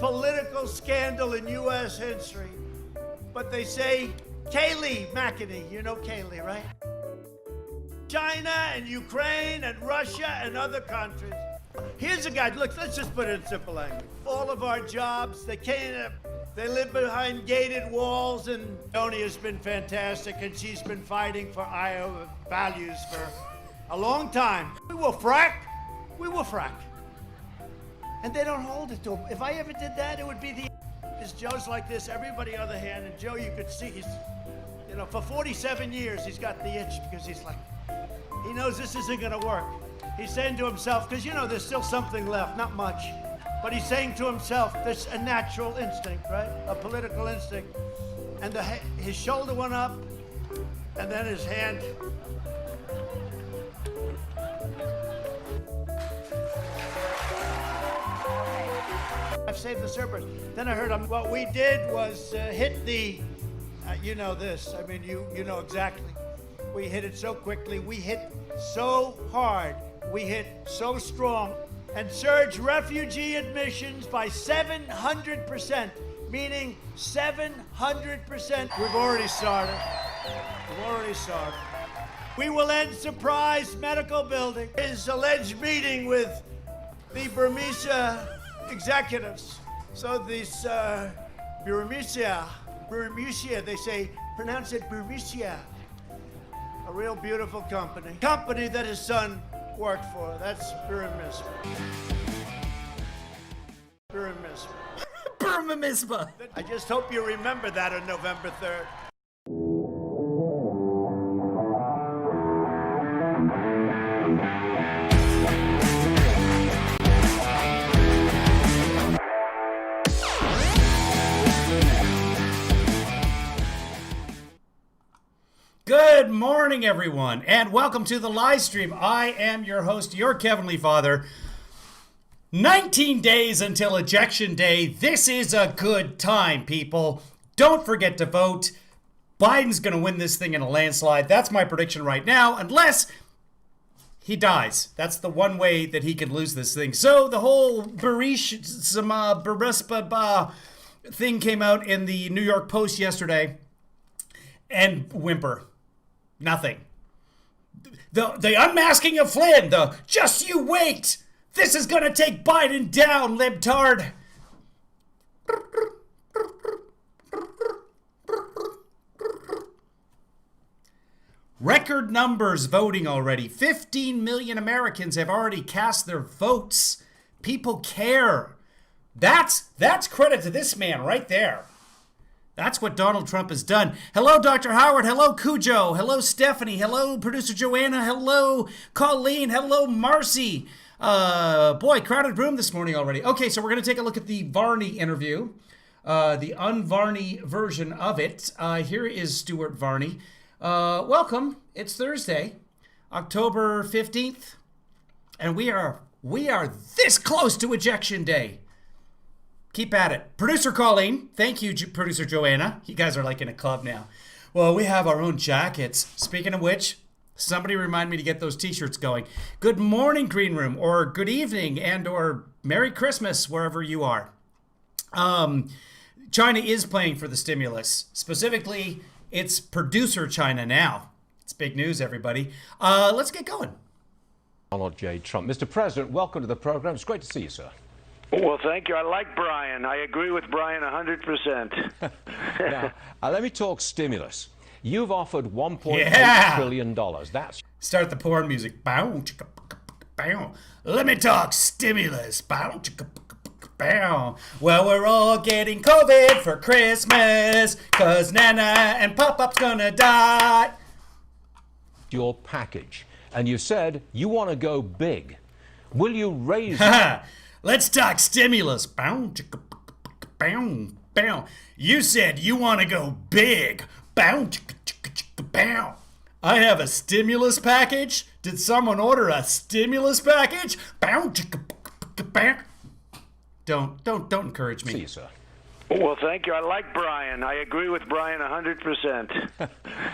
political scandal in U.S. history. But they say Kayleigh McEnany, you know Kayleigh, right? China and Ukraine and Russia and other countries. Here's a guy, look, let's just put it in simple language. All of our jobs, they live behind gated walls, and Tony has been fantastic, and she's been fighting for Iowa values for a long time. We will frack. And they don't hold it to him. If I ever did that, it would be the This Joe's like this, everybody on the hand, and Joe, you could see, he's, for 47 years, he's got the itch because he's like, he knows this isn't gonna work. He's saying to himself, because there's still something left, not much, but he's saying to himself, there's a natural instinct, right? A political instinct. And his shoulder went up, and then his hand. I've saved the Cerberus. Then I heard what we did was hit the, this. I mean, you know exactly. We hit it so quickly. We hit so hard. We hit so strong and surged refugee admissions by 700%, meaning 700%. We've already started. We will end surprise medical building. His alleged meeting with the Burmese executives. So this Burmese, they say, pronounce it Burmese. A real beautiful company. Company that his son worked for. That's Burmese. Burmese. I just hope you remember that on November 3rd. Good morning, everyone, and welcome to the live stream. I am your host, your Heavenly Father. 19 days until Ejection Day. This is a good time, people. Don't forget to vote. Biden's going to win this thing in a landslide. That's my prediction right now, unless he dies. That's the one way that he can lose this thing. So the whole Burispa thing came out in the New York Post yesterday, and whimper. Nothing. The unmasking of Flynn, just you wait. This is going to take Biden down, libtard. Record numbers voting already. 15 million Americans have already cast their votes. People care. That's credit to this man right there. That's what Donald Trump has done. Hello, Dr. Howard. Hello, Cujo. Hello, Stephanie. Hello, producer Joanna. Hello, Colleen. Hello, Marcy. Boy, crowded room this morning already. Okay, so we're going to take a look at the Varney interview, the un-Varney version of it. Here is Stuart Varney. Welcome. It's Thursday, October 15th, and we are this close to Ejection Day. Keep at it. Producer Colleen, thank you, producer Joanna. You guys are like in a club now. Well, we have our own jackets. Speaking of which, somebody remind me to get those t-shirts going. Good morning, Green Room, or good evening, and or Merry Christmas, wherever you are. China is playing for the stimulus. Specifically, it's producer China now. It's big news, everybody. Let's get going. Donald J. Trump. Mr. President, welcome to the program. It's great to see you, sir. Well, thank you. I like Brian. I agree with Brian 100%. Now, let me talk stimulus. You've offered $1.8 trillion. That's start the porn music. Bow, chicka, bow. Let me talk stimulus. Bow, chicka, bow. Well, we're all getting COVID for Christmas, 'cause Nana and Pop-Up's gonna die. Your package. And you said you want to go big. Will you raise Let's talk stimulus. Bow, chicka, bow, bow. You said you want to go big. Bow, chicka, chicka, chicka, bow. I have a stimulus package. Did someone order a stimulus package? Bow, chicka, bow. Don't encourage me. See you, sir. Well, thank you. I like Brian. I agree with Brian 100%.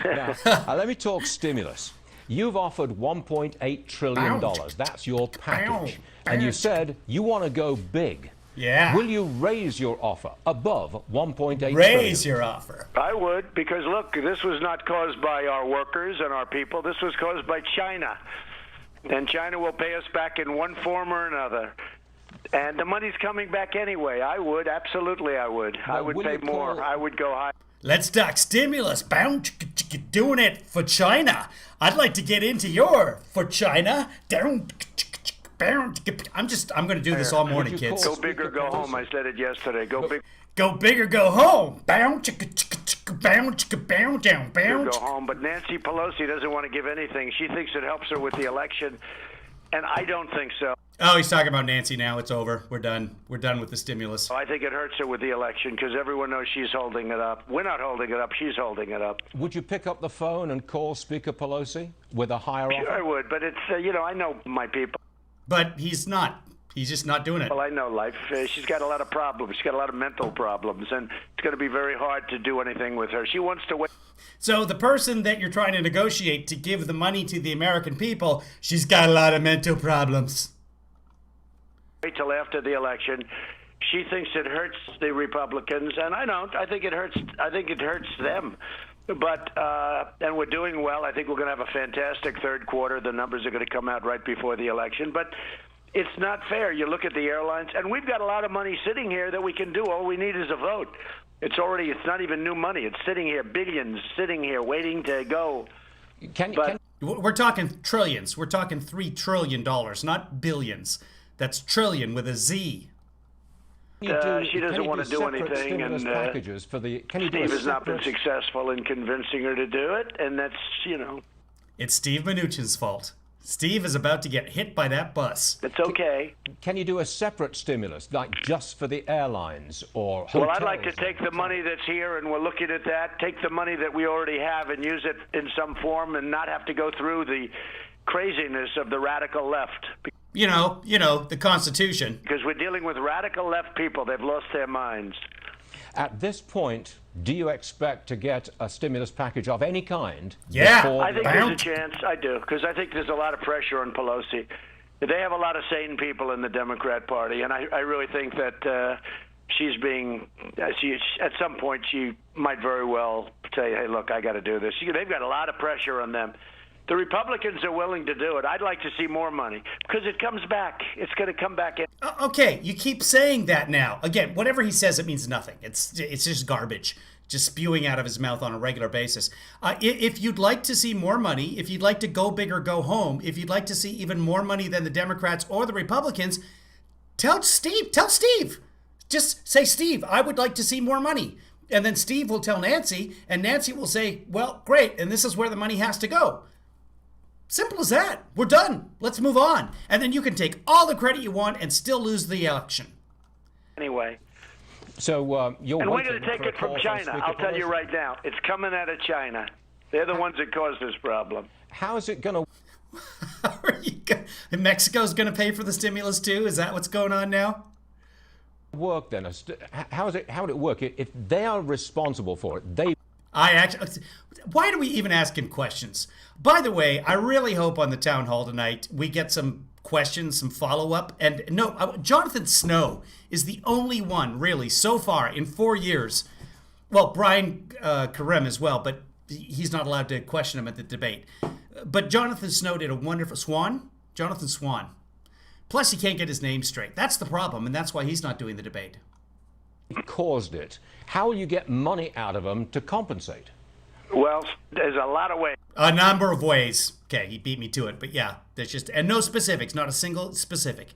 Now, let me talk stimulus. You've offered $1.8 trillion. That's your package. And you said you want to go big. Yeah. Will you raise your offer above 1.8 trillion? Raise your offer. I would, because look, this was not caused by our workers and our people. This was caused by China. And China will pay us back in one form or another. And the money's coming back anyway. I would, absolutely I would. I would will pay you more. call- I would go high. Let's talk stimulus. Bound doing it for China. I'd like to get into your for China. Down. I'm going to do this all morning, Would you kids. call- Go big or go home. I said it yesterday. Go big Go big or go home. Bound. Bound. Down. or Bound. go home. But Nancy Pelosi doesn't want to give anything. She thinks it helps her with the election. And I don't think so. Oh, he's talking about Nancy now. It's over. We're done. We're done with the stimulus. I think it hurts her with the election because everyone knows she's holding it up. We're not holding it up. She's holding it up. Would you pick up the phone and call Speaker Pelosi with a higher Sure, I offer? would. But it's, I know my people. But he's not. He's just not doing it. Well, I know life. She's got a lot of problems. She's got a lot of mental problems. And it's going to be very hard to do anything with her. She wants to wait. So the person that you're trying to negotiate to give the money to the American people, she's got a lot of mental problems. Wait till after the election. She thinks it hurts the Republicans, and I don't. I think it hurts. I think it hurts them. But and we're doing well. I think we're going to have a fantastic third quarter. The numbers are going to come out right before the election. But it's not fair. You look at the airlines, and we've got a lot of money sitting here that we can do. All we need is a vote. It's not even new money. It's sitting here, billions sitting here waiting to go. But- We're talking trillions. We're talking $3 trillion, not billions. That's trillion with a Z. She doesn't want to do anything, and packages for the. Can you do Steve a has not been separate- successful in convincing her to do it, and that's, It's Steve Mnuchin's fault. Steve is about to get hit by that bus. it's okay. Can you do a separate stimulus, like just for the airlines or hotels? Well, I'd like to take the money that's here, and we're looking at that, take the money that we already have and use it in some form and not have to go through the craziness of the radical left. You know, the Constitution. Because we're dealing with radical left people. They've lost their minds. At this point, do you expect to get a stimulus package of any kind? Yeah. before I think the- there's a chance. I do, because I think there's a lot of pressure on Pelosi. They have a lot of sane people in the Democrat Party, and I really think that she's being. At some point, she might very well say, "Hey, look, I got to do this." They've got a lot of pressure on them. The Republicans are willing to do it. I'd like to see more money because it comes back. It's going to come back in. Okay, you keep saying that now. Again, whatever he says, it means nothing. It's just garbage, just spewing out of his mouth on a regular basis. If you'd like to see more money, if you'd like to go big or go home, if you'd like to see even more money than the Democrats or the Republicans, tell Steve. Just say, Steve, I would like to see more money. And then Steve will tell Nancy, and Nancy will say, well, great, and this is where the money has to go. Simple as that. We're done. Let's move on. And then you can take all the credit you want and still lose the election. Anyway. So you're And we're waiting going to take for a it from call China. Speaker I'll tell you Pelosi? right now. It's coming out of China. They're the ones that caused this problem. How is it going to Mexico's going to pay for the stimulus too? Is that what's going on now? work then? How would it work? If they are responsible for it, Why do we even ask him questions? By the way, I really hope on the town hall tonight we get some questions, some follow-up. And no, Jonathan Snow is the only one, really, so far in 4 years. Well, Brian Karem as well, but he's not allowed to question him at the debate. But Jonathan Snow did a wonderful... Jonathan Swan. Plus, he can't get his name straight. That's the problem, and that's why he's not doing the debate. caused it, how will you get money out of them to compensate? Well, there's a lot of ways. A number of ways. Okay, he beat me to it, but yeah, there's just... And no specifics, not a single specific.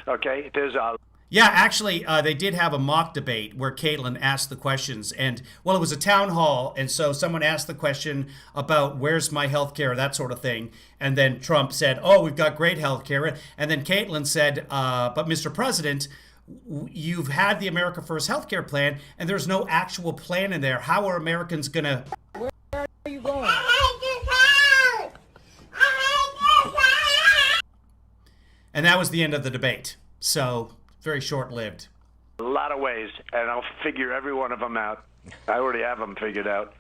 Okay, there's a... Yeah, actually, they did have a mock debate where Caitlin asked the questions. And, well, it was a town hall, and so someone asked the question about where's my health care, that sort of thing. And then Trump said, oh, we've got great health care. And then Caitlin said, but Mr. President, you've had the America First health care plan, and there's no actual plan in there. How are Americans going to... Where are you going? And that was the end of the debate. So, very short-lived. A lot of ways, and I'll figure every one of them out. I already have them figured out.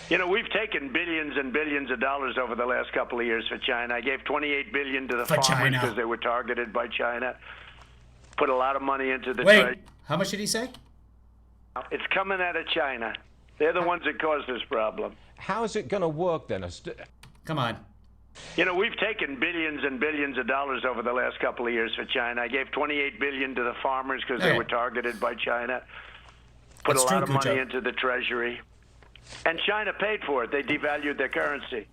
You know, we've taken billions and billions of dollars over the last couple of years for China. I gave $28 billion to the For farmers China. because they were targeted by China. put a lot of money into the Wait, trade. how much did he say? It's coming out of China. They're the ones that caused this problem. How is it going to work then? Come on. You know, we've taken billions and billions of dollars over the last couple of years for China. I gave $28 billion to the farmers because they were targeted by China. Put That's a true, lot of money Cujo. into the treasury. And China paid for it. They devalued their currency.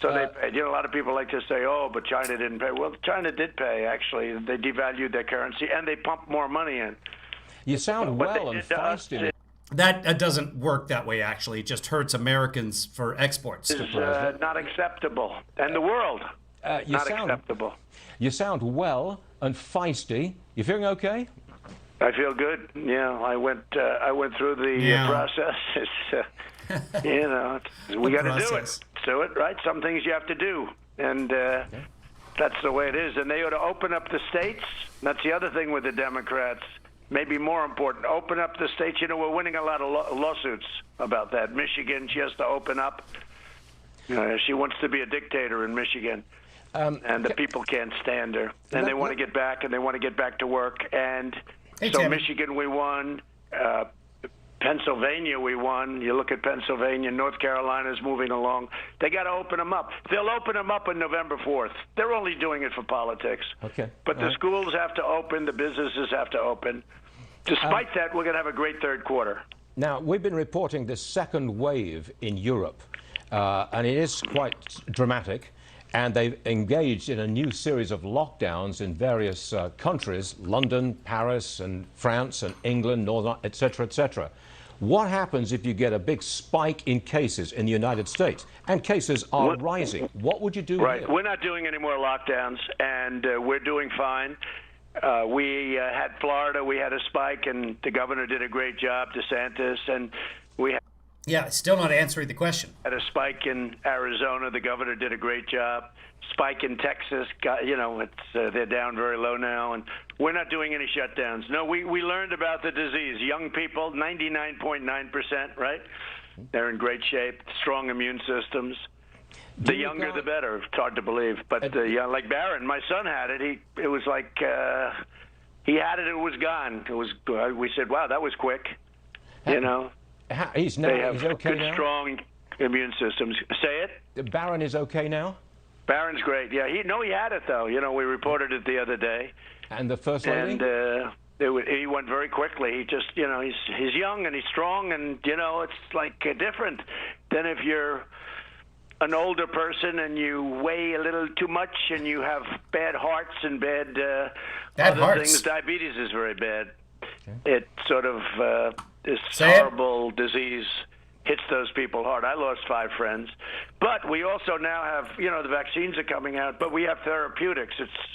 So they paid. You know, a lot of people like to say, oh, but China didn't pay. Well, China did pay, actually. They devalued their currency, and they pumped more money in. You sound What they well and did to us feisty. That doesn't work that way, actually. It just hurts Americans for exports. is not acceptable. And the world, You not sound- acceptable. You sound well and feisty. You feeling okay? I feel good. Yeah, I went through the Yeah. process. It's, you know, we got to do it. process. Do it, right? Some things you have to do, and that's the way it is. And they ought to open up the states. That's the other thing with the Democrats. Maybe more important, open up the states. You know, we're winning a lot of lawsuits about that. Michigan, she has to open up. She wants to be a dictator in Michigan. And the people can't stand her. And they want to get back, and they want to get back to work. And Hey, so Tammy. Michigan, we won. Pennsylvania, we won. You look at Pennsylvania, North Carolina's moving along. They got to open them up. They'll open them up on November 4th. They're only doing it for politics. Okay. But the schools have to open. The businesses have to open. Despite that, we're going to have a great third quarter. Now, we've been reporting this second wave in Europe, and it is quite dramatic. And they've engaged in a new series of lockdowns in various countries, London, Paris, and France, and England, Northern, et cetera, et cetera. What happens if you get a big spike in cases in the United States? And cases are rising. What would you do Right. here? We're not doing any more lockdowns, and we're doing fine. We had Florida. We had a spike, and the governor did a great job, DeSantis, and we Yeah, still not answering the question. had a spike in Arizona. The governor did a great job. Spike in Texas. They're down very low now, and we're not doing any shutdowns. No, we learned about the disease. Young people, 99.9%, right? They're in great shape, strong immune systems. The younger, the better. It's hard to believe, but like Barron, my son had it. It was like he had it. It was gone. It was. We said, "Wow, that was quick." You know. He's They have okay good, now? strong immune systems. Say it. Barron is okay now? Barron's great. Yeah, he had it though. You know, we reported it the other day, And the First Lady? and he went very quickly. He just, he's young and he's strong, and it's like different than if you're an older person and you weigh a little too much and you have bad hearts and bad other hearts. things. Diabetes is very bad. It sort of this Say it. horrible disease hits those people hard. I lost 5 friends, but we also now have the vaccines are coming out, but we have therapeutics.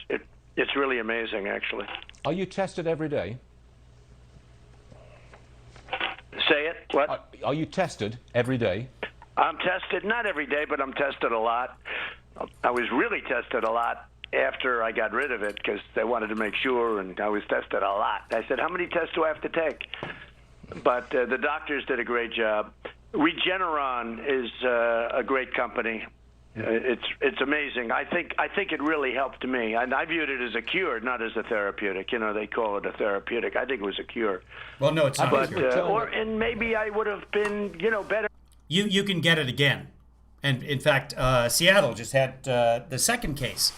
It's really amazing, actually. Are you tested every day? Say it. What? Are you tested every day? I'm tested, not every day, but I'm tested a lot. I was really tested a lot after I got rid of it because they wanted to make sure, and I was tested a lot. I said, how many tests do I have to take? But the doctors did a great job. Regeneron is a great company. It's amazing. I think it really helped me. And I viewed it as a cure, not as a therapeutic. They call it a therapeutic. I think it was a cure. Well, no, it's not. But Cure. and maybe I would have been better. You can get it again. And in fact, Seattle just had the second case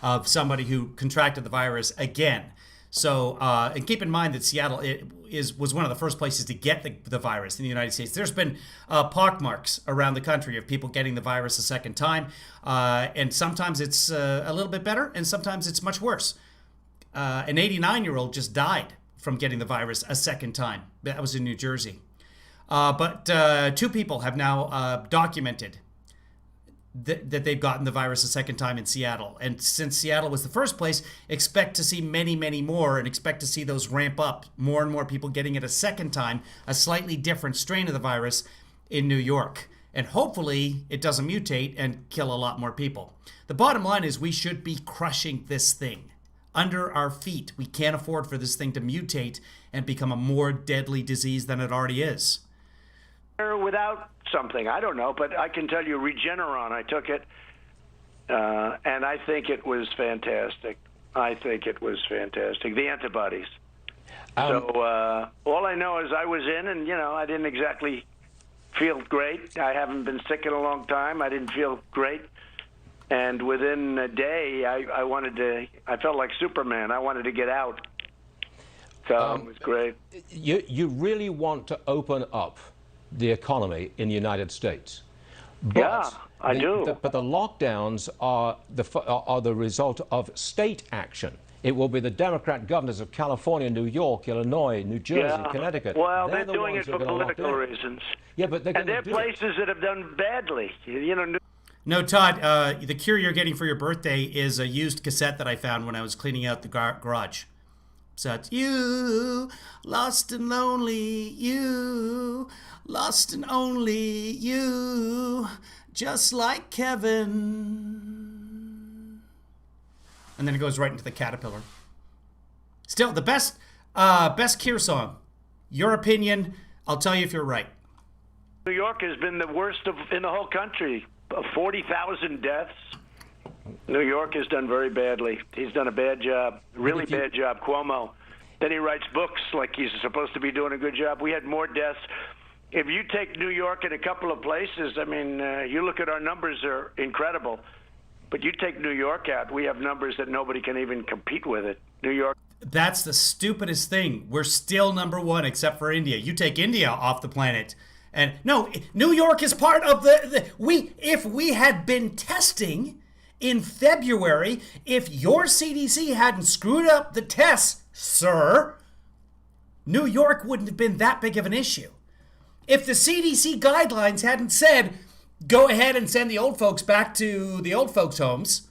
of somebody who contracted the virus again. So, and keep in mind that Seattle was one of the first places to get the virus in the United States. There's been pockmarks around the country of people getting the virus a second time. And sometimes it's a little bit better, and sometimes it's much worse. An 89-year-old just died from getting the virus a second time. That was in New Jersey. But 2 people have now documented that they've gotten the virus a second time in Seattle. And since Seattle was the first place, expect to see many, many more, and expect to see those ramp up. More and more people getting it a second time, a slightly different strain of the virus in New York. And hopefully it doesn't mutate and kill a lot more people. The bottom line is we should be crushing this thing under our feet. We can't afford for this thing to mutate and become a more deadly disease than it already is. Without something, I don't know, but I can tell you Regeneron, I took it, and I think it was fantastic. I think it was fantastic. The antibodies. So all I know is I was in, and I didn't exactly feel great. I haven't been sick in a long time. I didn't feel great, and within a day, I felt like Superman. I wanted to get out. So it was great. You really want to open up the economy in the United States. But Yeah, I do. But the lockdowns are the result of state action. It will be the Democrat governors of California, New York, Illinois, New Jersey, Connecticut. Well, They're they're the doing ones it who for are gonna lock political down. reasons. Yeah, but they're And going there to are places that have done badly. No, Todd, the cure you're getting for your birthday is a used cassette that I found when I was cleaning out the garage. So it's you, lost and lonely, you, lost and only you, just like Kevin. And then it goes right into the caterpillar. Still, the best Cure song. Your opinion, I'll tell you if you're right. New York has been the worst in the whole country. 40,000 deaths. New York has done very badly. He's done a bad job, really bad job, Cuomo. Then he writes books like he's supposed to be doing a good job. We had more deaths. If you take New York in a couple of places, I mean, you look at our numbers are incredible. But you take New York out, we have numbers that nobody can even compete with it. New York. That's the stupidest thing. We're still number one except for India. You take India off the planet. And no, New York is part of if we had been testing in February, if your CDC hadn't screwed up the tests, sir, New York wouldn't have been that big of an issue. If the CDC guidelines hadn't said, go ahead and send the old folks back to the old folks' homes,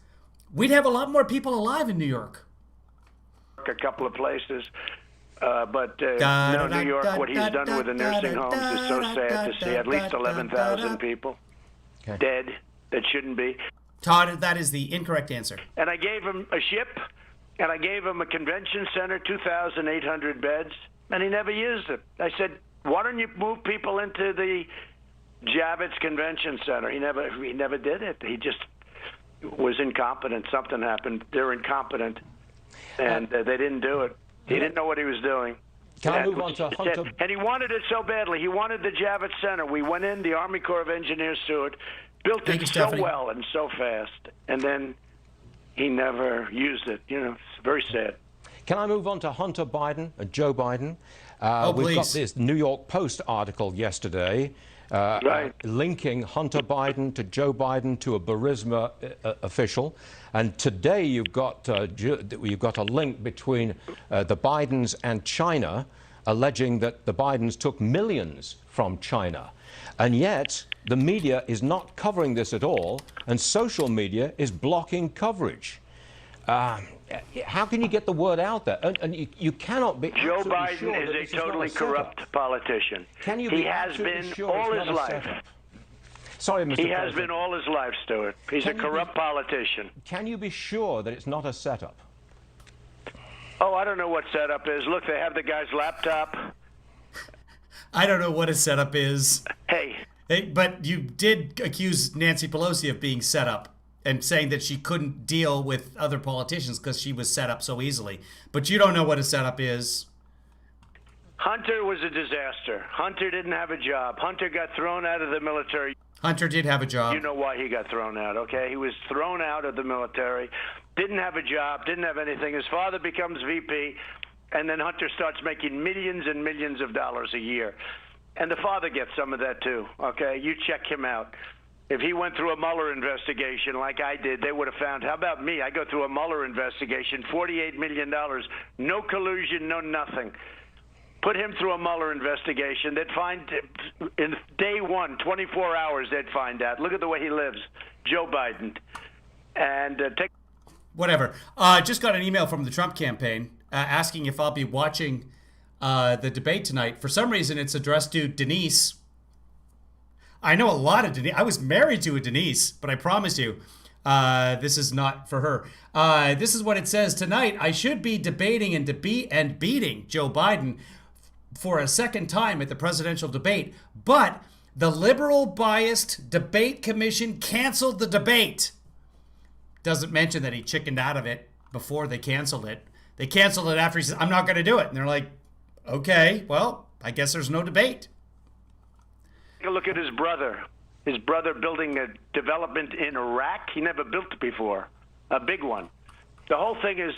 we'd have a lot more people alive in New York. A couple of places. But New York, what he's done with the nursing homes is so sad to see. At least 11,000 people dead that shouldn't be. Todd, that is the incorrect answer. And I gave him a ship, and I gave him a convention center, 2,800 beds, and he never used it. I said, why don't you move people into the Javits Convention Center? He never did it. He just was incompetent. Something happened. They're incompetent, and they didn't do it. He didn't know what he was doing. Can I move on to Hunter? And he wanted it so badly. He wanted the Javits Center. We went in, the Army Corps of Engineers to it, built it so well and so fast, and then he never used it. It's very sad. Can I move on to Hunter Biden and Joe Biden? We've got this New York Post article yesterday linking Hunter Biden to Joe Biden to a Burisma official. And today you've got a link between the Bidens and China, alleging that the Bidens took millions from China. And yet the media is not covering this at all, and social media is blocking coverage. How can you get the word out there? And you cannot be. Joe Biden sure is a totally corrupt politician. Can you he be has been sure all it's his not a life. setup? Sorry, Mr. He President. has been all his life, Stuart. He's a corrupt politician. Can you be sure that it's not a setup? Oh, I don't know what setup is. Look, they have the guy's laptop. I don't know what a setup is. Hey, but you did accuse Nancy Pelosi of being set up and saying that she couldn't deal with other politicians because she was set up so easily. But you don't know what a setup is. Hunter was a disaster. Hunter didn't have a job. Hunter got thrown out of the military. Hunter did have a job. You know why he got thrown out, okay? He was thrown out of the military, didn't have a job, didn't have anything. His father becomes VP, and then Hunter starts making millions and millions of dollars a year. And the father gets some of that too, okay? You check him out. If he went through a Mueller investigation like I did, they would have found, how about me? I go through a Mueller investigation, $48 million, no collusion, no nothing. Put him through a Mueller investigation. They'd find, in day one, 24 hours, they'd find out. Look at the way he lives, Joe Biden. And take... Whatever. Just got an email from the Trump campaign asking if I'll be watching the debate tonight. For some reason, it's addressed to Denise. I know a lot of Denise. I was married to a Denise, but I promise you, this is not for her. This is what it says tonight. I should be debating and beating Joe Biden for a second time at the presidential debate, but the liberal biased debate commission canceled the debate. Doesn't mention that he chickened out of it. before they canceled it. They canceled it after he said, I'm not going to do it. And they're like, okay, well, I guess there's no debate. Take a look at his brother. His brother building a development in Iraq he never built before, a big one. The whole thing is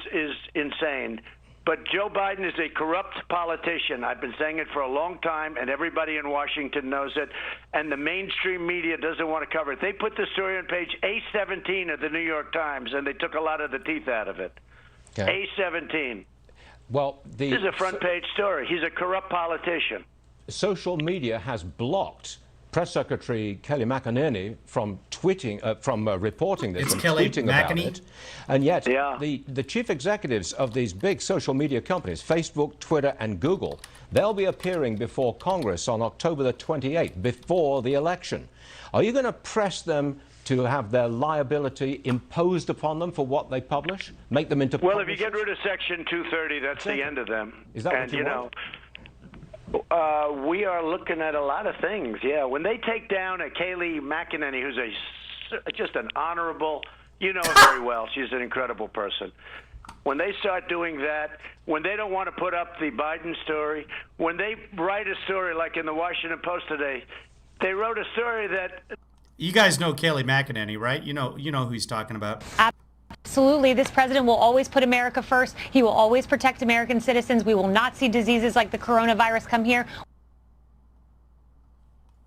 insane. But Joe Biden is a corrupt politician. I've been saying it for a long time, and everybody in Washington knows it. And the mainstream media doesn't want to cover it. They put the story on page A17 of the New York Times, and they took a lot of the teeth out of it. Okay. A17. Well, This is a front-page story. He's a corrupt politician. social media has blocked Press Secretary Kelly McEnany from reporting this and tweeting about it. And yet, the chief executives of these big social media companies, Facebook, Twitter, and Google, they'll be appearing before Congress on October the 28th, before the election. Are you going to press them to have their liability imposed upon them for what they publish? Make them into Well, if you get rid of Section 230, that's the end of them. Is that what you want? We are looking at a lot of things, yeah. When they take down a Kayleigh McEnany, who's just an honorable, you know her very well, she's an incredible person. When they start doing that, when they don't want to put up the Biden story, when they write a story like in the Washington Post today, they wrote a story that... You guys know Kayleigh McEnany, right? You know who he's talking about. Absolutely. This president will always put America first. He will always protect American citizens. We will not see diseases like the coronavirus come here.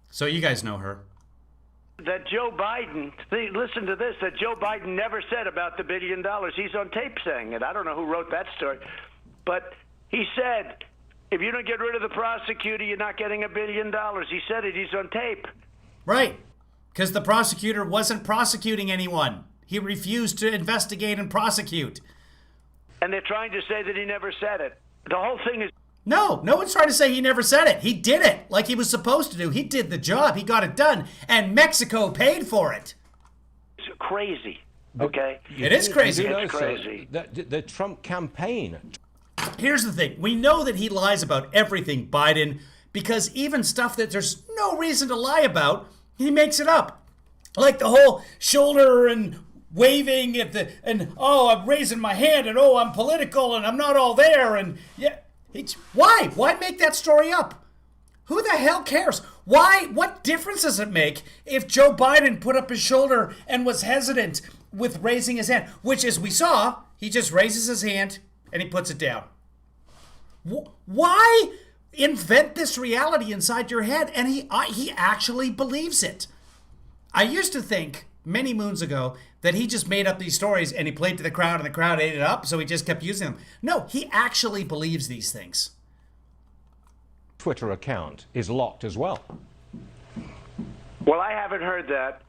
So you guys know her. That Joe Biden, listen to this, that Joe Biden never said about the $1 billion. He's on tape saying it. I don't know who wrote that story. But he said, if you don't get rid of the prosecutor, you're not getting $1 billion. He said it. He's on tape. Right. Because the prosecutor wasn't prosecuting anyone. He refused to investigate and prosecute. And they're trying to say that he never said it. The whole thing is... No one's trying to say he never said it. He did it like he was supposed to do. He did the job. He got it done. And Mexico paid for it. It's crazy, okay? It is crazy. It's crazy. The Trump campaign. Here's the thing. We know that he lies about everything, Biden, because even stuff that there's no reason to lie about, he makes it up. Like the whole shoulder and waving at I'm raising my hand and I'm political and I'm not all there and yeah. Why make that story up? Who the hell cares? Why? What difference does it make if Joe Biden put up his shoulder and was hesitant with raising his hand? Which, as we saw, he just raises his hand and he puts it down. Why invent this reality inside your head? And he actually believes it. I used to think many moons ago that he just made up these stories and he played to the crowd and the crowd ate it up, so he just kept using them. No, he actually believes these things. Twitter account is locked as well. Well, I haven't heard that,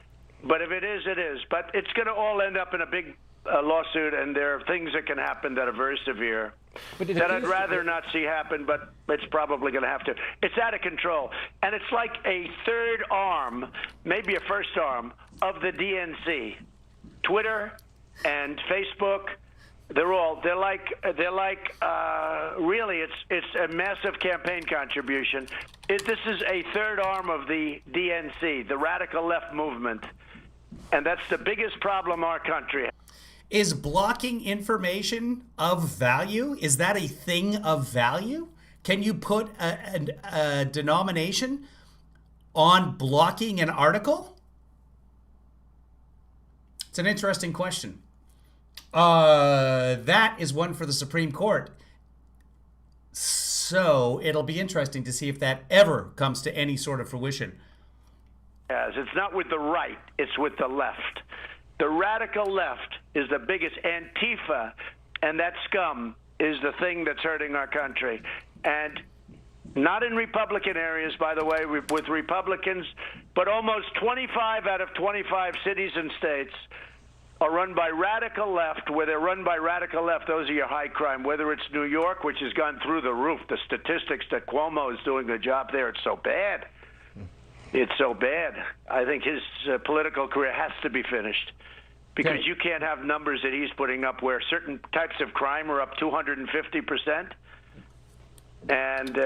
but if it is, it is. But it's going to all end up in a big lawsuit, and there are things that can happen that are very severe that I'd rather not see happen, but it's probably going to have to. It's out of control. And it's like a third arm, maybe a first arm, of the DNC. Twitter and Facebook, they're like really it's a massive campaign contribution. This is a third arm of the DNC, the radical left movement, and that's the biggest problem our country has. Is blocking information of value? Is that a thing of value? Can you put a denomination on blocking an article? It's an interesting question. That is one for the Supreme Court. So it'll be interesting to see if that ever comes to any sort of fruition. Yes, it's not with the right, it's with the left. The radical left is the biggest. Antifa and that scum is the thing that's hurting our country. And not in Republican areas, by the way, with Republicans, but almost 25 out of 25 cities and states are run by radical left. Where they're run by radical left, those are your high crime. Whether it's New York, which has gone through the roof, the statistics that Cuomo is doing a job there, it's so bad. It's so bad. I think his political career has to be finished because you can't have numbers that he's putting up where certain types of crime are up 250%. And,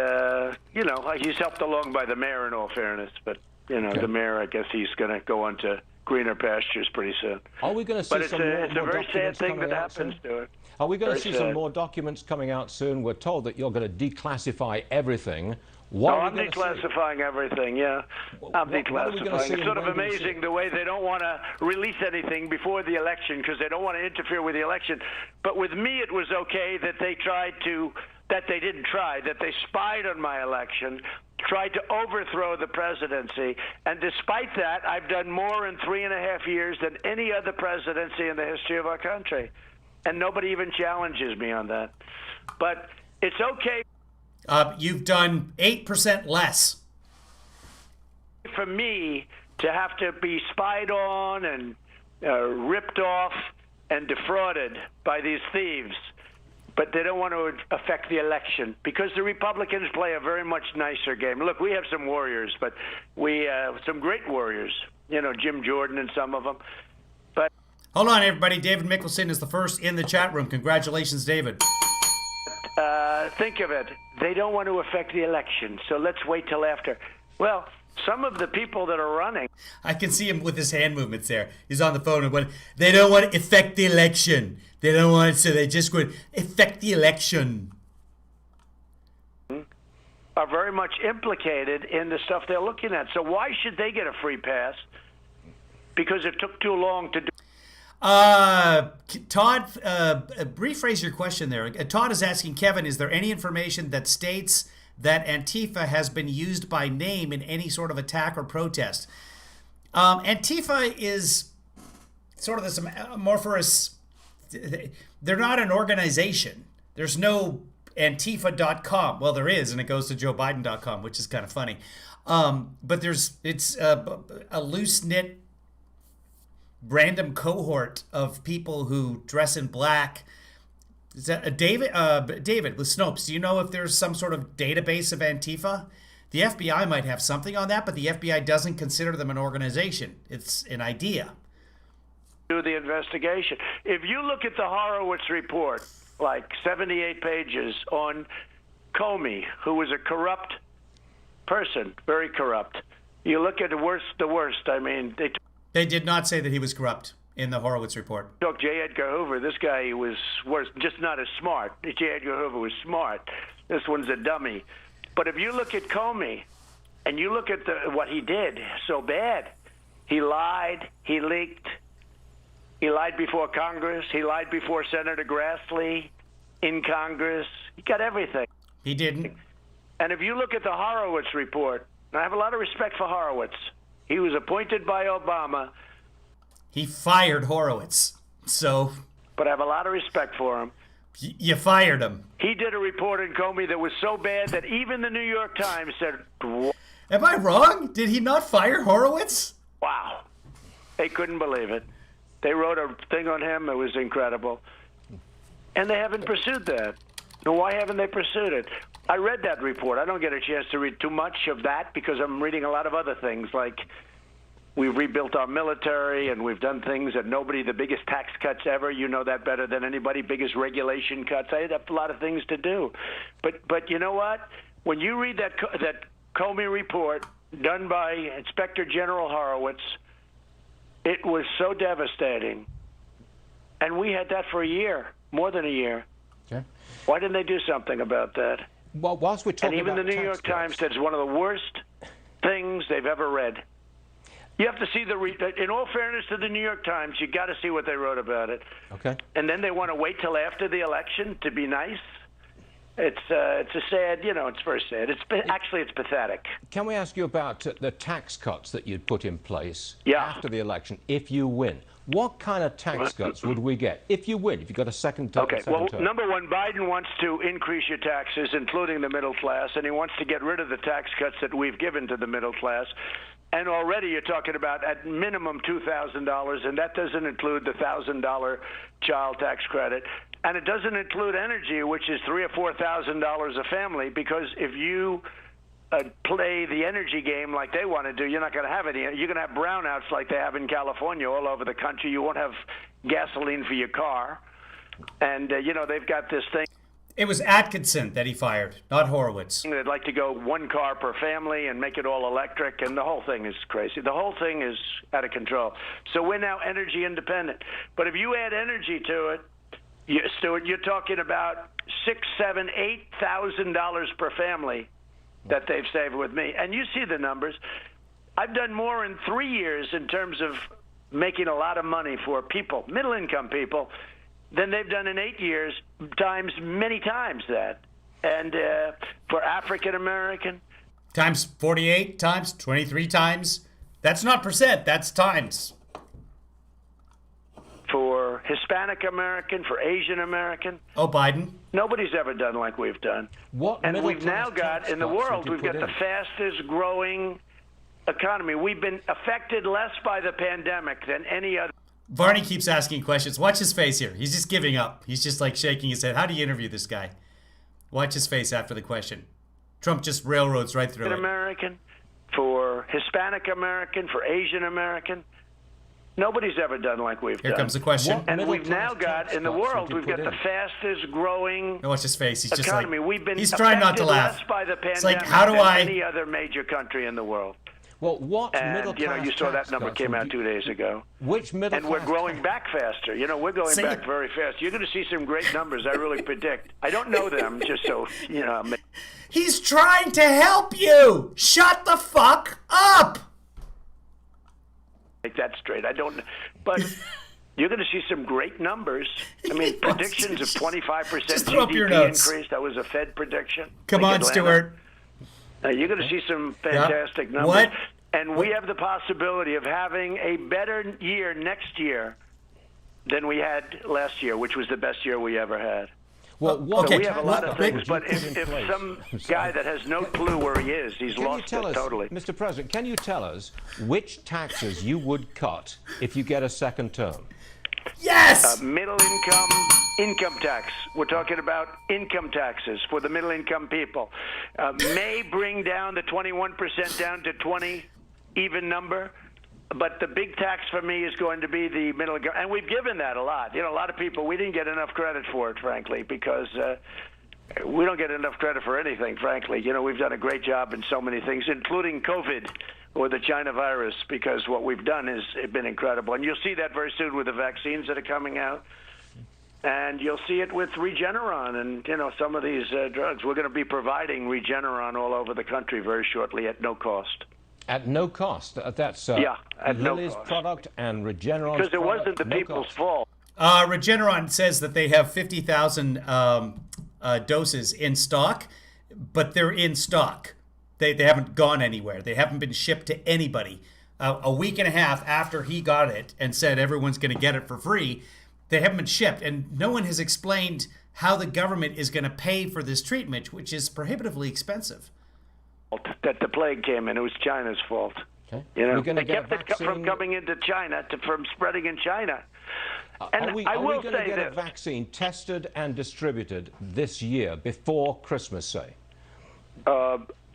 he's helped along by the mayor in all fairness. But, the mayor, I guess he's going to go on to greener pastures pretty soon. Are we going to see But it's some a more very sad documents thing coming that out happens soon? to it. Are we going to Very see some sad. more documents coming out soon? We're told that you're going to declassify everything. What No, are I'm we going to see? declassifying everything, yeah. I'm What are we gonna declassifying. see It's and sort of when do we see amazing it? the way they don't want to release anything before the election because they don't want to interfere with the election. But with me, it was okay that they that they spied on my election, tried to overthrow the presidency. And despite that, I've done more in 3.5 years than any other presidency in the history of our country. And nobody even challenges me on that. But it's okay You've done 8% less. for me to have to be spied on and ripped off and defrauded by these thieves. But they don't want to affect the election because the Republicans play a very much nicer game. Look, we have some warriors, but we have some great warriors. You know, Jim Jordan and some of them. But Hold on, everybody. David Mickelson is the first in the chat room. Congratulations, David. think of it. They don't want to affect the election, so let's wait till after. Well, some of the people that are running. I can see him with his hand movements there. He's on the phone and when they don't want to affect the election. They don't want it, so they just go affect the election. Are very much implicated in the stuff they're looking at. So why should they get a free pass? Because it took too long to do. Todd, rephrase your question there. Todd is asking Kevin, is there any information that states that Antifa has been used by name in any sort of attack or protest? Antifa is sort of this amorphous. They're not an organization. There's no Antifa.com. Well, there is, and it goes to JoeBiden.com, which is kind of funny. But it's a loose-knit, random cohort of people who dress in black. Is that David with Snopes? Do you know if there's some sort of database of Antifa? The FBI might have something on that, but the FBI doesn't consider them an organization. It's an idea. Do the investigation. If you look at the Horowitz report, like 78 pages on Comey, who was a corrupt person, very corrupt. You look at the worst. I mean, They did not say that he was corrupt in the Horowitz report. took J. Edgar Hoover. This guy was worse, just not as smart. J. Edgar Hoover was smart. This one's a dummy. But if you look at Comey and you look at what he did, so bad. He lied. He leaked. He lied before Congress. He lied before Senator Grassley in Congress. He got everything. He didn't. And if you look at the Horowitz report, and I have a lot of respect for Horowitz. He was appointed by Obama. He fired Horowitz. So But I have a lot of respect for him. you fired him. He did a report on Comey that was so bad that even the New York Times said, Am I wrong? Did he not fire Horowitz? wow. They couldn't believe it. They wrote a thing on him. It was incredible. And they haven't pursued that. Now, why haven't they pursued it? I read that report. I don't get a chance to read too much of that because I'm reading a lot of other things, like we've rebuilt our military and we've done things that nobody, the biggest tax cuts ever, you know that better than anybody, biggest regulation cuts. I have a lot of things to do. But you know what? When you read that Comey report done by Inspector General Horowitz, it was so devastating. And we had that for a year, more than a year. Okay. Why didn't they do something about that? Well, whilst we're And talking even about the New tax York cuts, Times said it's one of the worst things they've ever read. You have to see in all fairness to the New York Times, you got to see what they wrote about it. Okay. And then they want to wait till after the election to be nice. It's a sad, it's very sad. It's pathetic. Can we ask you about the tax cuts that you'd put in place Yeah. after the election if you win? What kind of tax cuts would we get if you win, if you got a second term? Okay, well, number one, Biden wants to increase your taxes, including the middle class, and he wants to get rid of the tax cuts that we've given to the middle class. And already you're talking about at minimum $2,000, and that doesn't include the $1,000 child tax credit. And it doesn't include energy, which is $3,000 or $4,000 a family, because if you play the energy game like they want to do, you're not going to have any. You're going to have brownouts like they have in California all over the country. You won't have gasoline for your car. And, they've got this thing. It was Atkinson that he fired, not Horowitz. They'd like to go one car per family and make it all electric, and the whole thing is crazy. The whole thing is out of control. So we're now energy independent. But if you add energy to it, Stuart, you're talking about $6,000, $7,000, $8,000 per family that they've saved with me. And you see the numbers. I've done more in 3 years in terms of making a lot of money for people, middle-income people, than they've done in 8 years, many times that. And for African-American. Times 48 times, 23 times. That's not percent, that's times. For Hispanic-American, for Asian-American. Oh, Biden. Nobody's ever done like we've done. And we've now got, in the world, we've got the fastest-growing economy. We've been affected less by the pandemic than any other. Varney keeps asking questions. Watch his face here. He's just giving up. He's just like shaking his head. How do you interview this guy? Watch his face after the question. Trump just railroads right through it. American, for Hispanic-American, for Asian-American. Nobody's ever done like we've done. Here comes the question. And we've now got, in the world, we've got the fastest-growing watch his face. He's just economy. like, We've been he's trying not to laugh. Less by the pandemic it's like, how do than I... any other major country in the world. Well, what middle class? You know, you saw that number came out 2 days ago. Which middle class? And we're growing back faster. You know, we're going back very fast. You're going to see some great numbers. I really predict. I don't know them, just so you know. He's trying to help you. Shut the fuck up. Make that straight. I don't. But you're going to see some great numbers. I mean, predictions of 25% GDP increase. That was a Fed prediction. Come on, Stuart. You're going to see some fantastic numbers. What? And we have the possibility of having a better year next year than we had last year, which was the best year we ever had. Well, we have a lot of things, but if some guy that has no clue where he is, he's lost it totally. Mr. President, can you tell us which taxes you would cut if you get a second term? Yes! Middle income tax. We're talking about income taxes for the middle income people. May bring down the 21% down to 20 even number. But the big tax for me is going to be the middle income. And we've given that a lot. You know, a lot of people, we didn't get enough credit for it, frankly, because we don't get enough credit for anything, frankly. You know, we've done a great job in so many things, including COVID or the China virus, because what we've done has been incredible. And you'll see that very soon with the vaccines that are coming out. And you'll see it with Regeneron and, you know, some of these drugs. We're going to be providing Regeneron all over the country very shortly at no cost. At no cost. That's at Lilly's no cost. Product and Regeneron's because it wasn't the people's fault. Regeneron says that they have 50,000 doses in stock, but they're in stock. They haven't gone anywhere. They haven't been shipped to anybody. A week and a half after he got it and said everyone's going to get it for free, they haven't been shipped. And no one has explained how the government is going to pay for this treatment, which is prohibitively expensive. That the plague came in. It was China's fault. Okay. You know, they kept it from coming into China, from spreading in China. And are we going to get a vaccine tested and distributed this year before Christmas, say?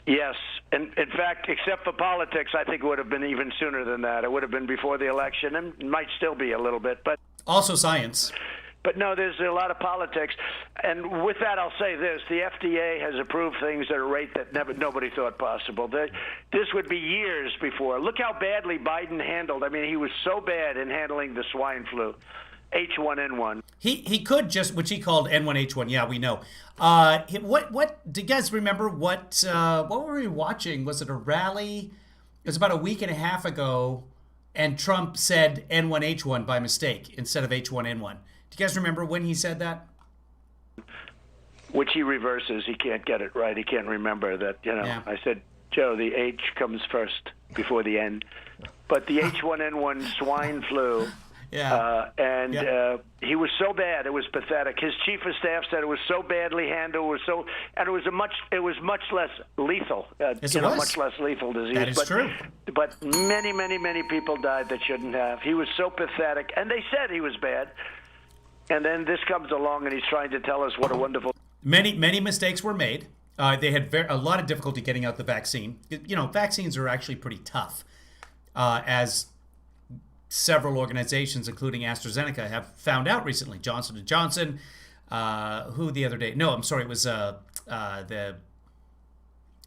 Yes. And in fact, except for politics, I think it would have been even sooner than that. It would have been before the election, and it might still be a little bit. But also science. But no, there's a lot of politics. And with that, I'll say this. The FDA has approved things at a rate that nobody thought possible. This would be years before. Look how badly Biden handled. I mean, he was so bad in handling the swine flu, H1N1. He could just, which he called N1H1. Yeah, we know. What do you guys remember what were we watching? Was it a rally? It was about a week and a half ago, and Trump said N1H1 by mistake instead of H1N1. Do you guys remember when he said that? Which he reverses. He can't get it right. He can't remember that, you know. Yeah. I said, Joe, the H comes first before the N. But the H1N1 swine flu, he was so bad, it was pathetic. His chief of staff said it was so badly handled, it was much less lethal. Yes, it was. Much less lethal disease. That is true. But many, many, many people died that shouldn't have. He was so pathetic, and they said he was bad. And then this comes along, and he's trying to tell us what a wonderful... Many mistakes were made. They had a lot of difficulty getting out the vaccine. You know, vaccines are actually pretty tough, as several organizations, including AstraZeneca, have found out recently. Johnson & Johnson, who the other day? No, I'm sorry, it was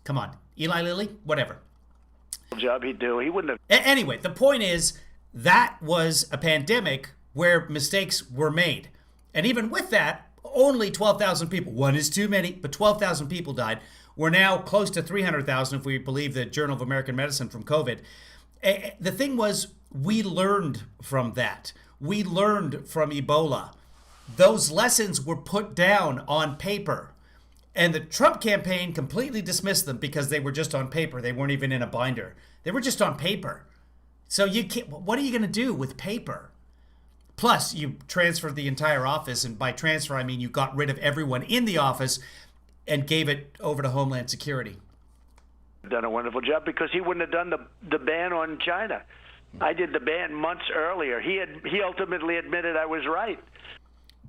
come on, Eli Lilly, whatever. Job he'd do. He wouldn't have. Anyway, the point is that was a pandemic where mistakes were made. And even with that, only 12,000 people, one is too many, but 12,000 people died. We're now close to 300,000 if we believe the Journal of American Medicine from COVID. The thing was, we learned from that. We learned from Ebola. Those lessons were put down on paper. And the Trump campaign completely dismissed them because they were just on paper. They weren't even in a binder. They were just on paper. So you can't, what are you going to do with paper? Plus, you transferred the entire office, and by transfer, I mean you got rid of everyone in the office and gave it over to Homeland Security. Done a wonderful job because he wouldn't have done the ban on China. I did the ban months earlier. He ultimately admitted I was right.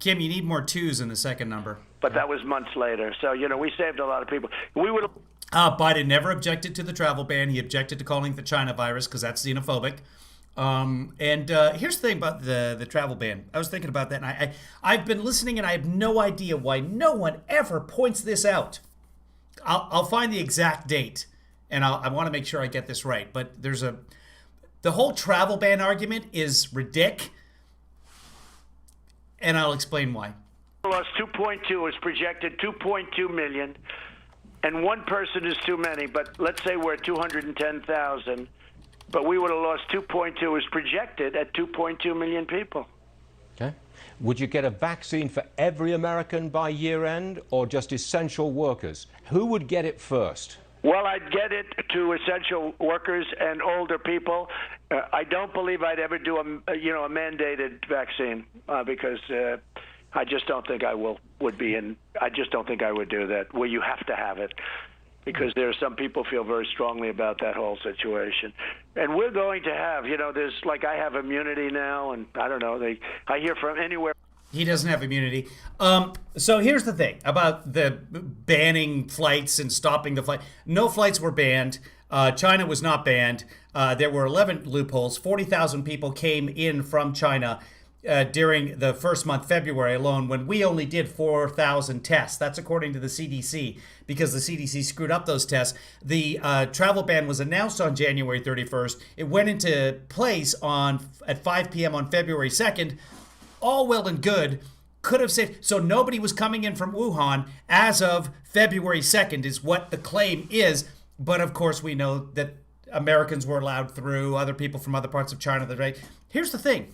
Kim, you need more twos in the second number. But that was months later. So, we saved a lot of people. We would have... Biden never objected to the travel ban. He objected to calling it the China virus because that's xenophobic. Here's the thing about the travel ban. I was thinking about that, and I've been listening, and I have no idea why no one ever points this out. I'll find the exact date, and I want to make sure I get this right. But the whole travel ban argument is ridiculous, and I'll explain why. Lost 2.2 is projected 2.2 million, and one person is too many. But let's say we're at 210,000. But we would have lost 2.2 is projected at 2.2 million people. Okay. Would you get a vaccine for every American by year end or just essential workers? Who would get it first? Well, I'd get it to essential workers and older people. I don't believe I'd ever do a mandated vaccine because I just don't think I would be in. I just don't think I would do that where you have to have it. Because there are some people feel very strongly about that whole situation. And we're going to have, there's I have immunity now, and I don't know, I hear from anywhere. He doesn't have immunity. So here's the thing about the banning flights and stopping the flight. No flights were banned. China was not banned. There were 11 loopholes. 40,000 people came in from China during the first month, February alone, when we only did 4,000 tests. That's according to the CDC, because the CDC screwed up those tests. The travel ban was announced on January 31st. It went into place at 5 p.m. on February 2nd. All well and good. Could have saved. So nobody was coming in from Wuhan as of February 2nd is what the claim is. But of course, we know that Americans were allowed through, other people from other parts of China. Right? Here's the thing.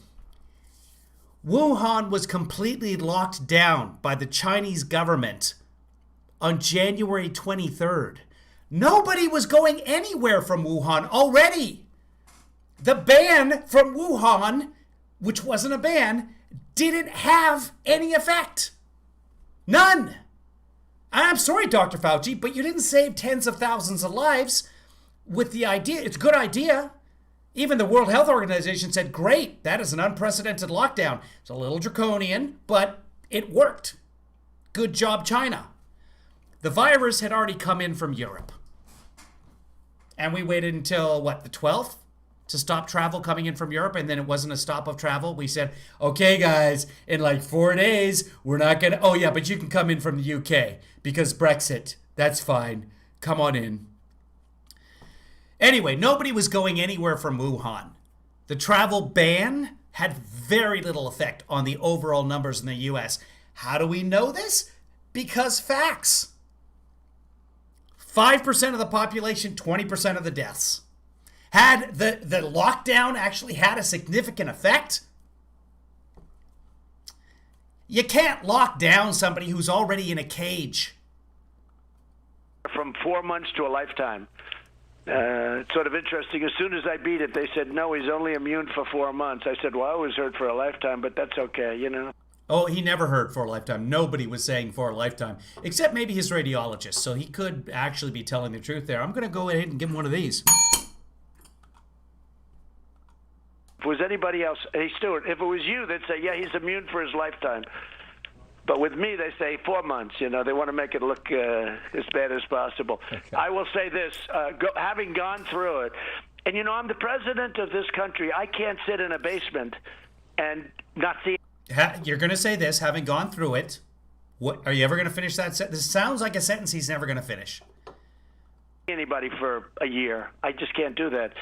Wuhan was completely locked down by the Chinese government on January 23rd. Nobody was going anywhere from Wuhan already. The ban from Wuhan, which wasn't a ban, didn't have any effect. None. I'm sorry, Dr. Fauci, but you didn't save tens of thousands of lives with the idea. It's a good idea. Even the World Health Organization said, great, that is an unprecedented lockdown. It's a little draconian, but it worked. Good job, China. The virus had already come in from Europe. And we waited until, the 12th to stop travel coming in from Europe, and then it wasn't a stop of travel. We said, okay, guys, in 4 days, we're not going to, oh yeah, but you can come in from the UK because Brexit. That's fine. Come on in. Anyway, nobody was going anywhere from Wuhan. The travel ban had very little effect on the overall numbers in the U.S. How do we know this? Because facts. 5% of the population, 20% of the deaths. Had the lockdown actually had a significant effect? You can't lock down somebody who's already in a cage. From 4 months to a lifetime. It's sort of interesting. As soon as I beat it, they said, no, he's only immune for 4 months. I said, well, I was hurt for a lifetime, but that's okay, Oh, he never hurt for a lifetime. Nobody was saying for a lifetime, except maybe his radiologist. So he could actually be telling the truth there. I'm going to go ahead and give him one of these. If it was anybody else, hey, Stuart, if it was you, they'd say, yeah, he's immune for his lifetime. But with me, they say 4 months. They want to make it look as bad as possible. Okay. I will say this, having gone through it, and I'm the president of this country. I can't sit in a basement and not see. You're going to say this, having gone through it. What are you ever going to finish that sentence? This sounds like a sentence he's never going to finish. Anybody for a year. I just can't do that.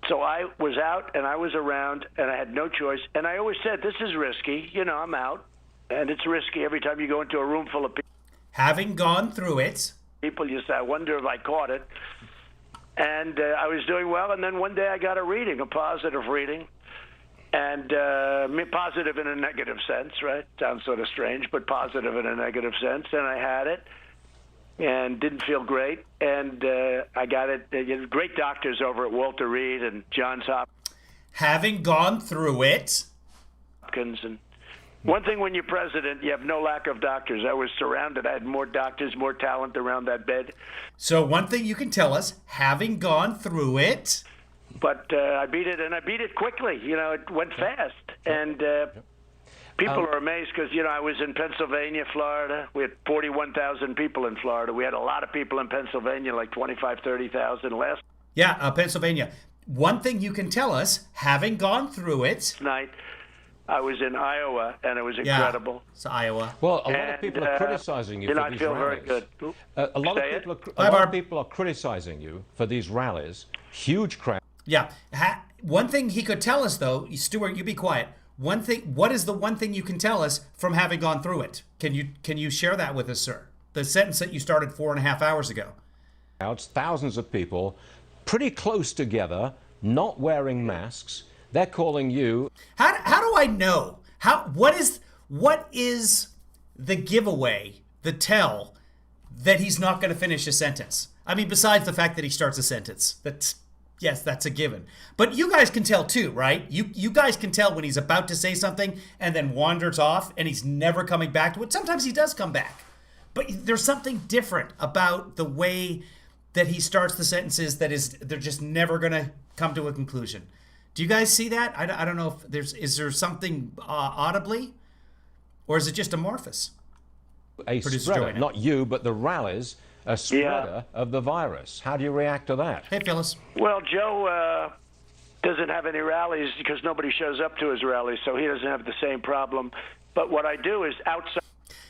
So I was out and I was around and I had no choice. And I always said, this is risky. You know, I'm out. And it's risky every time you go into a room full of people. Having gone through it. People, you say, I wonder if I caught it. And I was doing well. And then one day I got a reading, a positive reading. And positive in a negative sense, right? Sounds sort of strange, but positive in a negative sense. And I had it and didn't feel great. And I got it. Great doctors over at Walter Reed and Johns Having gone through it. Hopkins. And one thing when you're president, you have no lack of doctors. I was surrounded. I had more doctors, more talent around that bed. So one thing you can tell us, having gone through it. But I beat it, and I beat it quickly. You know, it went fast. And people are amazed because, you know, I was in Pennsylvania, Florida. We had 41,000 people in Florida. We had a lot of people in Pennsylvania, like 25, 30,000 last Yeah, Pennsylvania. One thing you can tell us, having gone through it. night. I was in Iowa, and it was incredible. Yeah, it's Iowa. Well, a lot of people are criticizing you for I these feel rallies. very good. A lot Say of it. a lot of people are criticizing you for these rallies. Huge crowd. Yeah. One thing he could tell us, though, Stuart, you be quiet. One thing. What is the one thing you can tell us from having gone through it? Can you share that with us, sir? The sentence that you started 4.5 hours ago. Thousands of people, pretty close together, not wearing masks. They're calling you. How do I know? What is the giveaway, the tell that he's not going to finish a sentence? I mean, besides the fact that he starts a sentence. Yes, that's a given. But you guys can tell too, right? You guys can tell when he's about to say something and then wanders off and he's never coming back to it. Sometimes he does come back. But there's something different about the way that he starts the sentences they're just never going to come to a conclusion. Do you guys see that? I don't know if is there something audibly, or is it just amorphous? A spreader, not you, but the rallies, a spreader of the virus. How do you react to that? Hey, Phyllis. Well, Joe doesn't have any rallies because nobody shows up to his rallies, so he doesn't have the same problem. But what I do is outside.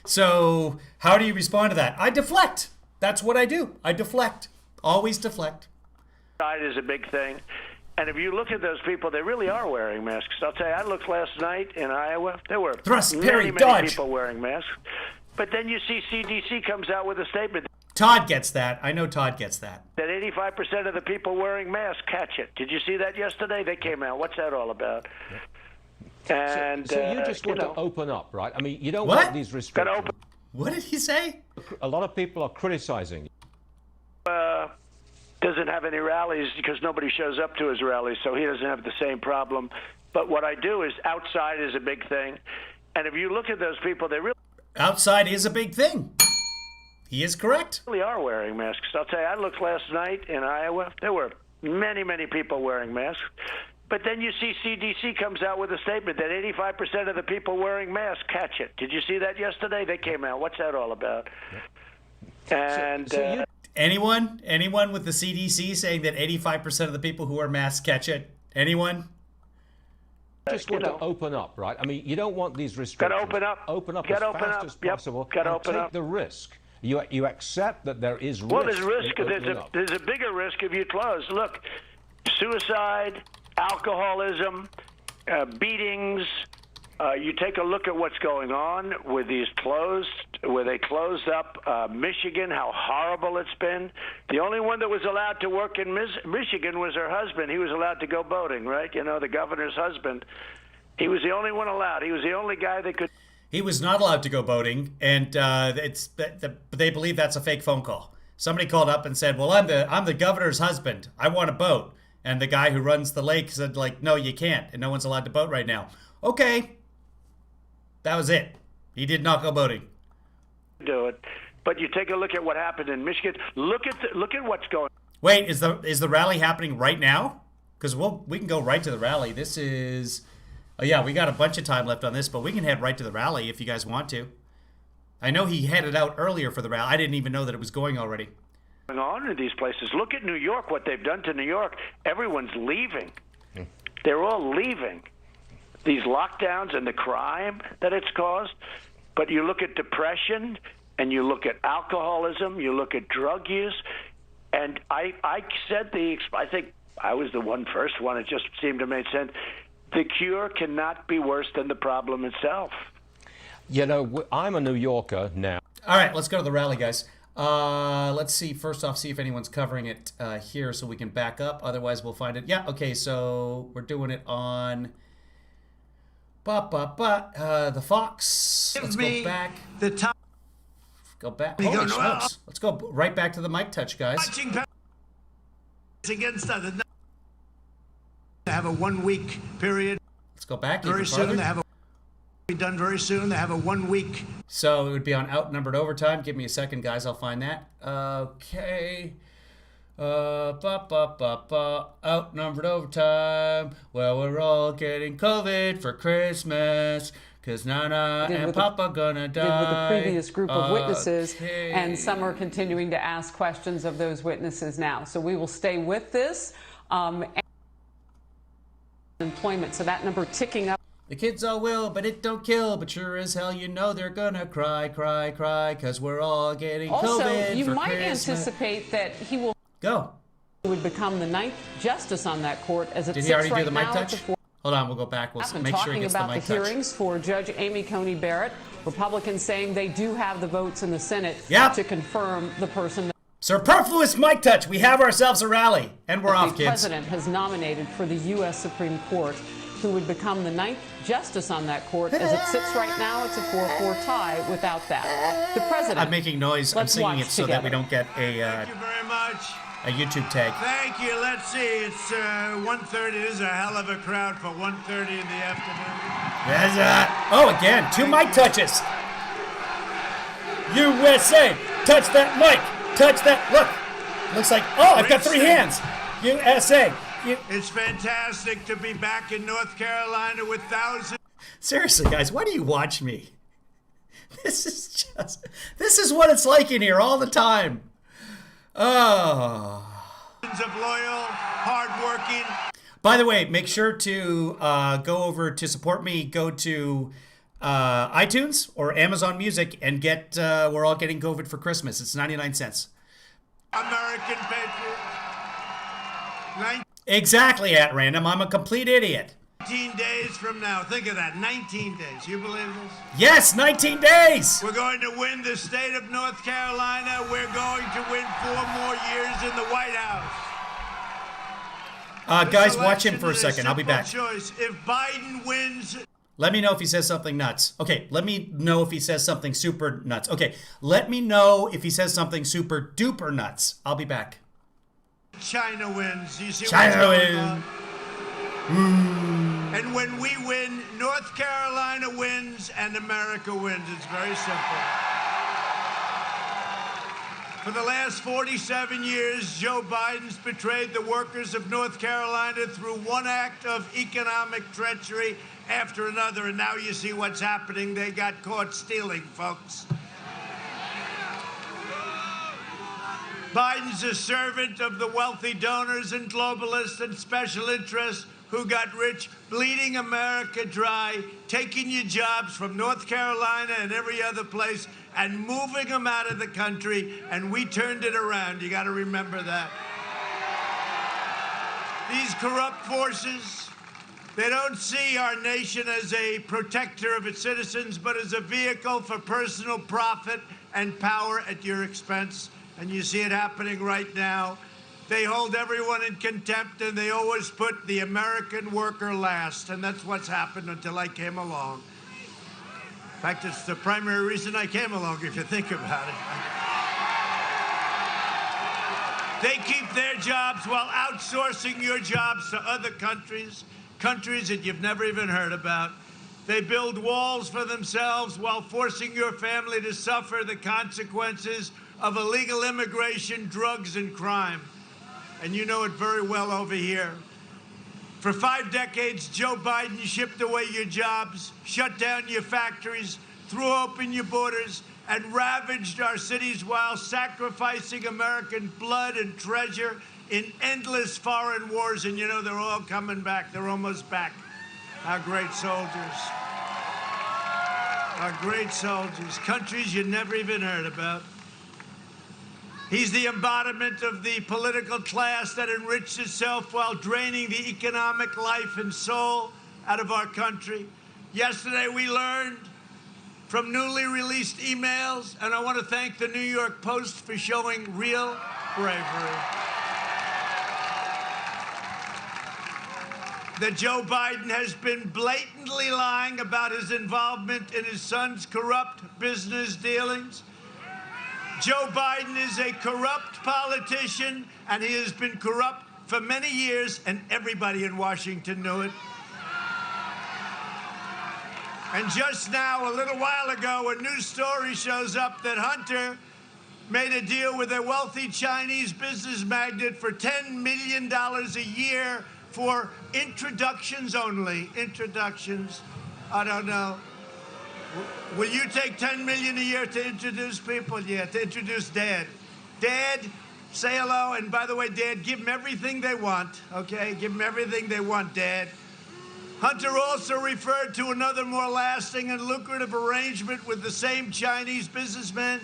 So how do you respond to that? I deflect. That's what I do. I deflect. Always deflect. Is a big thing. And if you look at those people, they really are wearing masks. I'll tell you, I looked last night in Iowa. There were many people wearing masks. But then you see CDC comes out with a statement. Todd gets that. I know Todd gets that. That 85% of the people wearing masks catch it. Did you see that yesterday? They came out. What's that all about? And so you just want to open up, right? I mean, you don't want these restrictions. What did he say? A lot of people are criticizing you. Doesn't have any rallies because nobody shows up to his rallies, so he doesn't have the same problem. But what I do is outside is a big thing. And if you look at those people, they really... Outside is a big thing. He is correct. Really are wearing masks. I'll tell you, I looked last night in Iowa. There were many, many people wearing masks. But then you see CDC comes out with a statement that 85% of the people wearing masks catch it. Did you see that yesterday? They came out. What's that all about? And anyone with the CDC saying that 85% of the people who wear masks catch it? Anyone? Just want to open up, right? I mean, you don't want these restrictions. Got to open up. Open up as fast as possible. Got to open take up. the risk. You accept that there is risk. Well, there's risk. There's a bigger risk if you close. Look, suicide, alcoholism, beatings. You take a look at what's going on with these where they closed up Michigan, how horrible it's been. The only one that was allowed to work in Michigan was her husband. He was allowed to go boating, right? You know, the governor's husband. He was the only one allowed. He was the only guy that could. He was not allowed to go boating, and they believe that's a fake phone call. Somebody called up and said, "Well, I'm the governor's husband. I want a boat." And the guy who runs the lake said, "Like, no, you can't, and no one's allowed to boat right now." Okay. That was it. He did not go boating. Do it, but you take a look at what happened in Michigan. Look at what's going. Wait, is the rally happening right now? Because we can go right to the rally. This is, oh yeah, we got a bunch of time left on this, but we can head right to the rally if you guys want to. I know he headed out earlier for the rally. I didn't even know that it was going already. Going on in these places. Look at New York. What they've done to New York. Everyone's leaving. They're all leaving. These lockdowns and the crime that it's caused. But you look at depression, and you look at alcoholism, you look at drug use, and I said I think I was the first one. It just seemed to make sense. The cure cannot be worse than the problem itself. You know, I'm a New Yorker now. All right, let's go to the rally, guys. Let's see. First off, see if anyone's covering it here so we can back up. Otherwise, we'll find it. Yeah, okay, so we're doing it on the Fox. Let's go back. The top. Go back. Holy smokes. Let's go right back to the mic touch, guys. Against they have a 1 week period. Let's go back. Very soon. They have be done very soon. They have a 1 week. So it would be on outnumbered overtime. Give me a second, guys. I'll find that. Okay. Outnumbered overtime. Well, we're all getting COVID for Christmas. Cause Nana and Papa gonna die. Did with the previous group of witnesses, and some are continuing to ask questions of those witnesses now. So we will stay with this. Employment, so that number ticking up. The kids all will, but it don't kill. But sure as hell, you know they're gonna cry, cry, cry, cause we're all getting COVID Also, you for might Christmas. anticipate that he would become the 9th justice on that court, as it Did sits he already right do the mic now touch? Hold on, we'll go back. We'll make sure he gets the mic touch. Talking about the hearings for Judge Amy Coney Barrett, Republicans saying they do have the votes in the Senate to confirm the person. Superfluous mic touch. We have ourselves a rally, and we're off, kids. The president has nominated for the U.S. Supreme Court, who would become the 9th justice on that court. As it sits right now, it's a 4-4 tie without that. The president. I'm making noise. I'm singing it so that we don't get a. Thank you very much. A YouTube tag. Thank you. Let's see. It's 1:30. This is a hell of a crowd for 1:30 in the afternoon. Oh, again, 2 mic touches. USA, touch that mic. Touch that. Look. Looks like. Oh, I've got 3 hands. USA. It's fantastic to be back in North Carolina with thousands. Seriously, guys, why do you watch me? This is what it's like in here all the time. Oh. Of loyal, hardworking. By the way, make sure to go over to support me. Go to iTunes or Amazon Music and get We're All Getting COVID for Christmas. It's 99 cents. American patriot. Exactly, at random. I'm a complete idiot. 19 days from now. Think of that. 19 days. You believe this? Yes, 19 days. We're going to win the state of North Carolina. We're going to win 4 more years in the White House. Guys, watch him for a second. I'll be back. Choice. If Biden wins... Let me know if he says something nuts. Okay, let me know if he says something super nuts. Okay, let me know if he says something super duper nuts. I'll be back. China wins. You see China wins. And when we win, North Carolina wins and America wins. It's very simple. For the last 47 years, Joe Biden's betrayed the workers of North Carolina through one act of economic treachery after another. And now you see what's happening. They got caught stealing, folks. Biden's a servant of the wealthy donors and globalists and special interests who got rich, bleeding America dry, taking your jobs from North Carolina and every other place and moving them out of the country, and we turned it around. You got to remember that. These corrupt forces, they don't see our nation as a protector of its citizens, but as a vehicle for personal profit and power at your expense. And you see it happening right now. They hold everyone in contempt, and they always put the American worker last. And that's what's happened until I came along. In fact, it's the primary reason I came along, if you think about it. They keep their jobs while outsourcing your jobs to other countries that you've never even heard about. They build walls for themselves while forcing your family to suffer the consequences of illegal immigration, drugs, and crime. And you know it very well over here. For 5 decades, Joe Biden shipped away your jobs, shut down your factories, threw open your borders, and ravaged our cities while sacrificing American blood and treasure in endless foreign wars. And you know they're all coming back. They're almost back. Our great soldiers. Our great soldiers, countries you never even heard about. He's the embodiment of the political class that enriched itself while draining the economic life and soul out of our country. Yesterday we learned from newly released emails, and I want to thank the New York Post for showing real bravery, that Joe Biden has been blatantly lying about his involvement in his son's corrupt business dealings. Joe Biden is a corrupt politician, and he has been corrupt for many years, and everybody in Washington knew it. And just now, a little while ago, a news story shows up that Hunter made a deal with a wealthy Chinese business magnate for $10 million a year for introductions only. Introductions. I don't know. Will you take $10 million a year to introduce people? Yeah, to introduce Dad. Dad, say hello. And by the way, Dad, give them everything they want, okay? Give them everything they want, Dad. Hunter also referred to another more lasting and lucrative arrangement with the same Chinese businessman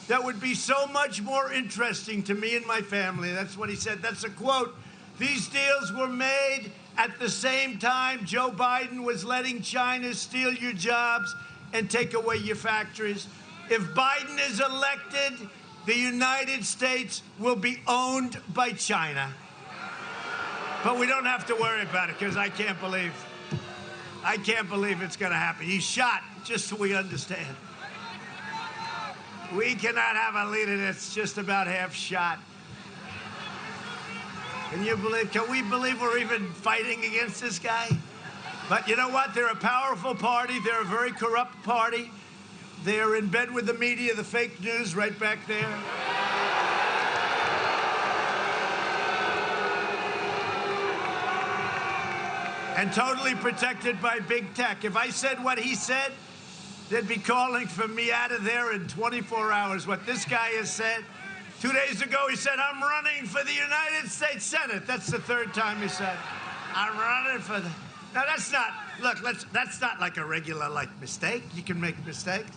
that would be so much more interesting to me and my family. That's what he said. That's a quote. These deals were made at the same time Joe Biden was letting China steal your jobs and take away your factories. If Biden is elected, the United States will be owned by China. But we don't have to worry about it because I can't believe it's going to happen. He's shot, just so we understand. We cannot have a leader that's just about half shot. Can we believe we're even fighting against this guy? But you know what? They're a powerful party. They're a very corrupt party. They're in bed with the media, the fake news right back there. And totally protected by big tech. If I said what he said, they'd be calling for me out of there in 24 hours. What this guy has said. 2 days ago, he said, I'm running for the United States Senate. That's the third time he said, I'm running for the... Now, that's not, look, that's not like a regular, mistake. You can make mistakes.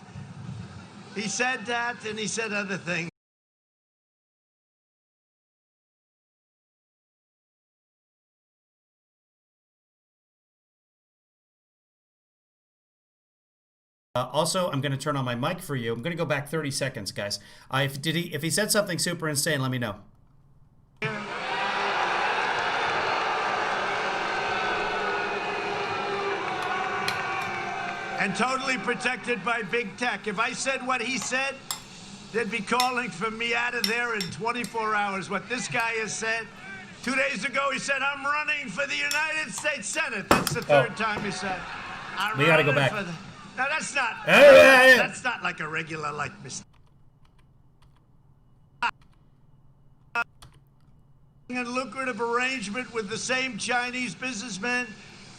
He said that, and he said other things. Also, I'm going to turn on my mic for you. I'm going to go back 30 seconds, guys. If he said something super insane, let me know. And totally protected by big tech. If I said what he said, they'd be calling for me out of there in 24 hours. What this guy has said. 2 days ago, he said, I'm running for the United States Senate. That's the third time he said, I'm we got to go running back. for the... Now, that's not, that's not like a regular, mistake. A lucrative arrangement with the same Chinese businessman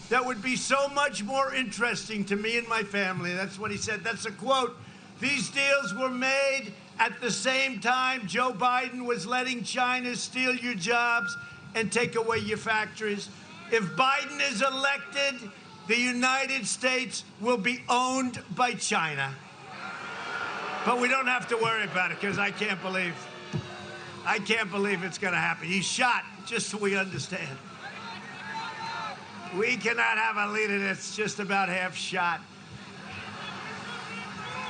that would be so much more interesting to me and my family. That's what he said. That's a quote. These deals were made at the same time Joe Biden was letting China steal your jobs and take away your factories. If Biden is elected, the United States will be owned by China. But we don't have to worry about it because I can't believe it's going to happen. He's shot, just so we understand. We cannot have a leader that's just about half shot.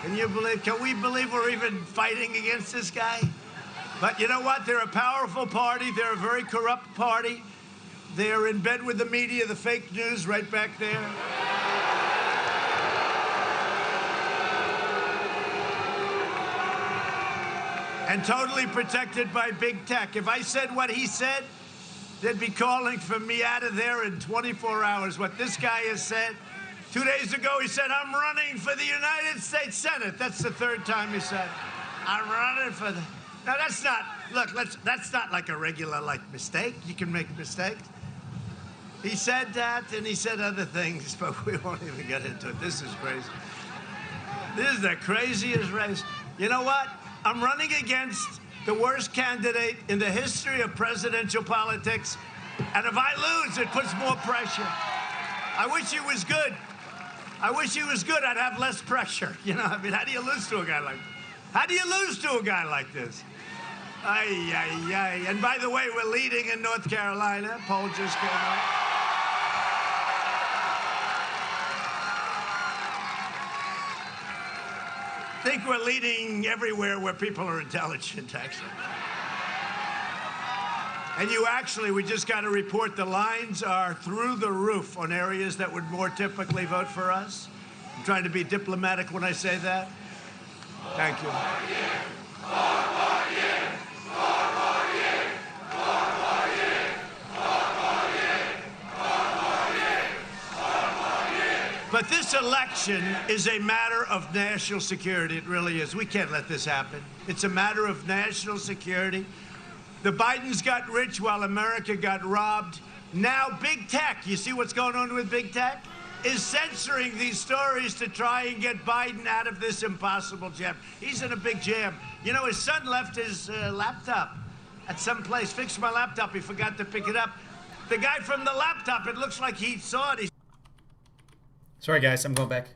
Can we believe we're even fighting against this guy? But you know what? They're a powerful party. They're a very corrupt party. They're in bed with the media, the fake news right back there. And totally protected by big tech. If I said what he said, they'd be calling for me out of there in 24 hours. What this guy has said. 2 days ago, he said, I'm running for the United States Senate. That's the third time he said, I'm running for the... Now, that's not, that's not like a regular, mistake. You can make mistakes. He said that, and he said other things, but we won't even get into it. This is crazy. This is the craziest race. You know what? I'm running against the worst candidate in the history of presidential politics, and if I lose, it puts more pressure. I wish he was good. I wish he was good. I'd have less pressure. You know, I mean, how do you lose to a guy like How do you lose to a guy like this? Ay, ay, ay. And by the way, we're leading in North Carolina. Poll just came out. I think we're leading everywhere where people are intelligent, actually. And we just got to report the lines are through the roof on areas that would more typically vote for us. I'm trying to be diplomatic when I say that. Thank you. But this election is a matter of national security. It really is. We can't let this happen. It's a matter of national security. The Bidens got rich while America got robbed. Now big tech, you see what's going on with big tech? Is censoring these stories to try and get Biden out of this impossible jam. He's in a big jam. You know, his son left his laptop at some place. Fixed my laptop. He forgot to pick it up. The guy from the laptop, it looks like he saw it. Sorry, guys. I'm going back.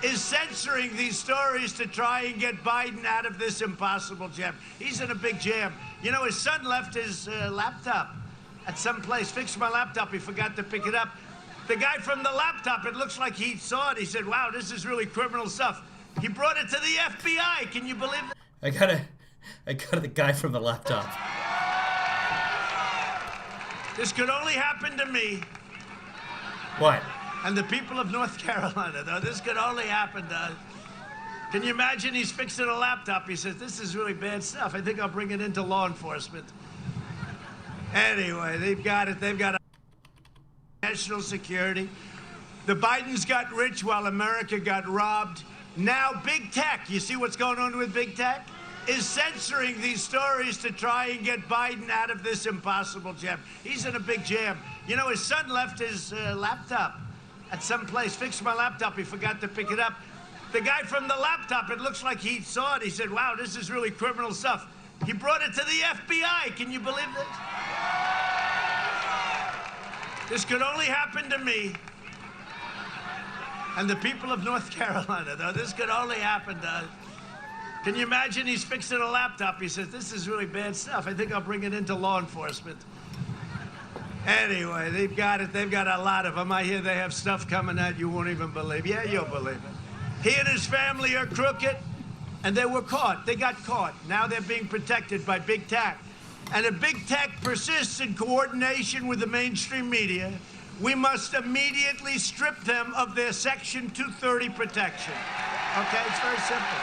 Is censoring these stories to try and get Biden out of this impossible jam. He's in a big jam. You know, his son left his laptop at some place. Fixed my laptop. He forgot to pick it up. The guy from the laptop, it looks like he saw it. He said, wow, this is really criminal stuff. He brought it to the FBI. Can you believe that? I got the guy from the laptop. This could only happen to me. What? And the people of North Carolina, though. This could only happen to us. Can you imagine he's fixing a laptop? He says, this is really bad stuff. I think I'll bring it into law enforcement. Anyway, they've got it. They've got national security. The Bidens got rich while America got robbed. Now big tech, you see what's going on with big tech? Is censoring these stories to try and get Biden out of this impossible jam. He's in a big jam. You know, his son left his laptop at some place. Fixed my laptop. He forgot to pick it up. The guy from the laptop, it looks like he saw it. He said, wow, this is really criminal stuff. He brought it to the FBI. Can you believe this? This could only happen to me. And the people of North Carolina, though. This could only happen to us. Can you imagine he's fixing a laptop? He says, this is really bad stuff. I think I'll bring it into law enforcement. Anyway, they've got it. They've got a lot of them. I hear they have stuff coming out you won't even believe. Yeah, you'll believe it. He and his family are crooked, and they were caught. They got caught. Now they're being protected by big tech. And if big tech persists in coordination with the mainstream media, we must immediately strip them of their Section 230 protection. Okay, it's very simple.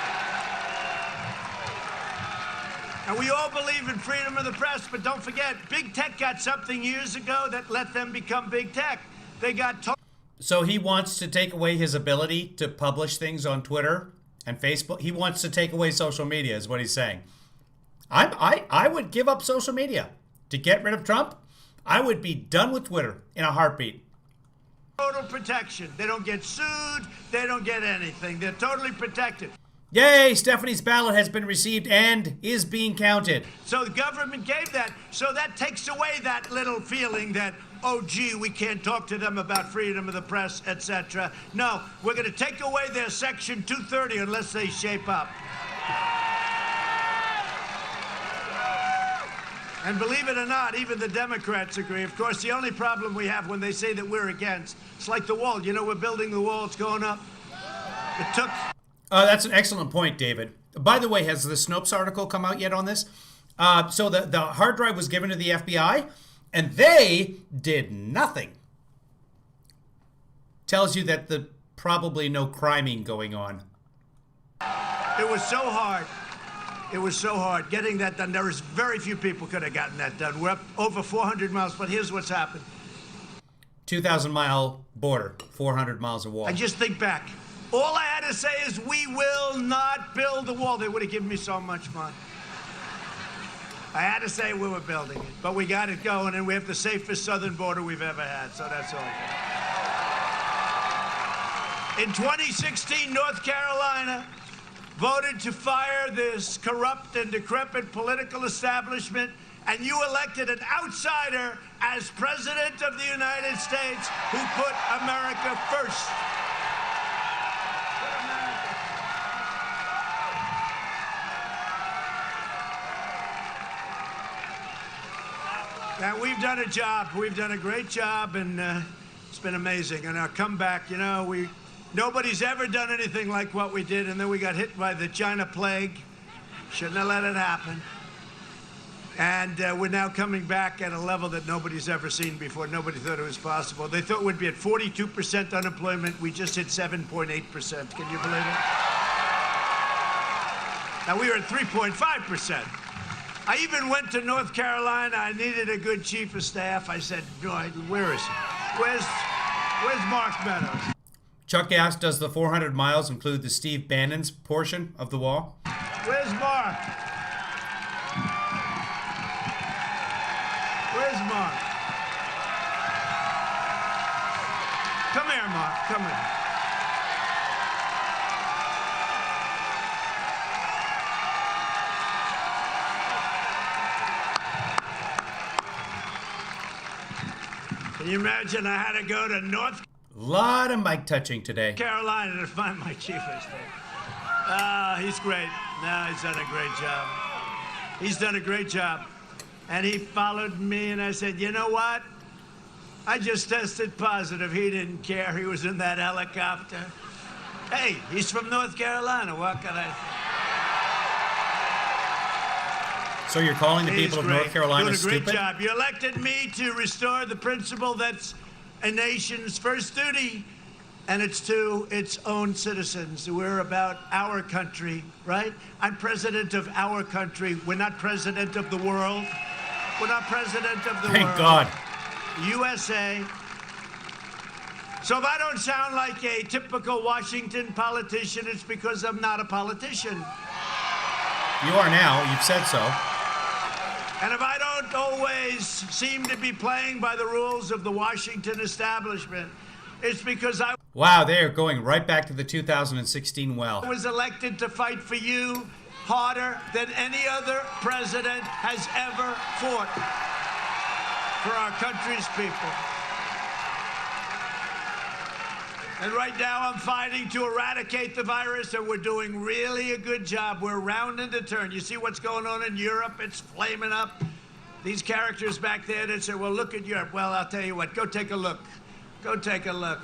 And we all believe in freedom of the press, but don't forget, big tech got something years ago that let them become big tech. They got So he wants to take away his ability to publish things on Twitter and Facebook. He wants to take away social media, is what he's saying. I would give up social media to get rid of Trump. I would be done with Twitter in a heartbeat. Total protection. They don't get sued. They don't get anything. They're totally protected. Yay, Stephanie's ballot has been received and is being counted. So the government gave that. So that takes away that little feeling that, oh, gee, we can't talk to them about freedom of the press, etc. No, we're going to take away their Section 230 unless they shape up. And believe it or not, even the Democrats agree. Of course, the only problem we have when they say that we're against, it's like the wall. You know, we're building the wall. It's going up. It took... That's an excellent point, David. By the way, has the Snopes article come out yet on this? So the hard drive was given to the FBI, and they did nothing. Tells you that the probably no criming going on. It was so hard. It was so hard getting that done. There was very few people could have gotten that done. We're up over 400 miles, but here's what's happened. 2,000-mile border, 400 miles of wall. I just think back. All I had to say is, we will not build the wall. They would have given me so much money. I had to say we were building it, but we got it going, and we have the safest southern border we've ever had, so that's all. In 2016, North Carolina voted to fire this corrupt and decrepit political establishment And you elected an outsider as President of the United States who put America first. Now, we've done a job. We've done a great job, and it's been amazing. And our comeback, you know, nobody's ever done anything like what we did, and then we got hit by the China plague. Shouldn't have let it happen. And we're now coming back at a level that nobody's ever seen before. Nobody thought it was possible. They thought we'd be at 42% unemployment. We just hit 7.8%. Can you believe it? Now, we were at 3.5%. I even went to North Carolina. I needed a good chief of staff. I said, where is he? Where's Mark Meadows? Chuck asked, does the 400 miles include the Steve Bannon's portion of the wall? Where's Mark? Where's Mark? Come here, Mark. Come here. Can you imagine I had to go to North Lot of mic touching today. Carolina to find my chief of staff? He's great. No, he's done a great job. He's done a great job. And he followed me, and I said, you know what? I just tested positive. He didn't care. He was in that helicopter. Hey, he's from North Carolina. What can I say? So you're calling the people of North Carolina stupid? Doing a great job. You elected me to restore the principle that's a nation's first duty, and it's to its own citizens. We're about our country, right? I'm president of our country. We're not president of the world. We're not president of the world. Thank God. USA. So if I don't sound like a typical Washington politician, it's because I'm not a politician. You are now. You've said so. And if I don't always seem to be playing by the rules of the Washington establishment, it's because I Wow, they are going right back to the 2016 well. was elected to fight for you harder than any other president has ever fought for our country's people. And right now I'm fighting to eradicate the virus, and we're doing really a good job. We're rounding the turn. You see what's going on in Europe? It's flaming up. These characters back there that say, well, look at Europe. Well, I'll tell you what, go take a look. Go take a look.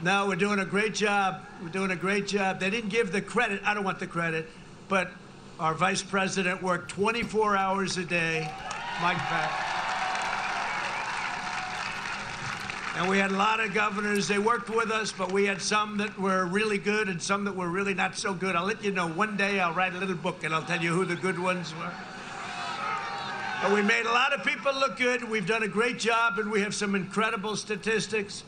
No, we're doing a great job. We're doing a great job. They didn't give the credit. I don't want the credit. But our vice president worked 24 hours a day. Mike back. And we had a lot of governors. They worked with us, but we had some that were really good and some that were really not so good. I'll let you know. One day I'll write a little book and I'll tell you who the good ones were. But we made a lot of people look good. We've done a great job, and we have some incredible statistics.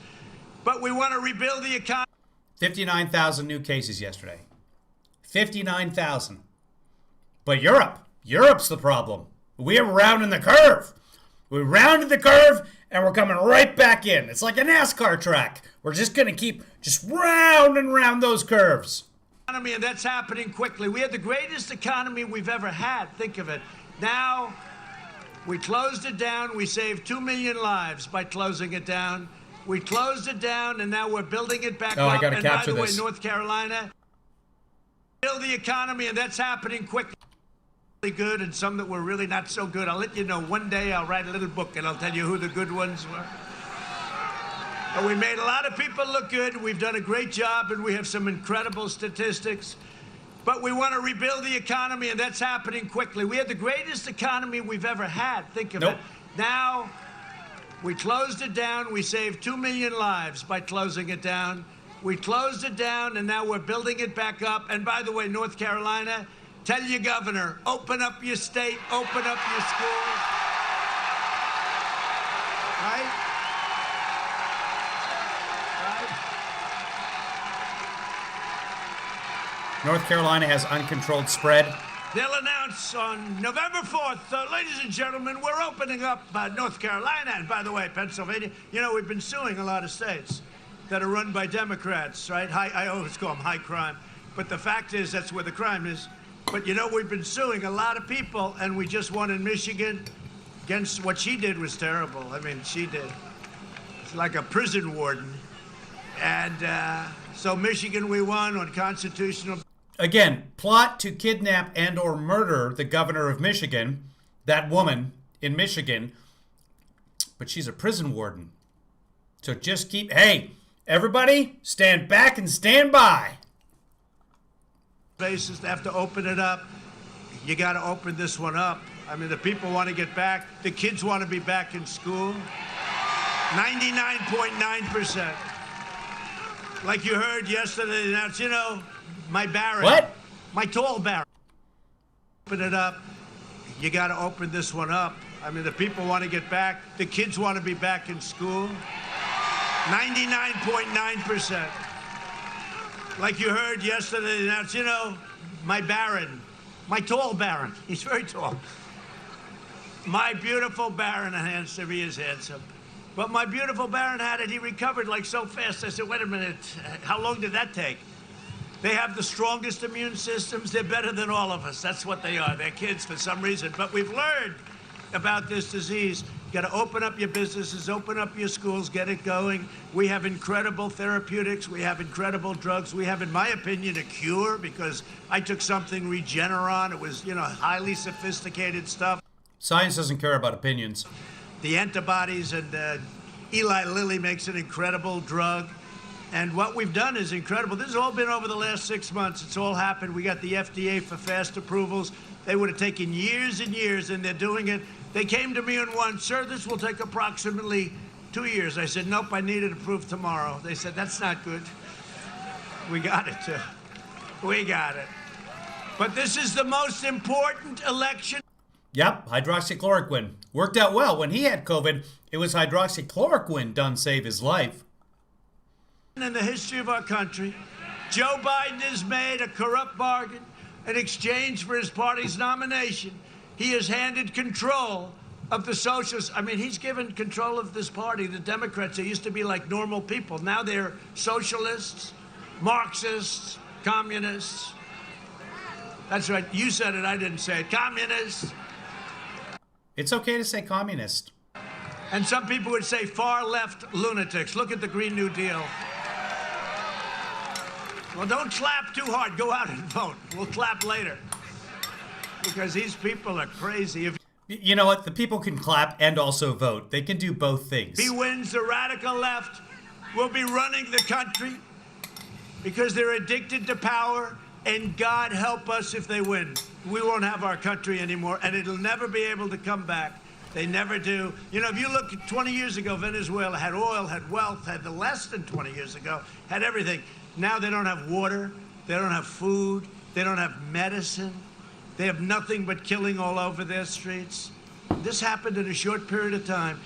But we want to rebuild the economy. 59,000 new cases yesterday. 59,000. But Europe's the problem. We're rounding the curve. We rounded the curve, and we're coming right back in. It's like a NASCAR track. We're just going to keep just round and round those curves. And that's happening quickly. We had the greatest economy we've ever had. Think of it. Now, we closed it down. We saved 2 million lives by closing it down. We closed it down, and now we're building it back up. I got to capture by the this. way, North Carolina, build the economy, and that's happening quickly. Good, and some that were really not so good. I'll let you know. One day I'll write a little book, and I'll tell you who the good ones were. But we made a lot of people look good. We've done a great job, and we have some incredible statistics. But we want to rebuild the economy, and that's happening quickly. We had the greatest economy we've ever had. Think of it. Now, we closed it down. We saved 2 million lives by closing it down. We closed it down, and now we're building it back up. And by the way, North Carolina, tell your governor, open up your state, open up your schools. Right? North Carolina has uncontrolled spread. They'll announce on November 4th, ladies and gentlemen, we're opening up North Carolina. And by the way, Pennsylvania, you know, we've been suing a lot of states that are run by Democrats, right? I always call them high crime. But the fact is, that's where the crime is. But, you know, we've been suing a lot of people, and we just won in Michigan. against what she did was terrible. I mean, she did. It's like a prison warden. And so Michigan, we won on constitutional. Again, plot to kidnap and or murder the governor of Michigan, that woman in Michigan, but she's a prison warden. So just keep, hey, everybody, stand back and stand by. Basis, they have to open it up. You got to open this one up. I mean, the people want to get back. The kids want to be back in school. 99.9%. Like you heard yesterday, they announced, you know, my Baron. What? My tall Baron. Open it up. You got to open this one up. I mean, the people want to get back. The kids want to be back in school. 99.9%. Like you heard yesterday, they announced, you know, my Baron. My tall Baron. He's very tall. My beautiful Baron, handsome. He is handsome. But my beautiful Baron had it. He recovered like so fast. I said, wait a minute. How long did that take? They have the strongest immune systems. They're better than all of us. That's what they are. They're kids for some reason. But we've learned about this disease. You got to open up your businesses, open up your schools, get it going. We have incredible therapeutics. We have incredible drugs. We have, in my opinion, a cure because I took something Regeneron. It was, you know, highly sophisticated stuff. Science doesn't care about opinions. The antibodies, and Eli Lilly makes an incredible drug. And what we've done is incredible. This has all been over the last 6 months. It's all happened. We got the FDA for fast approvals. They would have taken years and years, and they're doing it. They came to me and won, sir, this will take approximately 2 years. I said, nope, I need it approved tomorrow. They said, that's not good. We got it, too. We got it. But this is the most important election. Yep, hydroxychloroquine. Worked out well. When he had COVID, it was hydroxychloroquine done save his life. In the history of our country, Joe Biden has made a corrupt bargain in exchange for his party's nomination. He has handed control of the socialists. I mean, he's given control of this party. The Democrats, they used to be like normal people. Now they're socialists, Marxists, communists. That's right. You said it. I didn't say it. Communists. It's okay to say communist. And some people would say far-left lunatics. Look at the Green New Deal. Well, don't clap too hard. Go out and vote. We'll clap later. Because these people are crazy. If You know what? The people can clap and also vote. They can do both things. he wins, the radical left will be running the country because they're addicted to power, and God help us if they win. We won't have our country anymore, and it'll never be able to come back. They never do. You know, if you look at 20 years ago, Venezuela had oil, had wealth, had the less than 20 years ago, had everything. Now they don't have water, they don't have food, they don't have medicine. They have nothing but killing all over their streets. This happened in a short period of time.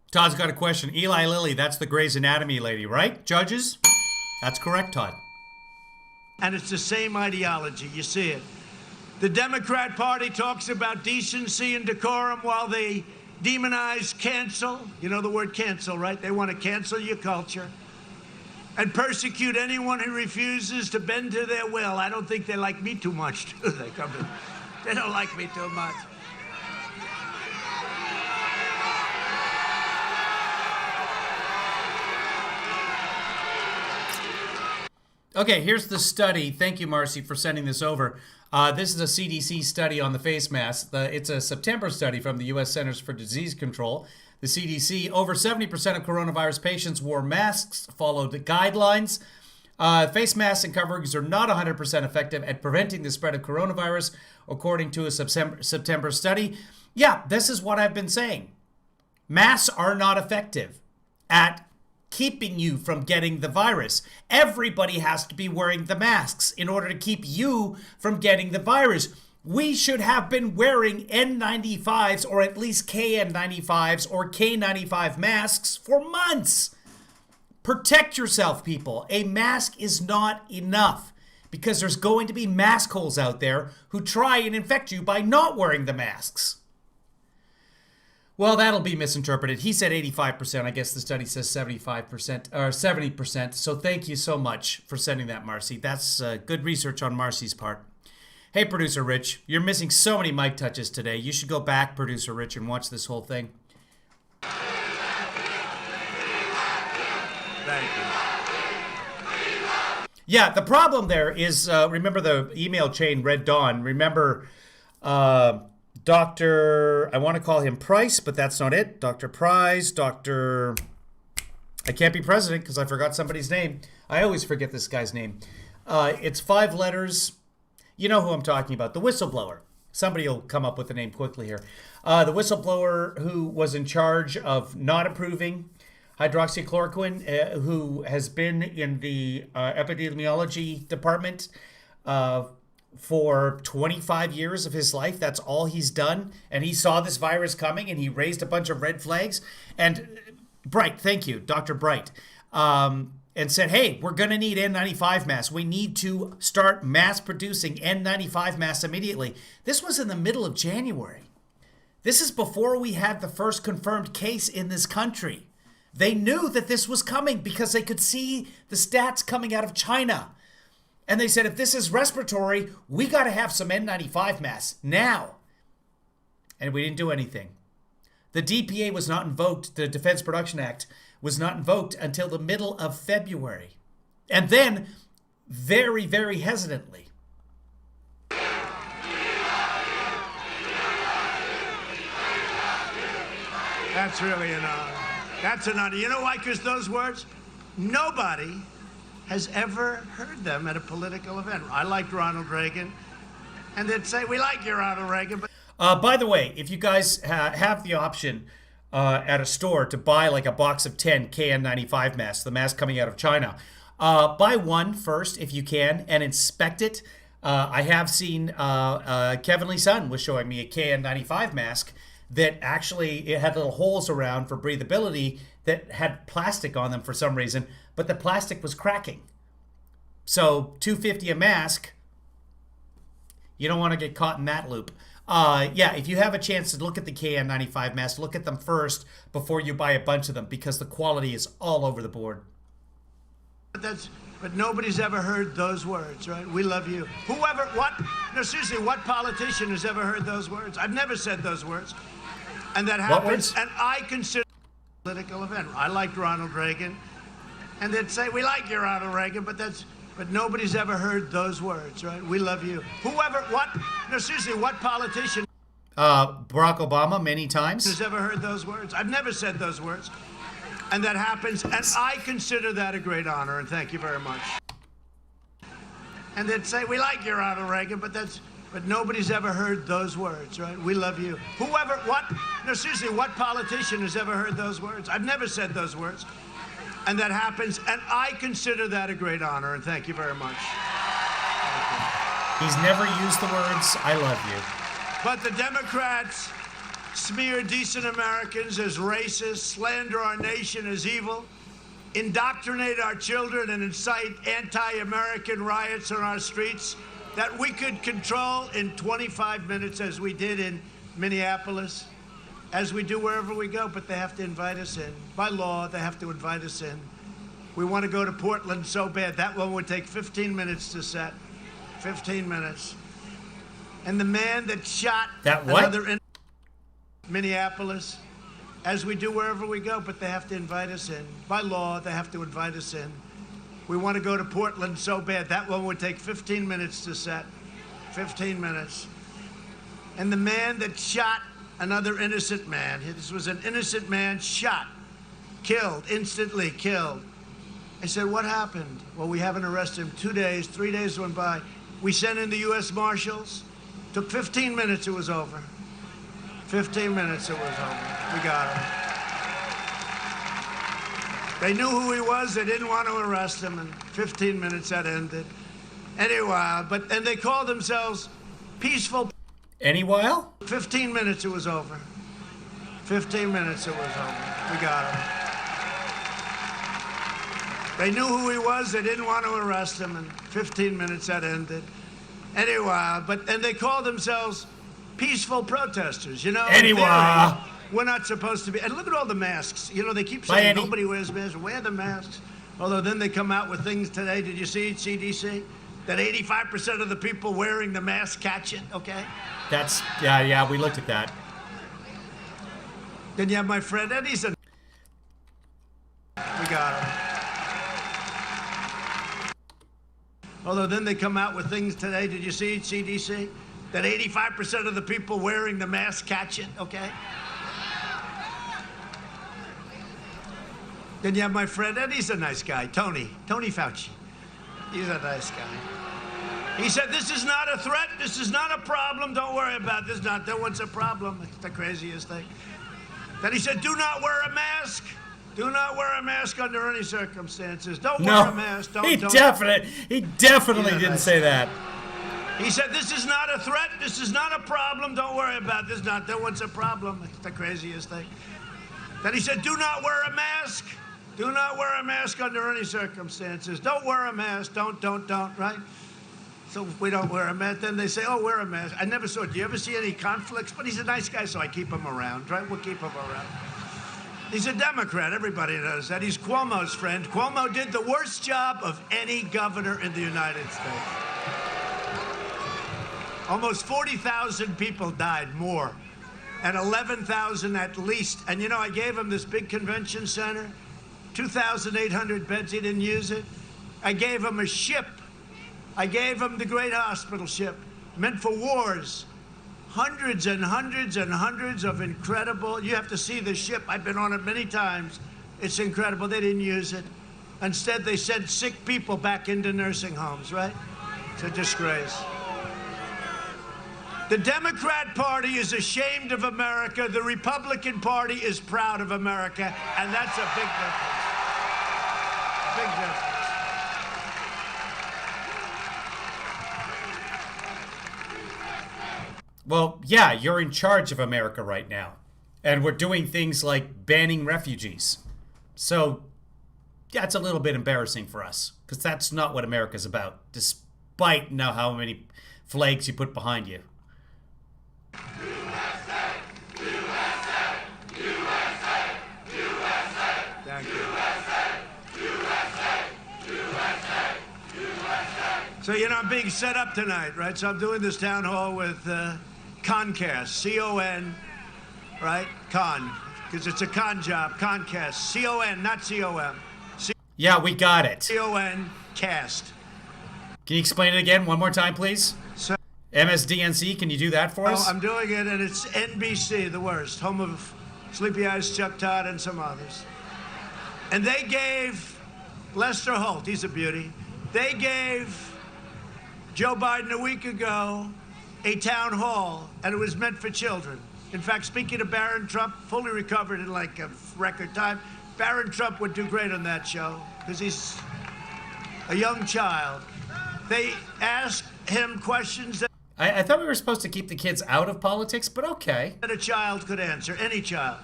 Todd's got a question. Eli Lilly, that's the Grey's Anatomy lady, right? Judges? That's correct, Todd. And it's the same ideology. You see it. The Democrat Party talks about decency and decorum while they demonize cancel. You know the word cancel, right? They want to cancel your culture and persecute anyone who refuses to bend to their will. I don't think they like me too much, do they? They don't like me too much. Okay, here's the study. Thank you, Marcy, for sending this over. This is a CDC study on the face mask. It's a September study from the U.S. Centers for Disease Control. The CDC, over 70% of coronavirus patients wore masks, followed the guidelines. Face masks and coverings are not 100% effective at preventing the spread of coronavirus, according to a September study. Yeah, this is what I've been saying. Masks are not effective at keeping you from getting the virus. Everybody has to be wearing the masks in order to keep you from getting the virus. We should have been wearing N95s or at least KN95s or K95 masks for months. Protect yourself, people. A mask is not enough because there's going to be mask holes out there who try and infect you by not wearing the masks. Well, that'll be misinterpreted. He said 85%. I guess the study says 75% or 70%. So thank you so much for sending that, Marcy. That's good research on Marcy's part. Hey, Producer Rich, you're missing so many mic touches today. You should go back, Producer Rich, and watch this whole thing. Thank you. Yeah, the problem there is, remember the email chain Red Dawn. Remember Dr. I want to call him Price, but that's not it. Dr. Price, Dr. I can't be president because I forgot somebody's name. I always forget this guy's name. It's 5 letters. You know who I'm talking about. The whistleblower. Somebody will come up with the name quickly here. The whistleblower who was in charge of not approving hydroxychloroquine, who has been in the epidemiology department for 25 years of his life. That's all he's done. And he saw this virus coming and he raised a bunch of red flags. And Bright, thank you, Dr. Bright, and said, hey, we're going to need N95 masks. We need to start mass producing N95 masks immediately. This was in the middle of January. This is before we had the first confirmed case in this country. They knew that this was coming because they could see the stats coming out of China. And they said, if this is respiratory, we got to have some N95 masks now. And we didn't do anything. The DPA was not invoked, the Defense Production Act was not invoked until the middle of February. And then, very, very hesitantly. That's really an honor. That's an honor. You know why? Because those words, nobody has ever heard them at a political event. I liked Ronald Reagan, and they'd say, we like you, Ronald Reagan, but... By the way, if you guys have the option at a store to buy like a box of 10 KN95 masks, the mask coming out of China, buy one first if you can and inspect it. I have seen Kevin Lee's son was showing me a KN95 mask that actually it had little holes around for breathability that had plastic on them for some reason, but the plastic was cracking. So $250 a mask, you don't want to get caught in that loop. Yeah, if you have a chance to look at the KN95 masks, look at them first before you buy a bunch of them because the quality is all over the board. But nobody's ever heard those words, right? We love you. No, seriously, what politician has ever heard those words? I've never said those words. And that happens, and I consider it a political event. I liked Ronald Reagan, and they'd say, we like you, Ronald Reagan, but nobody's ever heard those words, right? We love you. No, seriously, what politician Barack Obama many times has ever heard those words? I've never said those words. And that happens, and I consider that a great honor, and thank you very much. And they'd say, we like you, Ronald Reagan, but nobody's ever heard those words, right? We love you. No, seriously, what politician has ever heard those words? I've never said those words. And that happens, and I consider that a great honor, and thank you very much. He's never used the words, I love you. But the Democrats smear decent Americans as racist, slander our nation as evil, indoctrinate our children, and incite anti-American riots on our streets that we could control in 25 minutes as we did in Minneapolis, as we do wherever we go, but they have to invite us in. By law, they have to invite us in. We want to go to Portland so bad. That one would take 15 minutes to set. 15 minutes. And the man that shot another in Minneapolis, as we do wherever we go, but they have to invite us in. By law, they have to invite us in. We want to go to Portland so bad. That one would take 15 minutes to set. 15 minutes. And the man that shot another innocent man, this was an innocent man shot, killed, instantly killed. I said, what happened? Well, we haven't arrested him. 2 days, 3 days went by. We sent in the U.S. Marshals. Took 15 minutes, it was over. 15 minutes, it was over. We got him. They knew who he was. They didn't want to arrest him. And 15 minutes, that ended. Anyway, and they called themselves peaceful. Any while? 15 minutes, it was over. 15 minutes, it was over. We got him. They knew who he was. They didn't want to arrest him. And 15 minutes, that ended. Anyway, and they called themselves peaceful protesters, you know. Anyway. We're not supposed to be. And look at all the masks. You know, they keep saying nobody wears masks. Wear the masks. Although then they come out with things today. Did you see it, CDC? that 85% of the people wearing the mask catch it, okay? That's, yeah, we looked at that. Then you have my friend Eddie's a... We got him. Although then they come out with things today, did you see CDC? That 85% of the people wearing the mask catch it, okay? Then you have my friend Eddie's a nice guy, Tony Fauci. He's a nice guy. He said, this is not a threat, this is not a problem, don't worry about this, not that one's a problem. It's the craziest thing. Then he said, do not wear a mask. Do not wear a mask under any circumstances. Don't wear a mask. He definitely didn't say that. He said, this is not a threat, this is not a problem, don't worry about this, not that one's a problem. It's the craziest thing. Then he said, do not wear a mask. Do not wear a mask under any circumstances. Don't wear a mask. Don't, right? So if we don't wear a mask, then they say, oh, wear a mask. I never saw it. Do you ever see any conflicts? But he's a nice guy, so I keep him around, right? We'll keep him around. He's a Democrat. Everybody knows that. He's Cuomo's friend. Cuomo did the worst job of any governor in the United States. Almost 40,000 people died, more. And 11,000 at least. And, you know, I gave him this big convention center. 2,800 beds, he didn't use it. I gave him a ship. I gave him the great hospital ship, meant for wars. Hundreds and hundreds and hundreds of incredible, you have to see the ship. I've been on it many times. It's incredible. They didn't use it. Instead, they sent sick people back into nursing homes, right? It's a disgrace. The Democrat Party is ashamed of America. The Republican Party is proud of America, and that's a big difference. Big difference. Well, yeah, you're in charge of America right now. And we're doing things like banning refugees. So, yeah, it's a little bit embarrassing for us. Because that's not what America's about. Despite now how many flags you put behind you. USA, USA, USA, USA. Thank you. So, you know, I'm being set up tonight, right? So I'm doing this town hall with Concast, C-O-N, right? Con, because it's a con job, Concast, C-O-N, not C-O-M. Yeah, we got it. C-O-N, cast. Can you explain it again one more time, please? So, MSDNC, can you do that for us? I'm doing it, and it's NBC, the worst, home of Sleepy Eyes, Chuck Todd, and some others. And they gave Lester Holt, he's a beauty, they gave Joe Biden a week ago a town hall, and it was meant for children. In fact, speaking of Barron Trump, fully recovered in like a record time, Barron Trump would do great on that show because he's a young child. They asked him questions that I thought we were supposed to keep the kids out of politics, but okay. a child could answer, any child.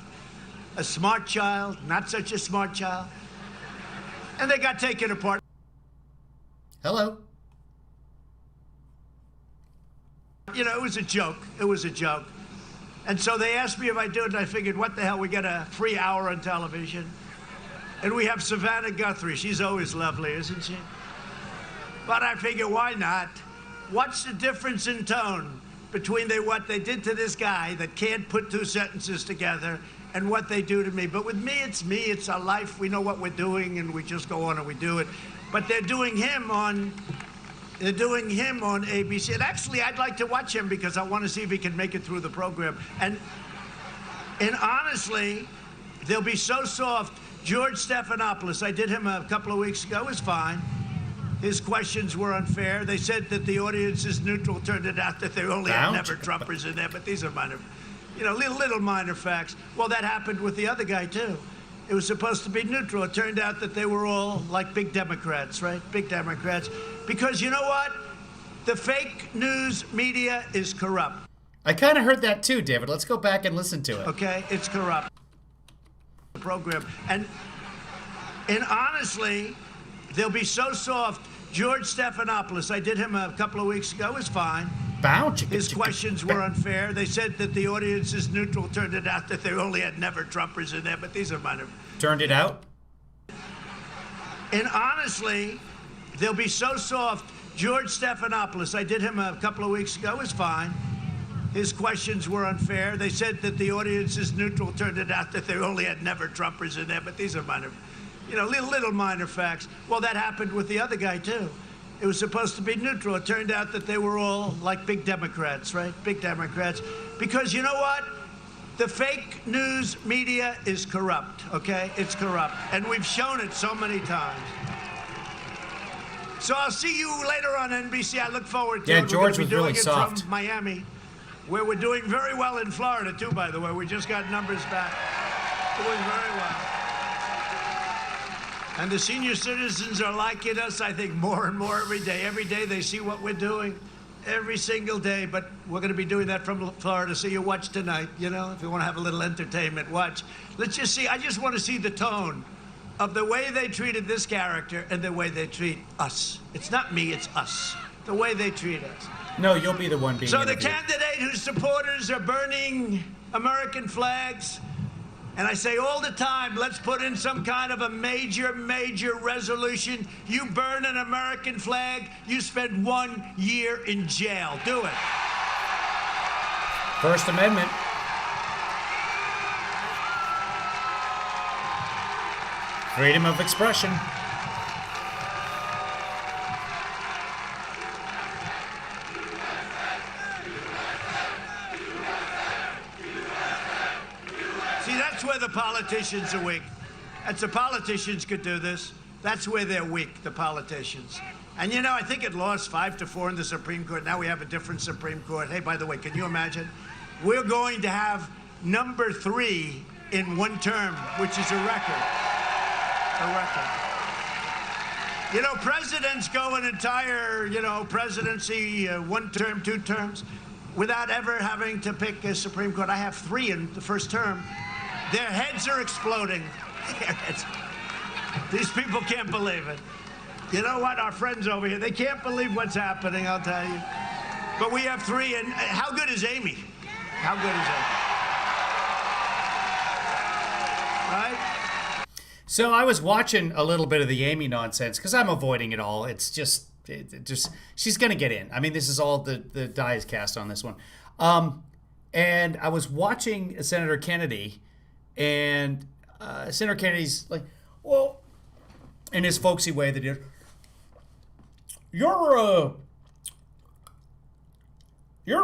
A smart child, not such a smart child. And they got taken apart. Hello. You know, it was a joke. It was a joke. And so they asked me if I do it, and I figured, what the hell, we get a free hour on television. And we have Savannah Guthrie. She's always lovely, isn't she? But I figure, why not? What's the difference in tone between what they did to this guy that can't put two sentences together and what they do to me? But with me, it's our life. We know what we're doing, and we just go on and we do it. But they're doing him on ABC. And actually, I'd like to watch him because I want to see if he can make it through the program. And honestly, they'll be so soft. George Stephanopoulos, I did him a couple of weeks ago, was fine. His questions were unfair. They said that the audience is neutral. Turned it out that they only had never-Trumpers in there, but these are minor, you know, little minor facts. Well, that happened with the other guy, too. It was supposed to be neutral. It turned out that they were all like big Democrats, right? Big Democrats. Because you know what? The fake news media is corrupt. I kind of heard that too, David. Let's go back and listen to it. Okay? It's corrupt. The program. And honestly, they'll be so soft. George Stephanopoulos, I did him a couple of weeks ago, was fine. His questions were unfair. They said that the audience is neutral. Turned it out that they only had never-Trumpers in there, but these are minor. Turned it out? And honestly, they'll be so soft. George Stephanopoulos, I did him a couple of weeks ago, was fine. His questions were unfair. They said that the audience is neutral. Turned it out that they only had never-Trumpers in there, but these are minor, little minor facts. Well, that happened with the other guy, too. It was supposed to be neutral. It turned out that they were all like big Democrats, right? Big Democrats. Because you know what? The fake news media is corrupt, okay? It's corrupt. And we've shown it so many times. So I'll see you later on NBC. I look forward to it. Yeah, George We're was gonna be really doing it soft. from Miami, where we're doing very well in Florida, too, by the way. We just got numbers back. Doing very well. And the senior citizens are liking us, I think, more and more every day. Every day they see what we're doing, every single day. But we're going to be doing that from Florida, so you watch tonight, if you want to have a little entertainment, watch. Let's just see. I just want to see the tone of the way they treated this character and the way they treat us. It's not me, it's us. The way they treat us. No, you'll be the one being So the interviewed. candidate whose supporters are burning American flags, and I say all the time, let's put in some kind of a major resolution. You burn an American flag, you spend 1 year in jail. Do it. First Amendment. Freedom of expression. See, that's where the politicians are weak. That's the politicians could do this. That's where they're weak, the politicians. And I think it lost 5-4 in the Supreme Court. Now we have a different Supreme Court. Hey, by the way, can you imagine? We're going to have number 3 in one term, which is a record. A record. Presidents go an entire, presidency, 1 term, 2 terms, without ever having to pick a Supreme Court. I have 3 in the first term. Their heads are exploding. These people can't believe it. You know what? Our friends over here, they can't believe what's happening, I'll tell you. But we have 3, and how good is Amy? How good is Amy? Right? So I was watching a little bit of the Amy nonsense because I'm avoiding it all. It's just she's going to get in. I mean, this is all the die is cast on this one. And I was watching Senator Kennedy, and Senator Kennedy's like, well, in his folksy way that you're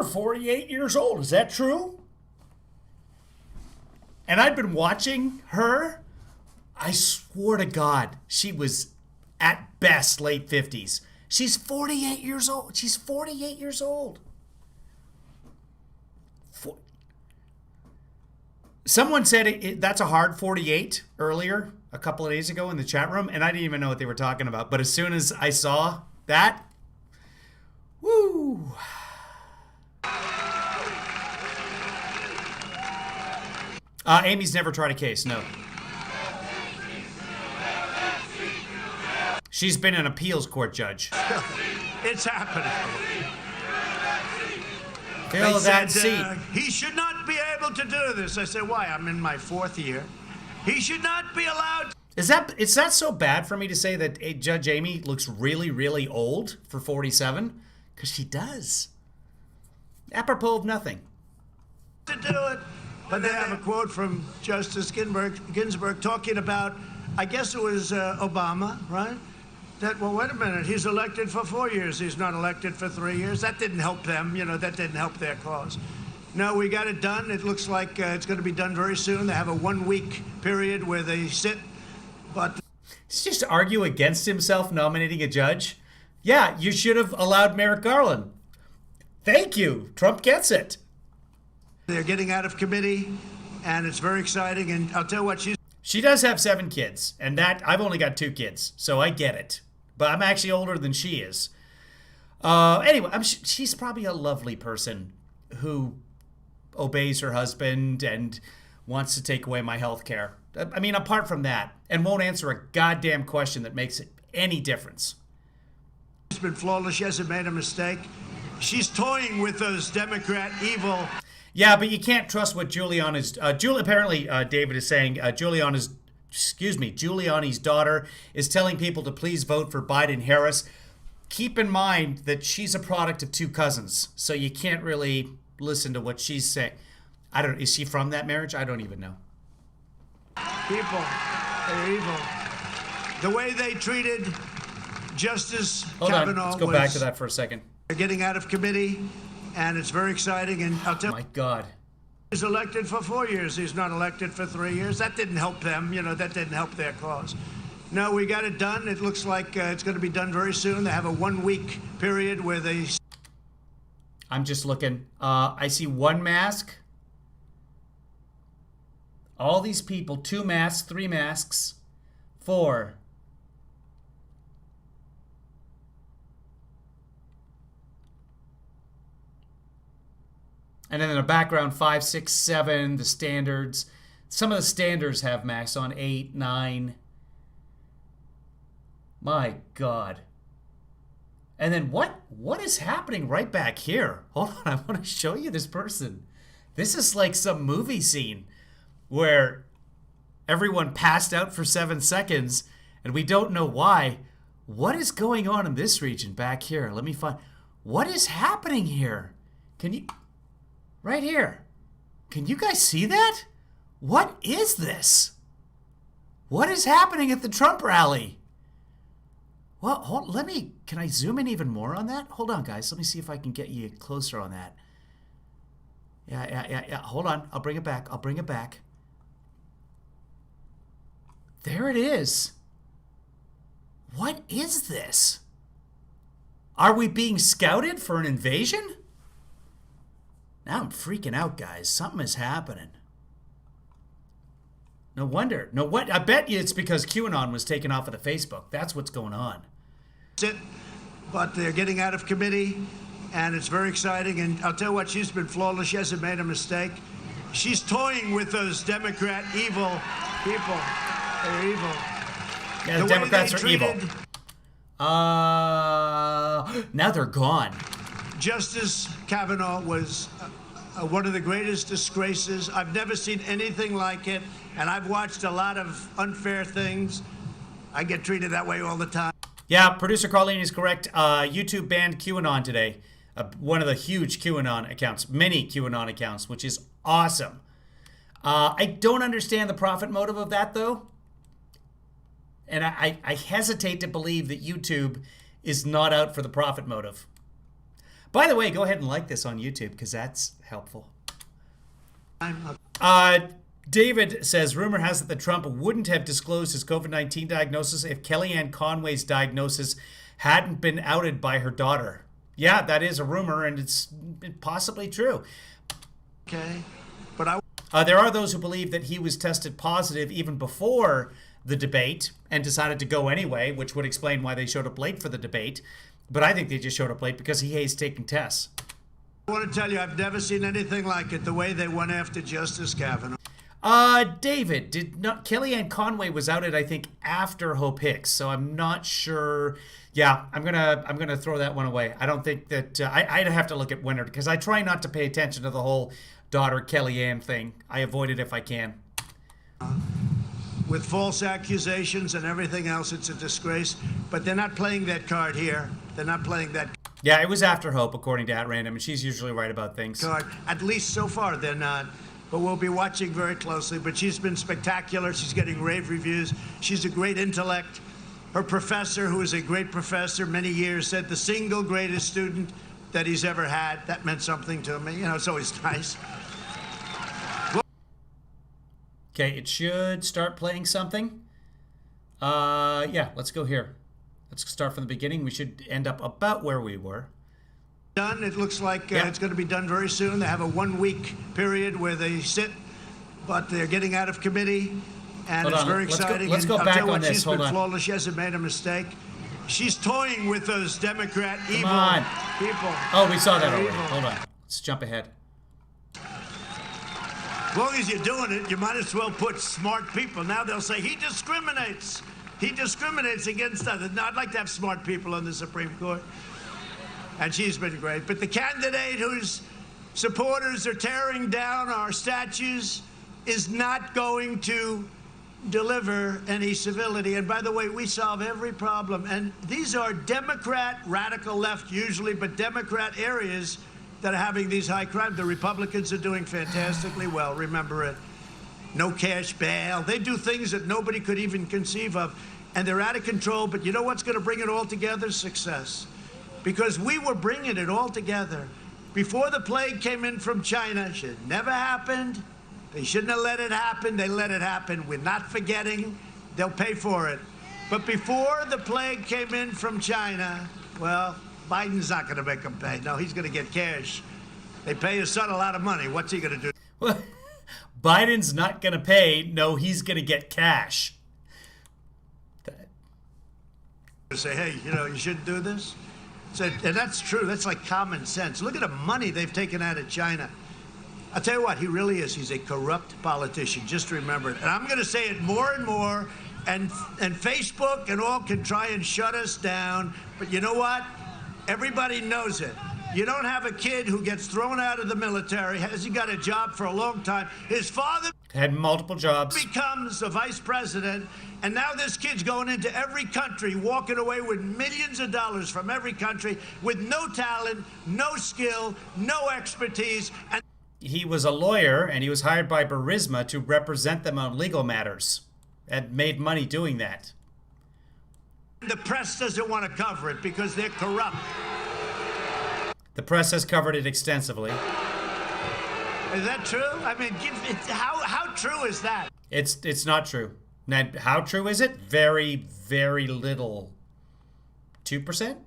48 years old. Is that true? And I'd been watching her. I swore to God, she was at best late 50s. She's 48 years old. She's 48 years old. Someone said that's a hard 48 earlier, a couple of days ago in the chat room, and I didn't even know what they were talking about. But as soon as I saw that, woo. Amy's never tried a case, no. She's been an appeals court judge. It's happening. Fill that seat. He should not be able to do this. I said, why? I'm in my 4th year. He should not be allowed. Is that so bad for me to say that Judge Amy looks really, really old for 47? Because she does. Apropos of nothing. To do it. But they have a quote from Justice Ginsburg talking about, I guess it was Obama, right? That, well, wait a minute, he's elected for 4 years. He's not elected for 3 years. That didn't help them. That didn't help their cause. No, we got it done. It looks like it's going to be done very soon. They have a 1-week period where they sit. But He's just argue against himself nominating a judge. Yeah, you should have allowed Merrick Garland. Thank you. Trump gets it. they're getting out of committee, and it's very exciting. And I'll tell you what, She does have 7 kids, and that I've only got 2 kids, so I get it. But I'm actually older than she is. Anyway, she's probably a lovely person who obeys her husband and wants to take away my health care. I mean, apart from that, and won't answer a goddamn question that makes any difference. she's been flawless. She hasn't made a mistake. She's toying with those Democrat evil. Yeah, but you can't trust what Giuliani's... apparently, David is saying Giuliani's daughter is telling people to please vote for Biden-Harris. keep in mind that she's a product of two cousins, so you can't really listen to what she's saying. I don't. Is she from that marriage? I don't even know. People, they're evil. The way they treated Justice Hold on. Kavanaugh Let's go back to that for a second. getting out of committee, and it's very exciting. And I'll tell My God. He's elected for 4 years. He's not elected for 3 years. That didn't help them. You know, that didn't help their cause. No, we got it done. It looks like it's going to be done very soon. They have a 1 week period where they... I'm just looking. I see one mask. All these people, 2 masks, 3 masks, 4. And then in the background, 5, 6, 7, the standards. Some of the standards have masks on, 8, 9. My God. And then what is happening right back here? Hold on, I want to show you this person. This is like some movie scene where everyone passed out for 7 seconds and we don't know why. What is going on in this region back here? Let me find. What is happening here? Can you... Right here. Can you guys see that? What is this? What is happening at the Trump rally? Well, can I zoom in even more on that? Hold on, guys. Let me see if I can get you closer on that. Yeah. Hold on. I'll bring it back. There it is. What is this? Are we being scouted for an invasion? Now I'm freaking out, guys. Something is happening. No wonder. I bet you it's because QAnon was taken off of the Facebook. That's what's going on. But they're getting out of committee, and it's very exciting. And I'll tell you what, she's been flawless. She hasn't made a mistake. She's toying with those Democrat evil people. They're evil. Yeah, the Democrats are evil. Now they're gone. Justice Kavanaugh was one of the greatest disgraces. I've never seen anything like it, and I've watched a lot of unfair things. I get treated that way all the time. Yeah, producer Carlene is correct. YouTube banned QAnon today. One of the huge QAnon accounts, many QAnon accounts, which is awesome. I don't understand the profit motive of that, though. And I hesitate to believe that YouTube is not out for the profit motive. By the way, go ahead and like this on YouTube because that's helpful. David says, rumor has it that Trump wouldn't have disclosed his COVID-19 diagnosis if Kellyanne Conway's diagnosis hadn't been outed by her daughter. Yeah, that is a rumor, and it's possibly true. Okay, but there are those who believe that he was tested positive even before the debate and decided to go anyway, which would explain why they showed up late for the debate. But I think they just showed up late because he hates taking tests. I want to tell you, I've never seen anything like it, the way they went after Justice Kavanaugh. David, Kellyanne Conway was outed, I think, after Hope Hicks, so I'm not sure. Yeah, I'm gonna throw that one away. I don't think that I'd have to look at winter because I try not to pay attention to the whole daughter Kellyanne thing. I avoid it if I can. With false accusations and everything else, it's a disgrace. But they're not playing that card here. They're not playing that Yeah, it was after Hope, according to @random, and she's usually right about things. card. At least so far, they're not. But we'll be watching very closely. But she's been spectacular. She's getting rave reviews. She's a great intellect. Her professor, who is a great professor many years, said the single greatest student that he's ever had. That meant something to me. You know, it's always nice. Okay, it should start playing something. Yeah, let's go here. Let's start from the beginning. We should end up about where we were. Done. It looks like it's going to be done very soon. They have a 1 week period where they sit, but they're getting out of committee, and Hold it's on. very Let's go- exciting. let's go And I'll back tell you on what, this. she's Hold been on. flawless. She hasn't made a mistake. She's toying with those Democrat evil on. people. Oh, we saw that They're already. evil. Hold on. Let's jump ahead. As long as you're doing it, you might as well put smart people. Now they'll say he discriminates. He discriminates against others. Now, I'd like to have smart people on the Supreme Court. And she's been great. But the candidate whose supporters are tearing down our statues is not going to deliver any civility. And by the way, we solve every problem. And these are Democrat, radical left usually, but Democrat areas that are having these high crimes. The Republicans are doing fantastically well. Remember it. No cash bail. They do things that nobody could even conceive of. And they're out of control. But you know what's going to bring it all together? Success. Because we were bringing it all together. Before the plague came in from China, it should never happened. They shouldn't have let it happen. They let it happen. We're not forgetting. They'll pay for it. But before the plague came in from China, well, Biden's not going to make them pay. No, he's going to get cash. They pay his son a lot of money. What's he going to do? Well, Biden's not going to pay. No, he's going to get cash. Say, hey, you know, you shouldn't do this. And that's true. That's like common sense. Look at the money they've taken out of China. I'll tell you what, he really is. He's a corrupt politician. Just remember it. And I'm going to say it more and more. And Facebook and all can try and shut us down. But you know what? Everybody knows it. You don't have a kid who gets thrown out of the military, hasn't got a job for a long time. His father had multiple jobs, becomes a vice president, and now this kid's going into every country, walking away with millions of dollars from every country with no talent, no skill, no expertise. And he was a lawyer, and he was hired by Burisma to represent them on legal matters, and made money doing that. The press doesn't want to cover it because they're corrupt. The press has covered it extensively. Is that true? I mean, how true is that? It's not true. Now, how true is it? Very, very little. 2%?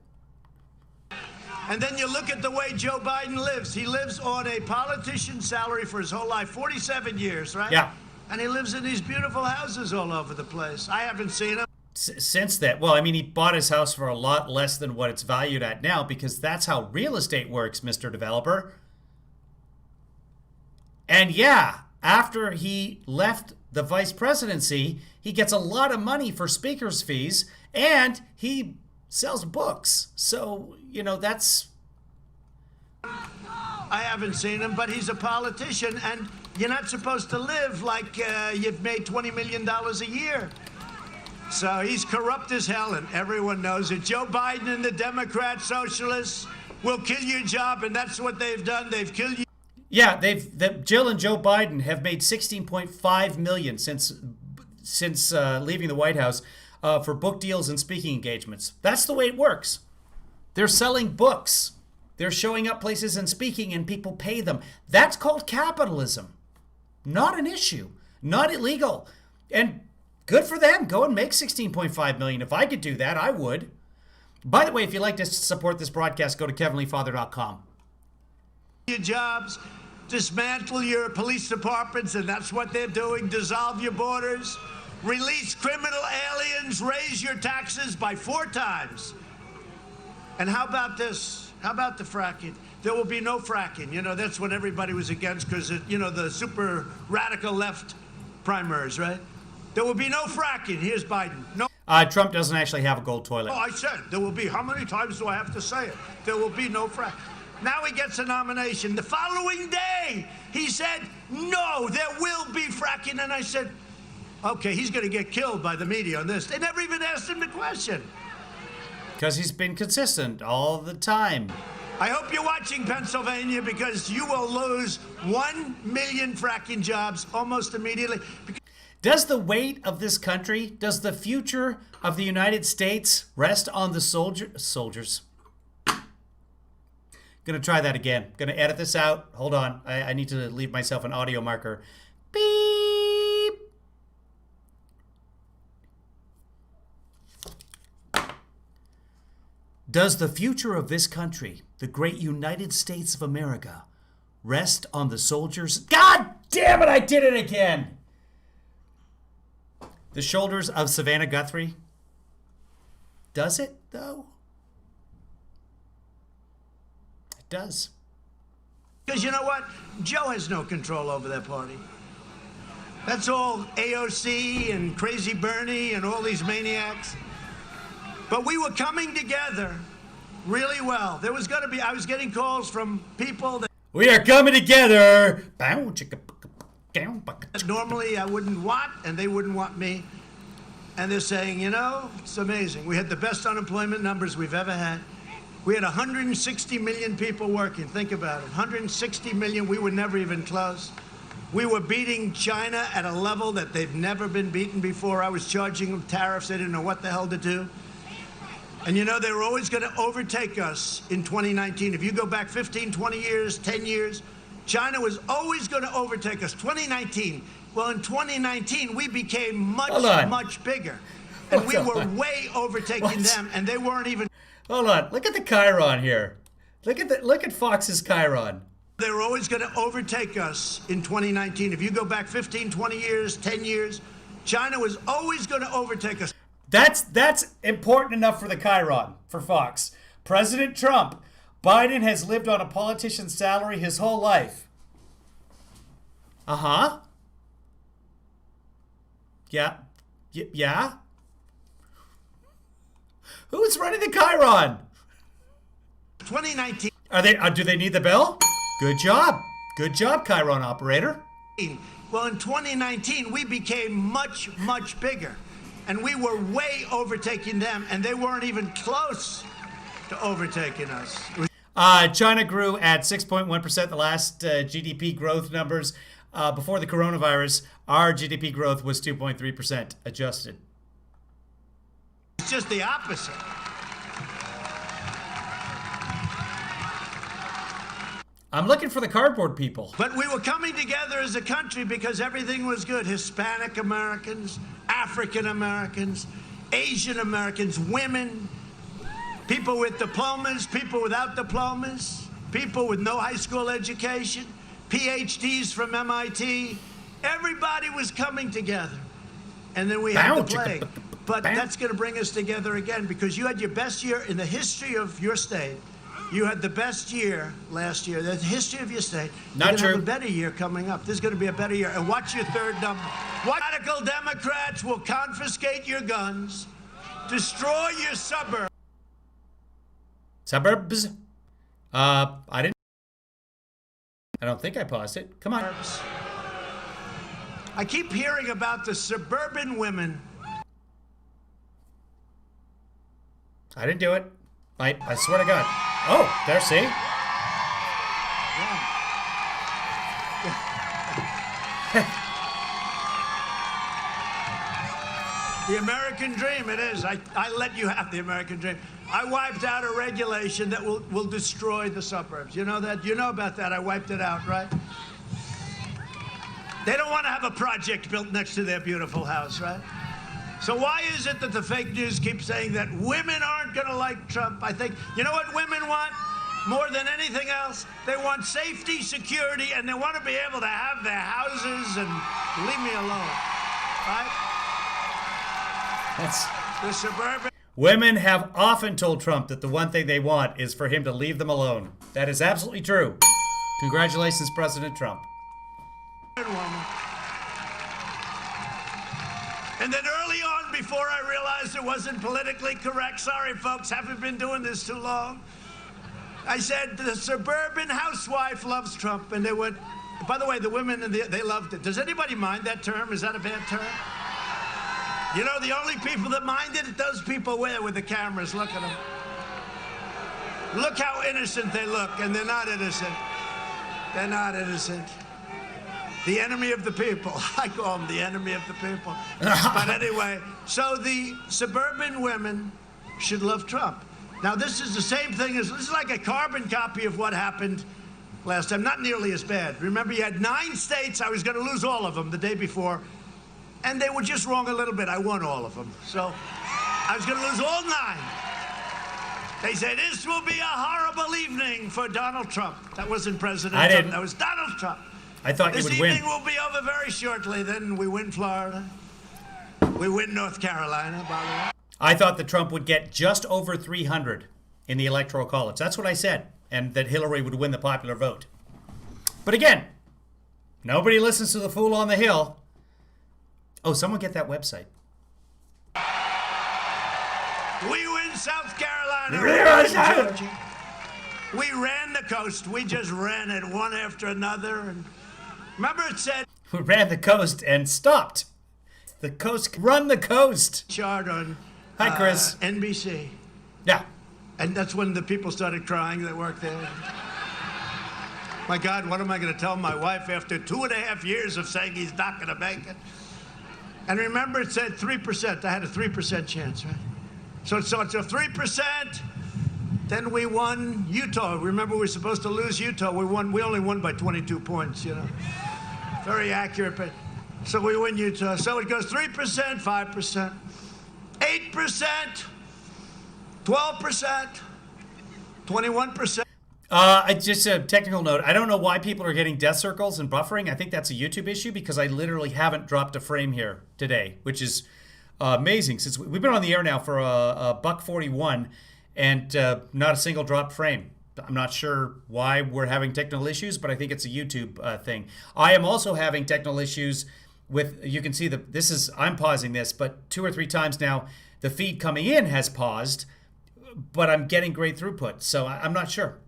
And then you look at the way Joe Biden lives. He lives on a politician's salary for his whole life, 47 years, right? Yeah. And he lives in these beautiful houses all over the place. I haven't seen him. Since that, well, I mean, he bought his house for a lot less than what it's valued at now, because that's how real estate works, Mr. Developer. And yeah, after he left the vice presidency, he gets a lot of money for speaker's fees, and he sells books. So, you know, that's... I haven't seen him, but he's a politician, and you're not supposed to live like you've made $20 million a year. So he's corrupt as hell, and everyone knows it. Joe Biden and the Democrat socialists will kill your job, and that's what they've done. They've killed you. Yeah, Jill and Joe Biden have made $16.5 million since leaving the White House for book deals and speaking engagements. That's the way it works. They're selling books. They're showing up places and speaking, and people pay them. That's called capitalism. Not an issue. Not illegal. And good for them. Go and make $16.5 million. If I could do that, I would. By the way, if you'd like to support this broadcast, go to kevinleefather.com. Your jobs, dismantle your police departments, and that's what they're doing. Dissolve your borders, release criminal aliens, raise your taxes by 4 times. And how about this? How about the fracking? There will be no fracking. You know, that's what everybody was against because, you know, the super radical left primaries, right? There will be no fracking. Here's Biden. No. Trump doesn't actually have a gold toilet. Oh, I said there will be. How many times do I have to say it? There will be no fracking. Now he gets a nomination. The following day, he said, no, there will be fracking. And I said, okay, he's going to get killed by the media on this. They never even asked him the question. Because he's been consistent all the time. I hope you're watching Pennsylvania because you will lose 1 million fracking jobs almost immediately. Does the weight of this country, does the future of the United States rest on the soldiers? Gonna try that again. Gonna edit this out. Hold on. I need to leave myself an audio marker. Beep. Does the future of this country, the great United States of America, rest on the soldiers? God damn it, I did it again! The shoulders of Savannah Guthrie? Does it, though? It does. Because you know what? Joe has no control over that party. That's all AOC and Crazy Bernie and all these maniacs. But we were coming together really well. There was going to be, I was getting calls from people that... We are coming together. Bow, chicka, Normally I wouldn't want, and they wouldn't want me. And they're saying, you know, it's amazing. We had the best unemployment numbers we've ever had. We had 160 million people working. Think about it. 160 million, we were never even close. We were beating China at a level that they've never been beaten before. I was charging them tariffs. They didn't know what the hell to do. And you know, they were always going to overtake us in 2019. If you go back 15, 20 years, 10 years, China was always going to overtake us. 2019. Well, in 2019, we became much bigger. And we were way overtaking them, and they weren't even... Hold on. Look at the Chiron here. Look at Fox's Chiron. They were always going to overtake us in 2019. If you go back 15, 20 years, 10 years, China was always going to overtake us. That's important enough for the Chiron, for Fox. President Trump, Biden has lived on a politician's salary his whole life. Uh-huh. Yeah. Yeah? Who's running the Chiron? 2019. Do they need the bell? Good job. Good job, Chiron operator. Well, in 2019, we became much bigger. And we were way overtaking them, and they weren't even close to overtaking us. China grew at 6.1%, the last GDP growth numbers. Before the coronavirus, our GDP growth was 2.3% adjusted. It's just the opposite. I'm looking for the cardboard people. But we were coming together as a country because everything was good. Hispanic Americans, African Americans, Asian Americans, women, people with diplomas, people without diplomas, people with no high school education, PhDs from MIT. Everybody was coming together. And then we had the plague. But that's going to bring us together again because you had your best year in the history of your state. You had the best year last year. The history of your state. Not true. Have a better year coming up. There's going to be a better year. And watch your third number. Radical Democrats will confiscate your guns, destroy your suburbs. Suburbs? I don't think I paused it. Come on. I keep hearing about the suburban women. I didn't do it. I swear to God. Oh, there, see? The American dream, it is. I let you have the American dream. I wiped out a regulation that will destroy the suburbs. You know that? You know about that. I wiped it out, right? They don't want to have a project built next to their beautiful house, right? So why is it that the fake news keeps saying that women aren't going to like Trump? I think, you know what women want more than anything else? They want safety, security, and they want to be able to have their houses and leave me alone, right? That's... The suburban... Women have often told Trump that the one thing they want is for him to leave them alone. That is absolutely true. Congratulations, President Trump. And then early on, before I realized it wasn't politically correct, sorry folks, haven't been doing this too long, I said the suburban housewife loves Trump, and they went, by the way, the women, they loved it. Does anybody mind that term? Is that a bad term? You know, the only people that mind it, those people with the cameras. Look at them. Look how innocent they look, and they're not innocent. They're not innocent. The enemy of the people. I call them the enemy of the people. But anyway, so the suburban women should love Trump. Now, this is the same thing as, this is like a carbon copy of what happened last time. Not nearly as bad. Remember, you had 9 states. I was going to lose all of them the day before. And they were just wrong a little bit. I won all of them. So I was going to lose all 9. They say, this will be a horrible evening for Donald Trump. That wasn't President Trump. That was Donald Trump. I thought you would win. This evening will be over very shortly. Then we win Florida. We win North Carolina, by the way. I thought that Trump would get just over 300 in the Electoral College. That's what I said. And that Hillary would win the popular vote. But again, nobody listens to the fool on the hill. Oh, someone get that website. We win South Carolina. We ran the coast. We just ran it one after another. And remember it said... who ran the coast and stopped. The coast, run the coast. Chart on Hi, Chris. NBC. Yeah. And that's when the people started crying that worked there. My God, what am I going to tell my wife after 2.5 years of saying he's not going to make it? And remember, it said 3%. I had a 3% chance, right? So it's a 3%. Then we won Utah. Remember, we were supposed to lose Utah. We won. We only won by 22 points, you know. Very accurate, but so we win Utah. So it goes 3%, 5%, 8%, 12%, 21%. Just a technical note. I don't know why people are getting death circles and buffering. I think that's a YouTube issue because I literally haven't dropped a frame here today, which is amazing since we've been on the air now for a $1.41 and not a single dropped frame. I'm not sure why we're having technical issues, but I think it's a YouTube thing. I am also having technical issues with, you can see I'm pausing this, but 2 or 3 times now, the feed coming in has paused, but I'm getting great throughput. So I'm not sure.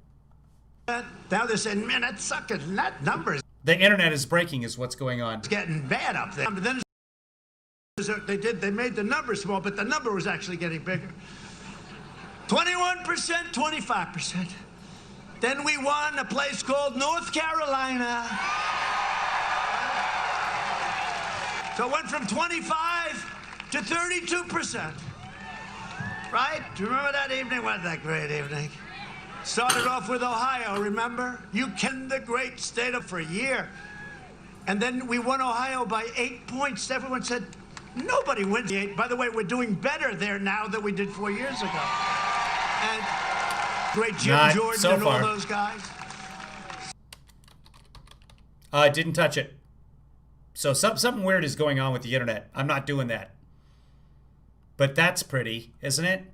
Now they're saying, man, that's sucking. That number is The internet is breaking is what's going on. getting bad up there. But then they made the number small, but the number was actually getting bigger. 21%, 25%. Then we won a place called North Carolina. So it went from 25 to 32%. Right? Do you remember that evening? Wasn't that great evening? Started off with Ohio, remember? You can the great state of for a year. And then we won Ohio by 8 points. Everyone said, nobody wins 8. By the way, we're doing better there now than we did 4 years ago. And great Jim Not Jordan so and far. all those guys. Didn't touch it. So something weird is going on with the internet. I'm not doing that. But that's pretty, isn't it?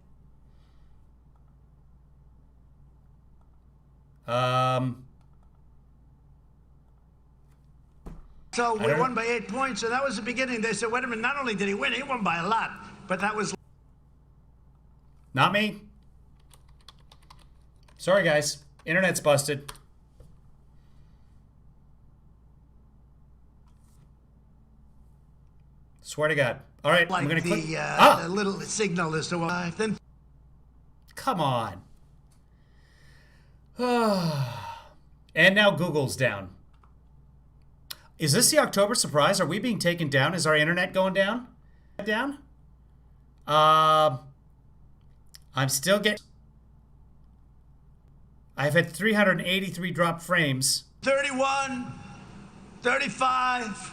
So we won by 8 points, and that was the beginning. They said, wait a minute, not only did he win, he won by a lot. But that was... Not me. Sorry, guys. Internet's busted. Swear to God. All right, like I'm going to click. the little signal as to why. Then Come on. And now Google's down. Is this the October surprise? Are we being taken down? Is our internet going down? I'm still getting... I've had 383 drop frames. 31, 35.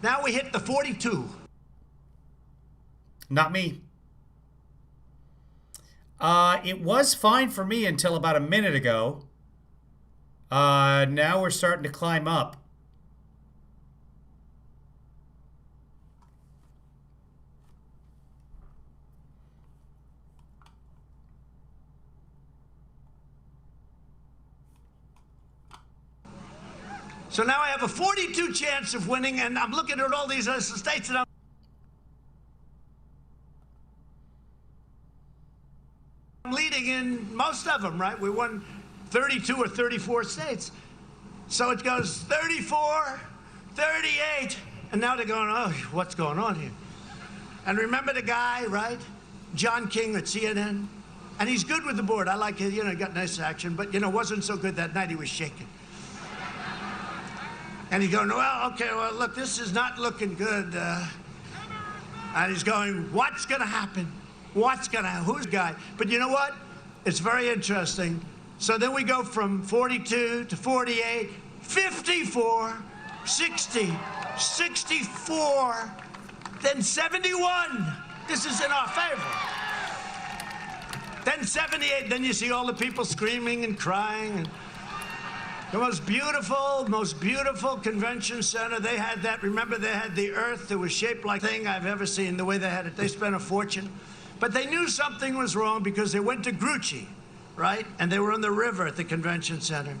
Now we hit the 42. Not me. It was fine for me until about a minute ago. Now we're starting to climb up. So now I have a 42 chance of winning, and I'm looking at all these other states, and I'm leading in most of them, right? We won 32 or 34 states. So it goes 34, 38, and now they're going, oh, what's going on here? And remember the guy, right? John King at CNN? And he's good with the board. I like it, he got nice action, but, wasn't so good that night. He was shaking. And he's going, well, okay, well, look, this is not looking good. And he's going, what's going to happen? What's going to happen? Who's the guy? But you know what? It's very interesting. So then we go from 42 to 48, 54, 60, 64, then 71. This is in our favor. Then 78, then you see all the people screaming and crying. And the most beautiful convention center. They had that. Remember, they had the earth that was shaped like thing I've ever seen, the way they had it. They spent a fortune. But they knew something was wrong because they went to Grucci, right? And they were on the river at the convention center.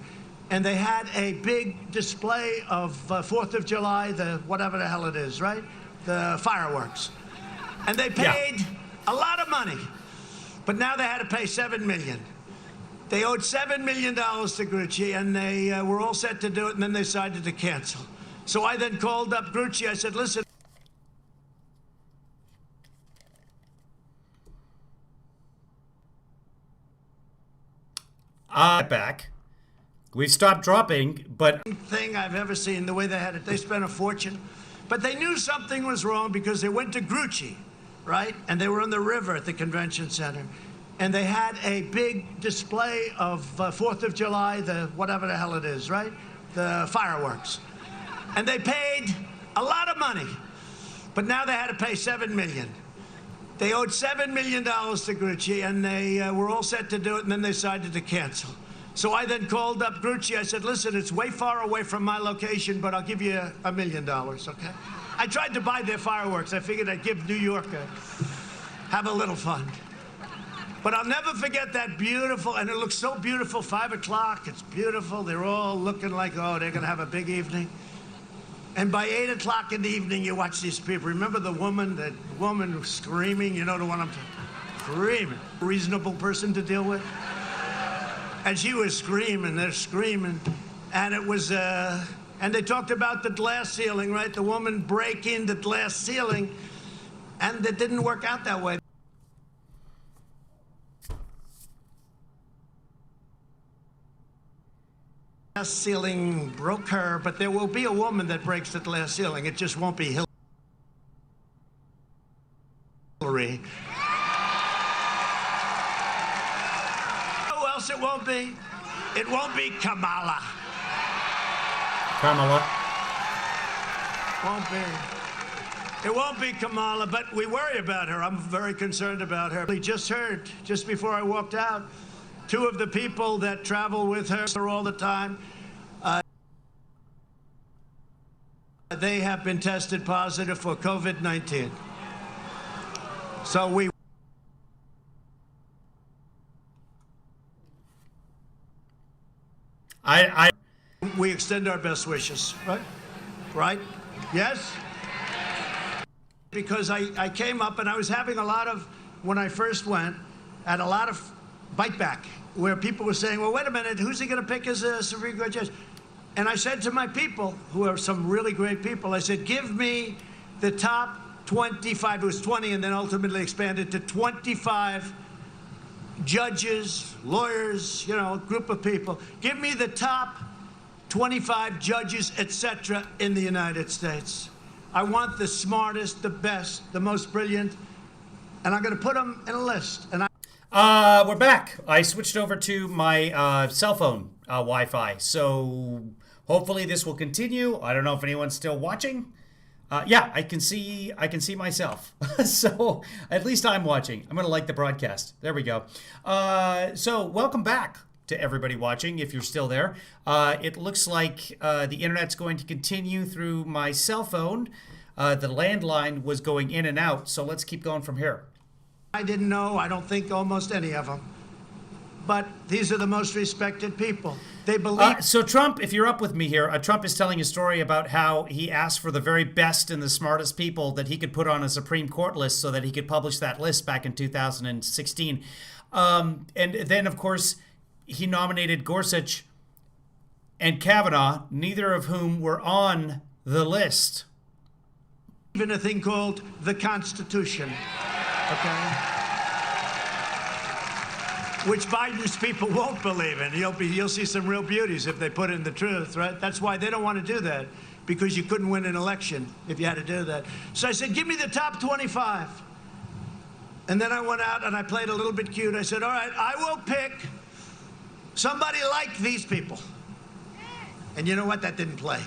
And they had a big display of 4th of July, the whatever the hell it is, right? The fireworks. And they paid a lot of money. But now they had to pay $7 million. They owed $7 million to Grucci, and they were all set to do it, and then they decided to cancel. So I then called up Grucci. I said, listen. Back. We've stopped dropping, but Thing I've ever seen, the way they had it. They spent a fortune. But they knew something was wrong because they went to Grucci, right? And they were on the river at the convention center. And they had a big display of 4th of July, the whatever the hell it is, right? The fireworks. And they paid a lot of money. But now they had to pay $7 million. They owed $7 million to Grucci, and they were all set to do it, and then they decided to cancel. So I then called up Grucci. I said, listen, it's way far away from my location, but I'll give you $1 million, okay? I tried to buy their fireworks. I figured I'd give New York have a little fun. But I'll never forget that beautiful, and it looks so beautiful, 5 o'clock, it's beautiful. They're all looking like, oh, they're gonna have a big evening. And by 8 o'clock in the evening, you watch these people. Remember the woman screaming? You know the one I'm screaming. Reasonable person to deal with. And she was screaming, they're screaming. And it was, and they talked about the glass ceiling, right? The woman breaking the glass ceiling. And it didn't work out that way. Glass ceiling broke her, but there will be a woman that breaks the glass ceiling. It just won't be Hillary. Who else it won't be? It won't be Kamala. Kamala. Won't be. It won't be Kamala, but we worry about her. I'm very concerned about her. We just heard, just before I walked out, 2 of the people that travel with her all the time, they have been tested positive for COVID-19. So we extend our best wishes, right? Right? Yes? Because I came up and I was having a lot of, when I first went, had a lot of bite back where people were saying, well, wait a minute, who's he going to pick as a Supreme Court judge? And I said to my people, who are some really great people, I said, give me the top 25, it was 20 and then ultimately expanded to 25 judges, lawyers, you know, a group of people. Give me the top 25 judges, etc., in the United States. I want the smartest, the best, the most brilliant, and I'm going to put them in a list. And we're back. I switched over to my cell phone Wi-Fi, so hopefully this will continue. I don't know if anyone's still watching. Yeah, I can see myself. So at least I'm watching. I'm going to like the broadcast. There we go. So welcome back to everybody watching, if you're still there. It looks like the internet's going to continue through my cell phone. The landline was going in and out, so let's keep going from here. I didn't know, I don't think almost any of them. But these are the most respected people. They believe. So Trump, if you're up with me here, Trump is telling a story about how he asked for the very best and the smartest people that he could put on a Supreme Court list so that he could publish that list back in 2016. And then, of course, he nominated Gorsuch and Kavanaugh, neither of whom were on the list. Even a thing called the Constitution, okay? Which Biden's people won't believe in. You'll see some real beauties if they put in the truth, right? That's why they don't want to do that, because you couldn't win an election if you had to do that. So I said, give me the top 25. And then I went out and I played a little bit cute. I said, all right, I will pick somebody like these people. And you know what? That didn't play.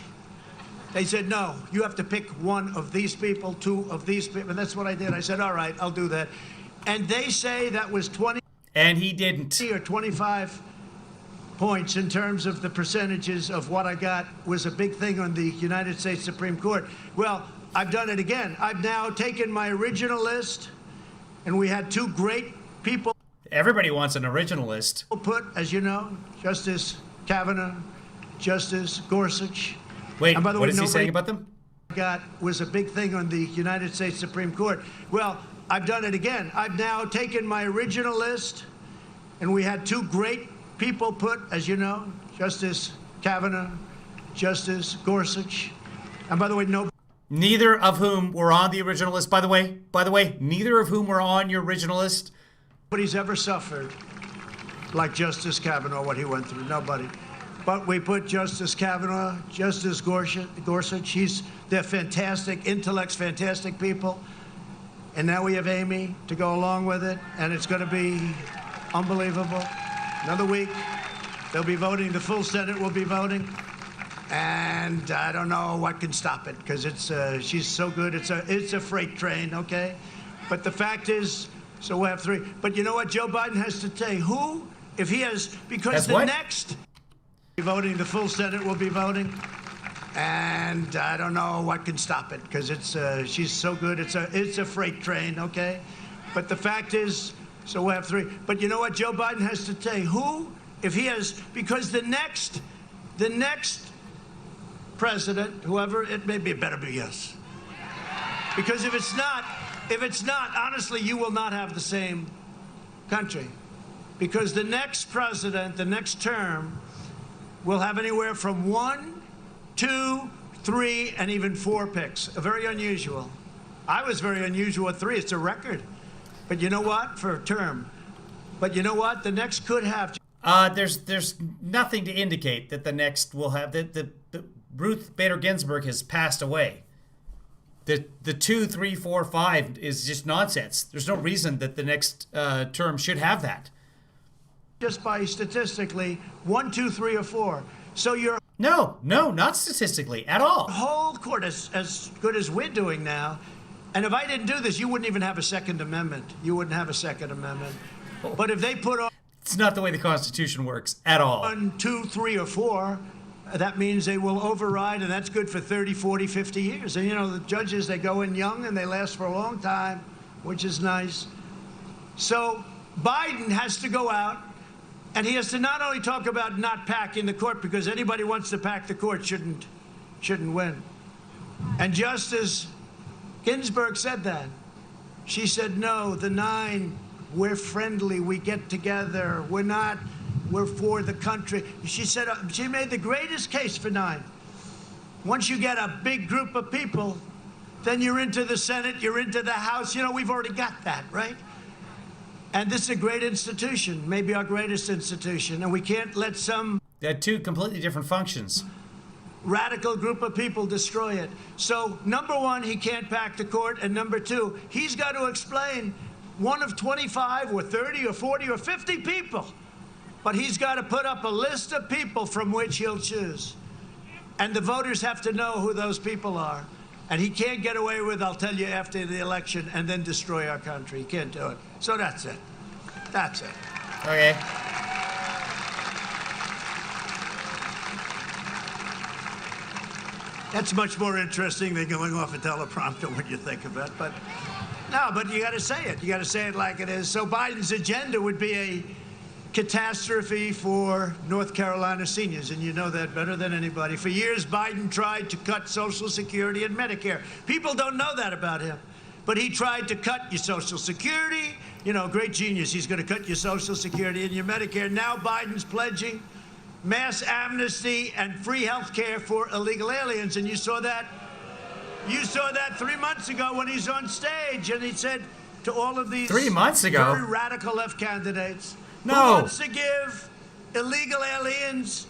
They said, no, you have to pick one of these people, 2 of these people. And that's what I did. I said, all right, I'll do that. And they say that was 20. And he didn't. Or 25 points in terms of the percentages of what I got was a big thing on the United States Supreme Court. Well, I've done it again. I've now taken my original list, and we had 2 great people. Everybody wants an original list. Put, as you know, Justice Kavanaugh, Justice Gorsuch. Wait, and by the what way, is he saying about them? Got was a big thing on the United States Supreme Court. Well, I've done it again. I've now taken my original list, and we had 2 great people put, as you know, Justice Kavanaugh, Justice Gorsuch. And by the way, no. Neither of whom were on the original list. By the way, neither of whom were on your original list. Nobody's ever suffered like Justice Kavanaugh, what he went through. Nobody. But we put Justice Kavanaugh, Justice Gorsuch. They're fantastic intellects, fantastic people. And now we have Amy to go along with it, and it's going to be unbelievable. Another week, they'll be voting. The full Senate will be voting. And I don't know what can stop it, because she's so good. It's a freight train, okay? But the fact is, so we'll have three. But you know what Joe Biden has to say? Who, if he has, because next voting, the full Senate will be voting. And I don't know what can stop it, because she's so good. It's a freight train, okay? But the fact is, so we'll have three. But you know what Joe Biden has to say? Who, if he has, because the next president, whoever it may be, it better be us. Because if it's not, honestly, you will not have the same country. Because the next president, the next term, will have anywhere from 1, 2, 3, and even 4 picks. Very unusual. I was very unusual at 3. It's a record. But you know what? For a term. But you know what? The next could have. There's nothing to indicate that the next will have the Ruth Bader Ginsburg has passed away. The 2, 3, 4, 5 is just nonsense. There's no reason that the next term should have that. Just by statistically 1, 2, 3, or 4. So you're no, not statistically at all. Whole court as good as we're doing now. And if I didn't do this, you wouldn't even have a Second Amendment. You wouldn't have a Second Amendment. But if they put on, it's not the way the Constitution works at all. 1, 2, 3, or 4, that means they will override, and that's good for 30, 40, 50 years. And you know, the judges, they go in young and they last for a long time, which is nice. So Biden has to go out, and he has to not only talk about not packing the court, because anybody who wants to pack the court shouldn't win. And Justice Ginsburg said that. She said, no, the 9, we're friendly, we get together, we're for the country. She said, she made the greatest case for 9. Once you get a big group of people, then you're into the Senate, you're into the House. You know, we've already got that, right? And this is a great institution, maybe our greatest institution, and we can't let some... They had 2 completely different functions. Radical group of people destroy it. So, number 1, he can't pack the court, and number 2, he's got to explain one of 25 or 30 or 40 or 50 people. But he's got to put up a list of people from which he'll choose. And the voters have to know who those people are. And he can't get away with, I'll tell you after the election, and then destroy our country. He can't do it. So that's it. That's it. Okay. That's much more interesting than going off a teleprompter when you think of it. But no, but you got to say it. You got to say it like it is. So Biden's agenda would be a catastrophe for North Carolina seniors, and you know that better than anybody. For years, Biden tried to cut Social Security and Medicare. People don't know that about him, but he tried to cut your Social Security. You know, great genius. He's going to cut your Social Security and your Medicare. Now Biden's pledging mass amnesty and free health care for illegal aliens, and you saw that. You saw that 3 months ago when he's on stage, and he said to all of these 3 months ago very radical left candidates, no, who wants to give illegal aliens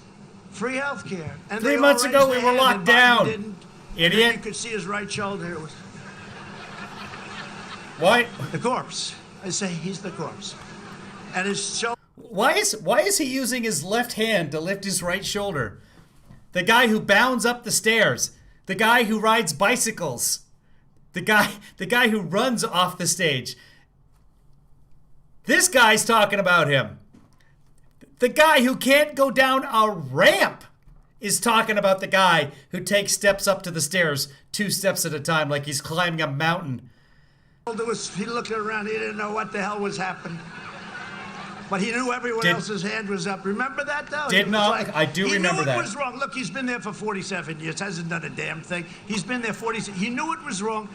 free health care? And 3 months ago we were locked down. Idiot. You could see his right shoulder. It was Why? the corpse. I say he's the corpse. And his shoulder. Why is he using his left hand to lift his right shoulder? The guy who bounds up the stairs, the guy who rides bicycles, the guy who runs off the stage. This guy's talking about him. The guy who can't go down a ramp is talking about the guy who takes steps up to the stairs 2 steps at a time like he's climbing a mountain. He looked around, he didn't know what the hell was happening. But he knew everyone else's hand was up. Remember that, though? I do remember that. He knew it was wrong. Look, he's been there for 47 years, hasn't done a damn thing. He's been there 47. He knew it was wrong,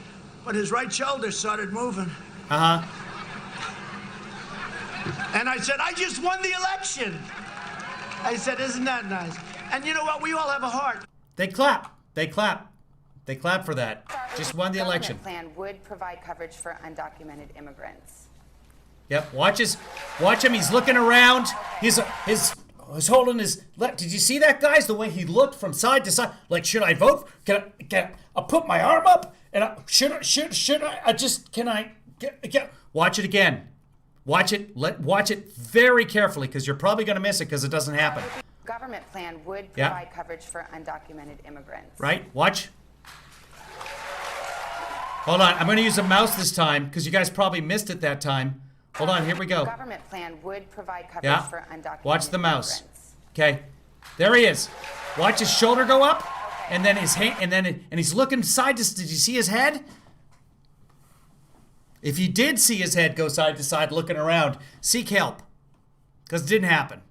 but his right shoulder started moving. Uh-huh. And I said, I just won the election. I said, isn't that nice? And you know what? We all have a heart. They clap. They clap. They clap for that. Just won the election. The government plan would provide coverage for undocumented immigrants. Yep. Watch him. He's looking around. He's holding his left. Did you see that, guys? The way he looked from side to side. Like, should I vote? I'll put my arm up and should I just get watch it again. Watch it. Watch it very carefully because you're probably going to miss it because it doesn't happen. The government plan would provide coverage for undocumented immigrants. Right? Watch. Hold on. I'm going to use a mouse this time because you guys probably missed it that time. Hold on. Here we go. The government plan would provide coverage for undocumented Watch the mouse. immigrants. Okay. There he is. Watch his shoulder go up and then his hand and he's looking side to. Did you see his head? If you did see his head go side to side looking around, seek help. Because it didn't happen.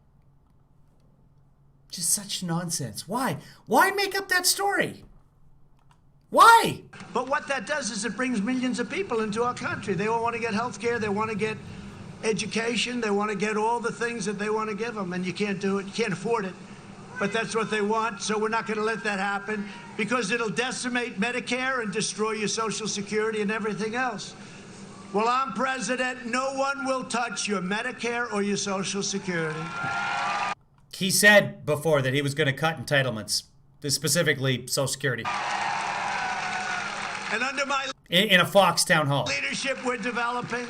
Just such nonsense. Why? Why make up that story? Why? But what that does is it brings millions of people into our country. They all want to get health care. They want to get education. They want to get all the things that they want to give them. And you can't do it. You can't afford it. But that's what they want. So we're not going to let that happen because it'll decimate Medicare and destroy your Social Security and everything else. Well, I'm president. No one will touch your Medicare or your Social Security. He said before that he was going to cut entitlements, specifically Social Security. And under my in a Fox town hall. leadership, we're developing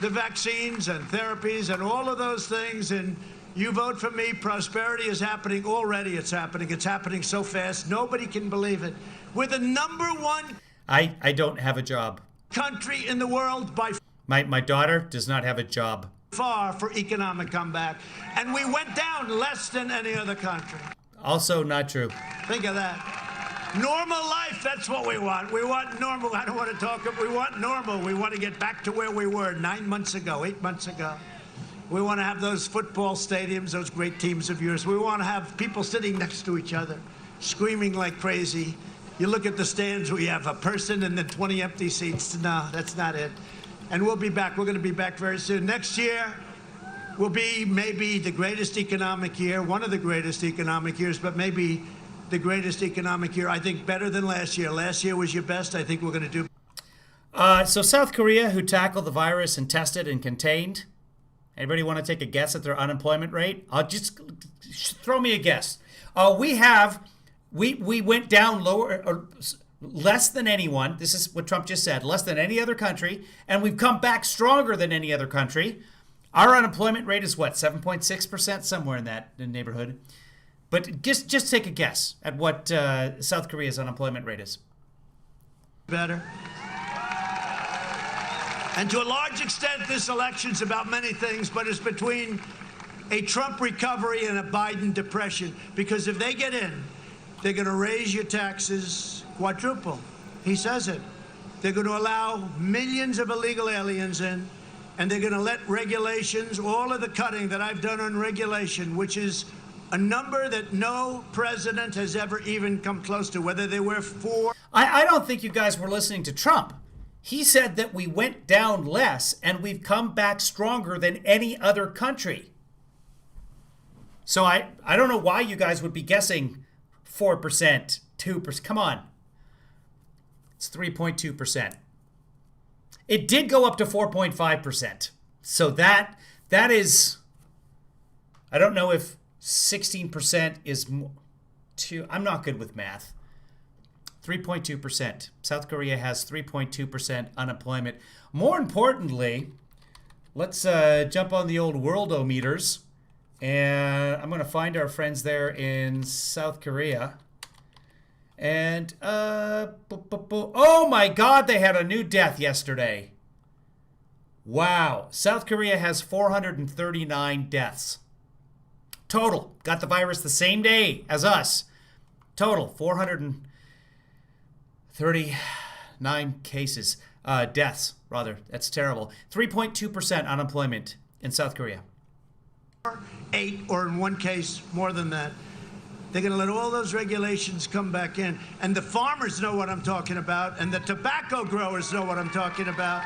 the vaccines and therapies and all of those things. And you vote for me, prosperity is happening already. It's happening. It's happening so fast. Nobody can believe it. We're the #1 I don't have a job. country in the world by My daughter does not have a job. far for economic comeback. And we went down less than any other country. Also not true. Think of that. Normal life, that's what we want. We want normal. I don't want to talk. We want normal. We want to get back to where we were 9 months ago, 8 months ago. We want to have those football stadiums, those great teams of yours. We want to have people sitting next to each other, screaming like crazy. You look at the stands, we have a person and then 20 empty seats. No, that's not it. And we'll be back. We're going to be back very soon. Next year will be maybe the greatest economic year, one of the greatest economic years, but maybe the greatest economic year. I think better than last year. Last year was your best. I think we're going to do. So South Korea, who tackled the virus and tested and contained. Anybody want to take a guess at their unemployment rate? I'll just throw me a guess. We went down lower or less than anyone. This is what Trump just said. Less than any other country, and we've come back stronger than any other country. Our unemployment rate is what, 7.6%, somewhere in that neighborhood. But just take a guess at what South Korea's unemployment rate is. Better. And to a large extent, this election's about many things, but it's between a Trump recovery and a Biden depression. Because if they get in, they're going to raise your taxes quadruple. He says it. They're going to allow millions of illegal aliens in, and they're going to let regulations, all of the cutting that I've done on regulation, which is a number that no president has ever even come close to, whether they were for. I don't think you guys were listening to Trump. He said that we went down less and we've come back stronger than any other country. So I don't know why you guys would be guessing 4%, 2%. Come on. It's 3.2%. It did go up to 4.5%. So that is, I don't know if 16% is too, I'm not good with math. 3.2%. South Korea has 3.2% unemployment. More importantly, let's jump on the old worldometers. And I'm going to find our friends there in South Korea. And, oh my God, they had a new death yesterday. Wow. South Korea has 439 deaths. Total. Got the virus the same day as us. Total. 439 cases. Deaths, rather. That's terrible. 3.2% unemployment in South Korea. 8, or in one case, more than that. They're going to let all those regulations come back in. And the farmers know what I'm talking about, and the tobacco growers know what I'm talking about.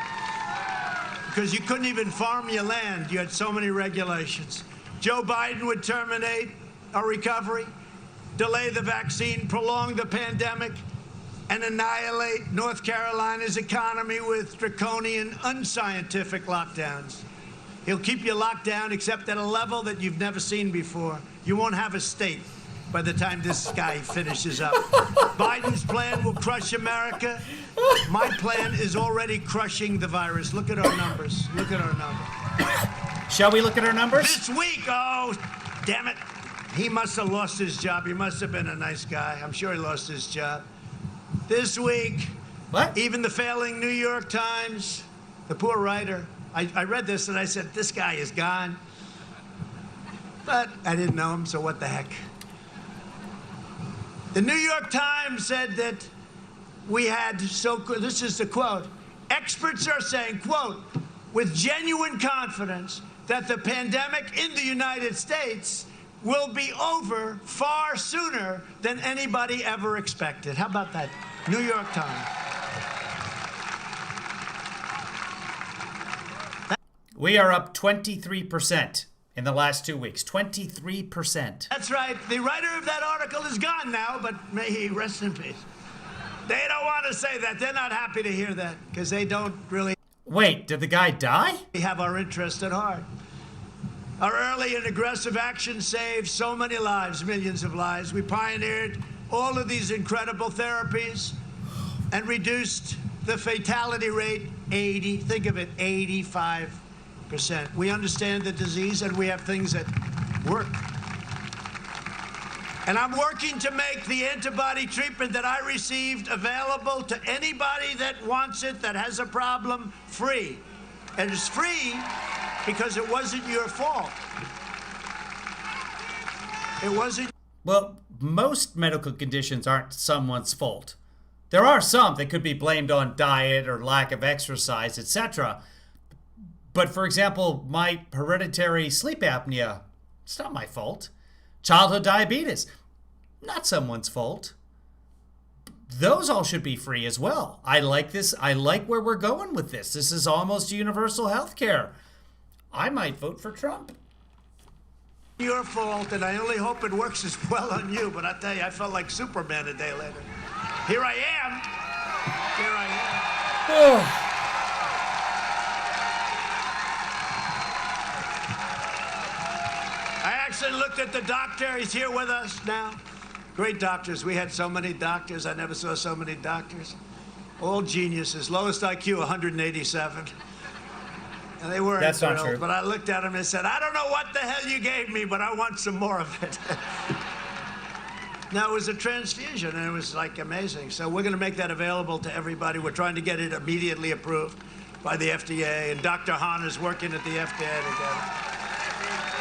Because you couldn't even farm your land. You had so many regulations. Joe Biden would terminate a recovery, delay the vaccine, prolong the pandemic, and annihilate North Carolina's economy with draconian, unscientific lockdowns. He'll keep you locked down except at a level that you've never seen before. You won't have a state by the time this guy finishes up. Biden's plan will crush America. My plan is already crushing the virus. Look at our numbers. Look at our numbers. Shall we look at our numbers? This week, oh, damn it. He must have lost his job. He must have been a nice guy. I'm sure he lost his job. This week, What? even the failing New York Times, the poor writer, I read this and I said, this guy is gone. But I didn't know him, so what the heck. The New York Times said that we had this is the quote, experts are saying, quote, with genuine confidence that the pandemic in the United States will be over far sooner than anybody ever expected. How about that? New York Times. We are up 23% in the last 2 weeks. 23%. That's right. The writer of that article is gone now, but may he rest in peace. They don't want to say that. They're not happy to hear that because they don't really Wait, did the guy die? have our interest at heart. Our early and aggressive action saved so many lives, millions of lives. We pioneered all of these incredible therapies and reduced the fatality rate 80, think of it, 85%. We understand the disease and we have things that work. And I'm working to make the antibody treatment that I received available to anybody that wants it, that has a problem, free. And it's free because it wasn't your fault. It wasn't. Well, most medical conditions aren't someone's fault. There are some that could be blamed on diet or lack of exercise, etc. But for example, my hereditary sleep apnea, it's not my fault. Childhood diabetes, not someone's fault. Those all should be free as well. I like this. I like where we're going with this. This is almost universal health care. I might vote for Trump. Your fault, and I only hope it works as well on you. But I tell you, I felt like Superman a day later. Here I am. Here I am. I actually looked at the doctor. He's here with us now. Great doctors. We had so many doctors. I never saw so many doctors. All geniuses. Lowest IQ, 187. And they weren't That's not thrilled. true. But I looked at him and said, I don't know what the hell you gave me, but I want some more of it. Now, it was a transfusion, and it was, like, amazing. So we're going to make that available to everybody. We're trying to get it immediately approved by the FDA, and Dr. Hahn is working at the FDA to get it.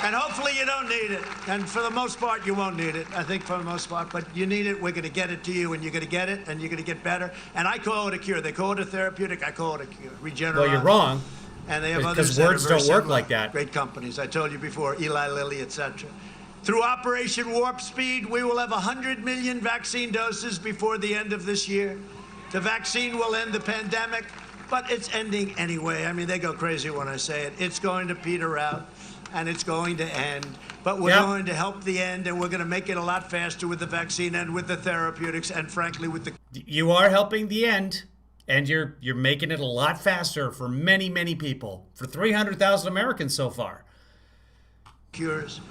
And hopefully you don't need it. And for the most part, you won't need it, I think, for the most part. But you need it. We're going to get it to you, and you're going to get it, and you're going to get better. And I call it a cure. They call it a therapeutic. I call it a cure. Regeneron. Well, you're wrong. And they have Because others that are words very don't work similar. like that. Great companies. I told you before, Eli Lilly, etc. Through Operation Warp Speed, we will have 100 million vaccine doses before the end of this year. The vaccine will end the pandemic, but it's ending anyway. I mean, they go crazy when I say it. It's going to peter out, and it's going to end. But we're going to help the end, and we're going to make it a lot faster with the vaccine and with the therapeutics, and frankly, with the... You are helping the end, and you're making it a lot faster for many, many people. For 300,000 Americans so far. cures.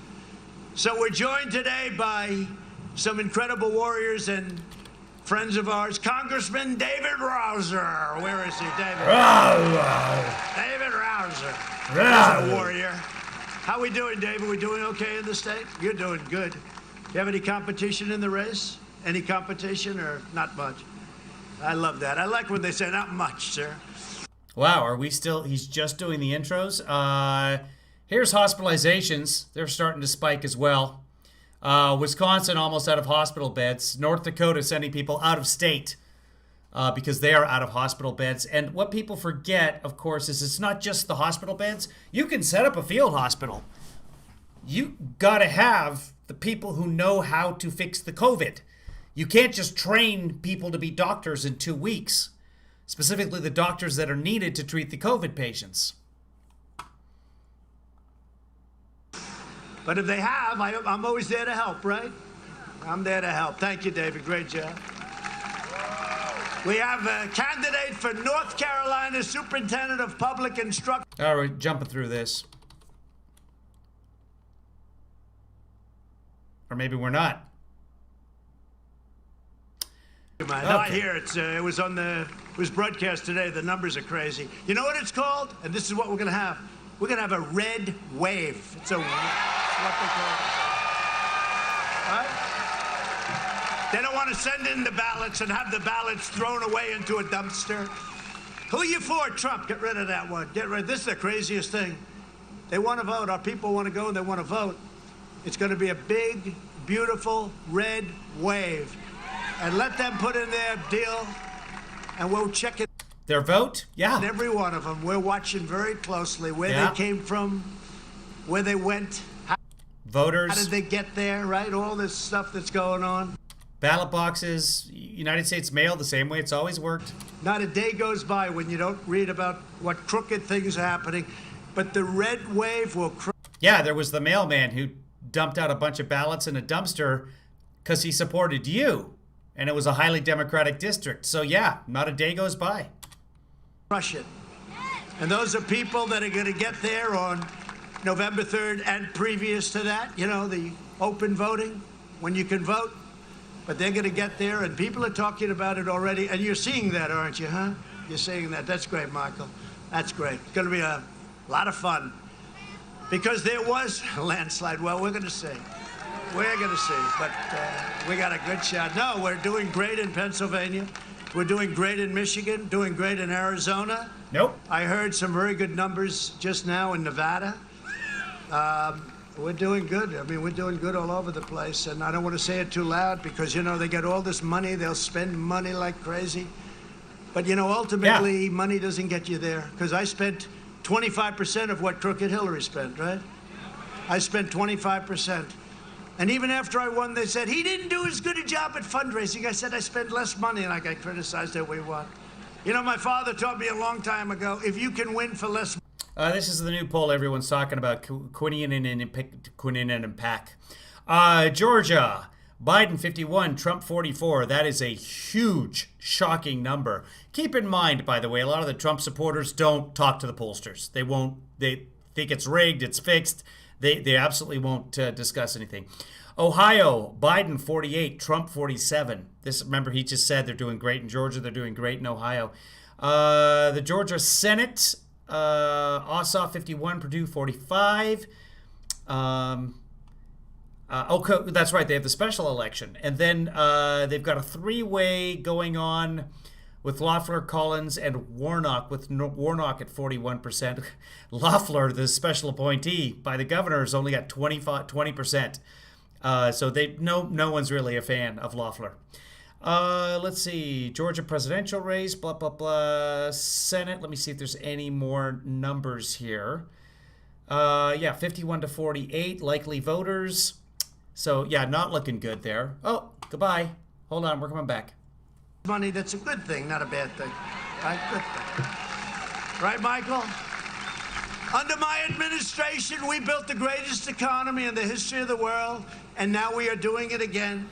So we're joined today by some incredible warriors and friends of ours. Congressman David Rouser. Where is he, David? David Rouser. He's a warrior. How we doing, David? We doing okay in the state? You're doing good. You have any competition in the race? Any competition or not much? I love that. I like when they say not much, sir. Wow, are we still... He's just doing the intros. Here's hospitalizations. They're starting to spike as well. Wisconsin almost out of hospital beds. North Dakota sending people out of state because they are out of hospital beds. And what people forget, of course, is it's not just the hospital beds. You can set up a field hospital. You got to have the people who know how to fix the COVID. You can't just train people to be doctors in 2 weeks, specifically the doctors that are needed to treat the COVID patients. But if they have, I'm always there to help, right? I'm there to help. Thank you, David. Great job. We have a candidate for North Carolina Superintendent of Public Instruction. All right, jumping through this. Or maybe we're not. Not here. It was broadcast today. The numbers are crazy. You know what it's called? And this is what we're going to have. We're going to have a red wave. It's what they call it. Right? They don't want to send in the ballots and have the ballots thrown away into a dumpster. Who are you for, Trump? Get rid of that one. Get rid. This is the craziest thing. They want to vote. Our people want to go and they want to vote. It's going to be a big, beautiful red wave. And let them put in their deal, and we'll check it. Their vote? Yeah. And every one of them. We're watching very closely where they came from, where they went. Voters. How did they get there, right? All this stuff that's going on. Ballot boxes, United States mail, the same way it's always worked. Not a day goes by when you don't read about what crooked things are happening. But the red wave will... Yeah, there was the mailman who dumped out a bunch of ballots in a dumpster because he supported you. And it was a highly Democratic district. So yeah, not a day goes by. Crush it. And those are people that are going to get there on November 3rd and previous to that. You know, the open voting, when you can vote. But they're going to get there, and people are talking about it already. And you're seeing that, aren't you, huh? You're seeing that. That's great, Michael. That's great. It's going to be a lot of fun. Because there was a landslide. Well, we're going to see. We're going to see. But we got a good shot. No, we're doing great in Pennsylvania. We're doing great in Michigan, doing great in Arizona. Nope. I heard some very good numbers just now in Nevada. We're doing good. I mean, we're doing good all over the place. And I don't want to say it too loud because, you know, they get all this money. They'll spend money like crazy. But, you know, ultimately, money doesn't get you there. Because I spent 25% of what crooked Hillary spent, right? I spent 25%. And even after I won, they said, he didn't do as good a job at fundraising. I said, I spent less money, and I got criticized that we won. You know, my father taught me a long time ago, if you can win for less... This is the new poll everyone's talking about, Quinnian and Pack. Georgia, Biden 51, Trump 44. That is a huge, shocking number. Keep in mind, by the way, a lot of the Trump supporters don't talk to the pollsters. They won't. They think it's rigged, it's fixed. They absolutely won't discuss anything. Ohio, Biden 48, Trump 47. This, remember, he just said they're doing great in Georgia. They're doing great in Ohio. The Georgia Senate, Ossoff 51, Perdue 45. Okay, that's right. They have the special election. And then they've got a three-way going on with Loeffler, Collins, and Warnock, with Warnock at 41%. Loeffler, the special appointee by the governor, has only got 20%. So no one's really a fan of Loeffler. Let's see. Georgia presidential race, blah, blah, blah. Senate, let me see if there's any more numbers here. Yeah, 51 to 48, likely voters. So, yeah, not looking good there. Oh, goodbye. Hold on, we're coming back. Money, that's a good thing, not a bad thing. Right? Good thing. Right, Michael? Under my administration, we built the greatest economy in the history of the world, and now we are doing it again.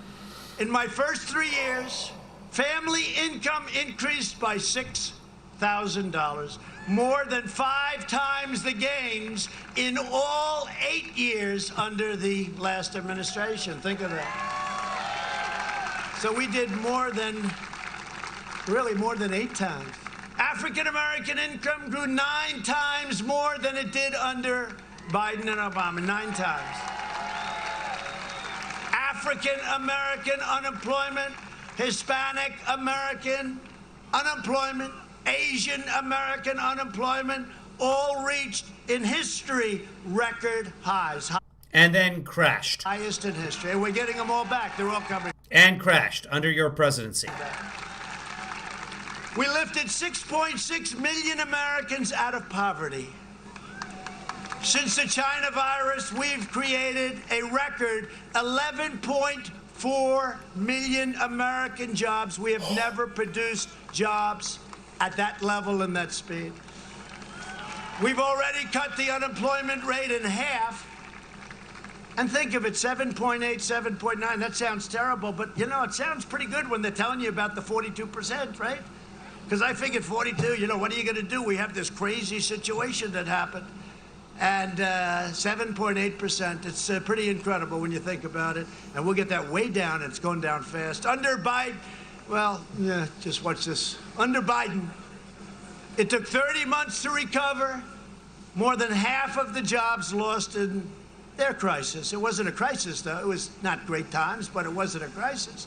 In my first 3 years, family income increased by $6,000, more than 5 times the gains in all 8 years under the last administration. Think of that. So we did more than 8 times. African-American income grew 9 times more than it did under Biden and Obama, 9 times. African-American unemployment, Hispanic American unemployment, Asian American unemployment, all reached in history record highs. And then crashed. Highest in history. And we're getting them all back. They're all coming. And crashed under your presidency. We lifted 6.6 million Americans out of poverty. Since the China virus, we've created a record 11.4 million American jobs. We have never produced jobs at that level and that speed. We've already cut the unemployment rate in half. And think of it, 7.8, 7.9, that sounds terrible, but you know, it sounds pretty good when they're telling you about the 42%, right? Because I figured 42, you know, what are you going to do? We have this crazy situation that happened. And 7.8%, it's pretty incredible when you think about it. And we'll get that way down, and it's going down fast. Under Biden, well, yeah, just watch this. Under Biden, it took 30 months to recover. More than half of the jobs lost in their crisis. It wasn't a crisis, though. It was not great times, but it wasn't a crisis.